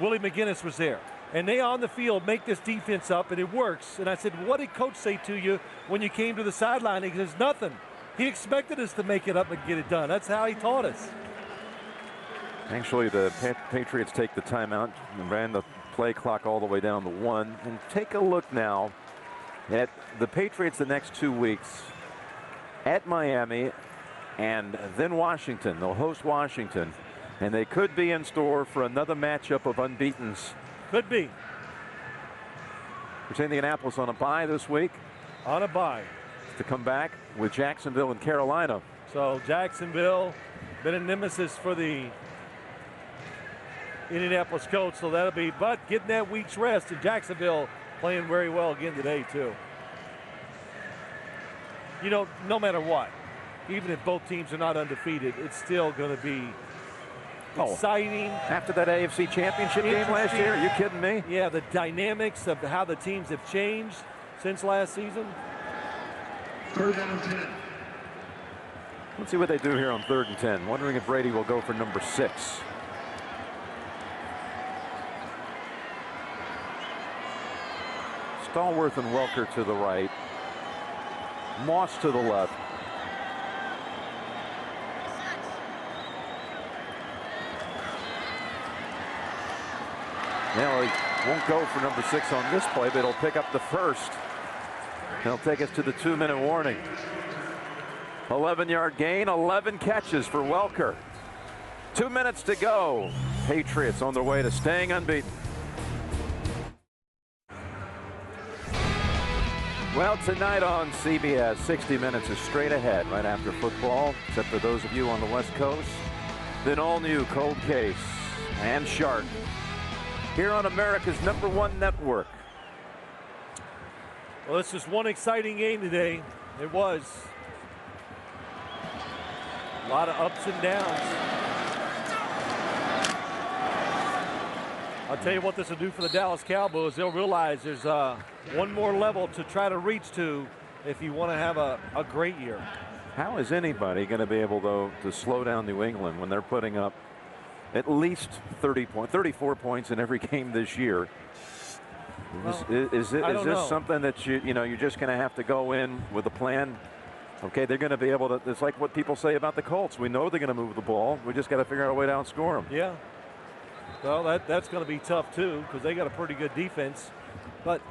Willie McGinnis was there. And they on the field make this defense up, and it works. And I said, what did Coach say to you when you came to the sideline? He says, nothing. He expected us to make it up and get it done. That's how he taught us. Actually, the Patriots take the timeout and ran the play clock all the way down to 1. And take a look now at the Patriots the next 2 weeks at Miami and then Washington. They'll host Washington, and they could be in store for another matchup of unbeatens. Could be. We're Indianapolis on a bye this week. On a bye. To come back with Jacksonville and Carolina. So Jacksonville, been a nemesis for the Indianapolis Colts, so that'll be, but getting that week's rest, and Jacksonville playing very well again today too. No matter what, even if both teams are not undefeated, it's still going to be exciting. After that AFC Championship game last year, are you kidding me? Yeah, the dynamics of how the teams have changed since last season. 3rd down 10. Let's see what they do here on 3rd and 10. Wondering if Brady will go for number 6. Stallworth and Welker to the right. Moss to the left. Now he won't go for number 6 on this play, but he'll pick up the first. He'll take us to the 2-minute warning. 11-yard gain, 11 catches for Welker. 2 minutes to go. Patriots on their way to staying unbeaten. Well, tonight on CBS, 60 Minutes is straight ahead right after football, except for those of you on the West Coast. Then all new Cold Case and Shark here on America's #1 network. Well, this is one exciting game today. It was. A lot of ups and downs. I'll tell you what this will do for the Dallas Cowboys. They'll realize there's one more level to try to reach to if you want to have a great year. How is anybody going to be able, though, to slow down New England when they're putting up at least 34 points in every game this year? Is this something that you're just going to have to go in with a plan? Okay, they're going to be able to. It's like what people say about the Colts. We know they're going to move the ball. We just got to figure out a way to outscore them. Yeah. Well, that's going to be tough, too, because they got a pretty good defense. But,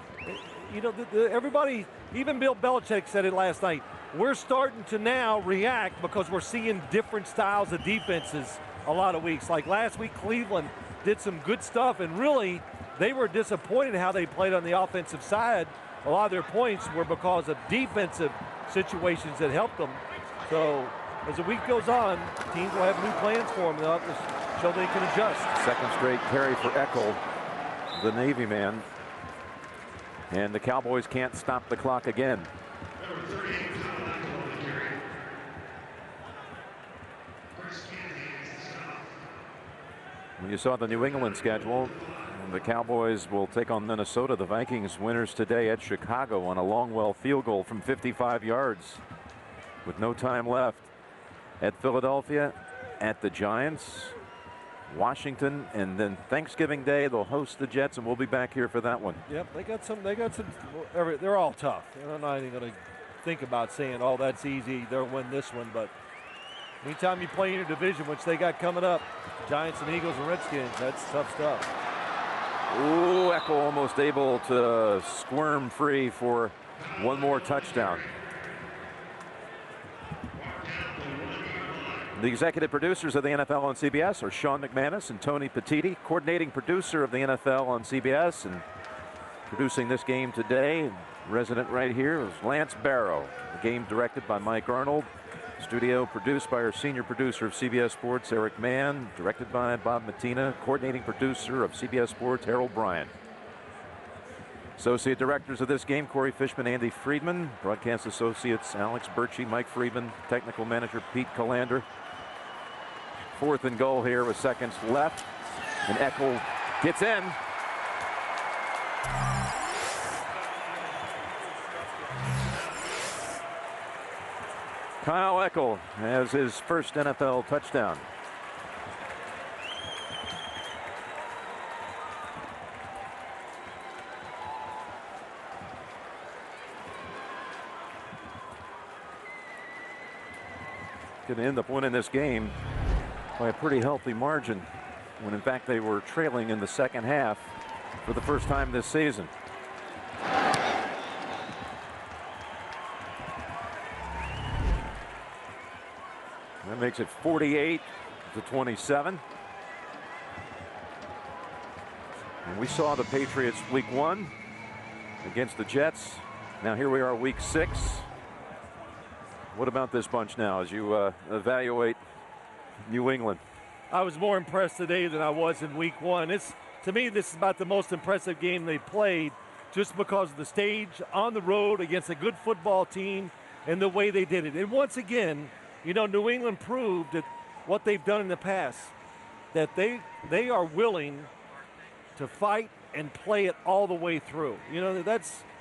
you know, everybody, even Bill Belichick said it last night, we're starting to now react because we're seeing different styles of defenses a lot of weeks. Like last week, Cleveland did some good stuff, and really they were disappointed how they played on the offensive side. A lot of their points were because of defensive situations that helped them. So as the week goes on, teams will have new plans for them. They'll have to show they can adjust. Second straight carry for Eckel, the Navy man. And the Cowboys can't stop the clock again. When you saw the New England schedule, the Cowboys will take on Minnesota. The Vikings winners today at Chicago on a Longwell field goal from 55 yards with no time left. At Philadelphia, at the Giants, Washington, and then Thanksgiving Day they'll host the Jets, and we'll be back here for that one. Yep, they got some. They're all tough. I'm not even going to think about saying, "Oh, that's easy. They'll win this one." But anytime you play in your division, which they got coming up, Giants and Eagles and Redskins, that's tough stuff. Ooh, Eckel almost able to squirm free for one more touchdown. The executive producers of the NFL on CBS are Sean McManus and Tony Petitti. Coordinating producer of the NFL on CBS and producing this game today, resident right here, is Lance Barrow. The game directed by Mike Arnold. Studio produced by our senior producer of CBS Sports, Eric Mann. Directed by Bob Mattina. Coordinating producer of CBS Sports, Harold Bryan. Associate directors of this game, Corey Fishman, Andy Friedman. Broadcast associates, Alex Birchie, Mike Friedman. Technical manager, Pete Colander. 4th and goal here with seconds left. And Eckel gets in. Kyle Eckel has his first NFL touchdown. Going to end up winning this game by a pretty healthy margin, when in fact they were trailing in the second half for the first time this season. That makes it 48-27. And we saw the Patriots week 1 against the Jets. Now here we are week 6. What about this bunch now as you evaluate New England? I was more impressed today than I was in week 1. To me, this is about the most impressive game they played, just because of the stage on the road against a good football team and the way they did it. And once again, you know, New England proved that what they've done in the past, that they are willing to fight and play it all the way through. You know,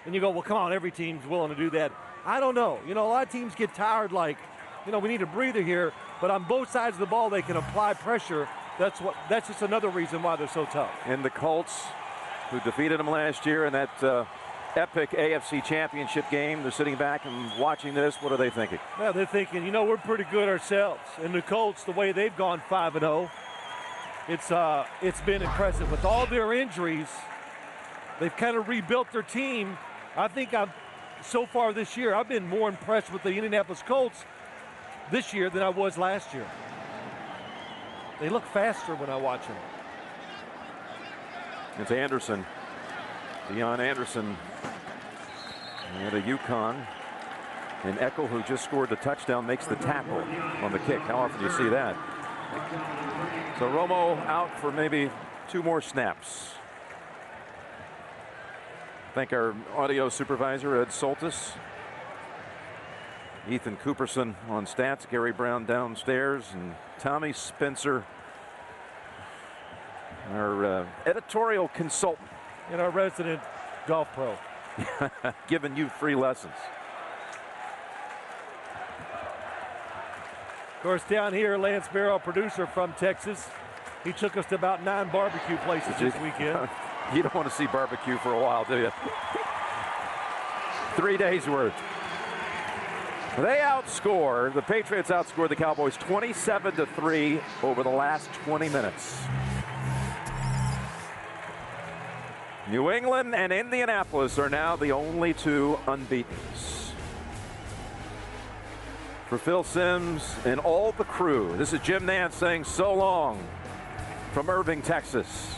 and you go, well, come on, every team's willing to do that. I don't know. You know, a lot of teams get tired, like, you know, we need a breather here. But on both sides of the ball, they can apply pressure. That's just another reason why they're so tough. And the Colts, who defeated them last year in that epic AFC Championship game, they're sitting back and watching this. What are they thinking? Yeah, they're thinking, you know, we're pretty good ourselves. And the Colts, the way they've gone 5-0, it's been impressive. With all their injuries, they've kind of rebuilt their team. I think so far this year, I've been more impressed with the Indianapolis Colts this year than I was last year. They look faster when I watch them. It's Anderson. Deion Anderson at a UConn. And Eckel, who just scored the touchdown, makes the tackle on the kick. How often do you see that? So Romo out for maybe 2 more snaps. Thank our audio supervisor, Ed Soltis. Ethan Cooperson on stats, Gary Brown downstairs, and Tommy Spencer, our editorial consultant. And our resident golf pro. Giving you free lessons. Of course, down here, Lance Barrow, producer from Texas. He took us to about 9 barbecue places this weekend. You don't want to see barbecue for a while, do you? 3 days worth. The Patriots outscored the Cowboys 27-3 over the last 20 minutes. New England and Indianapolis are now the only two unbeatens. For Phil Simms and all the crew, this is Jim Nantz saying so long from Irving, Texas.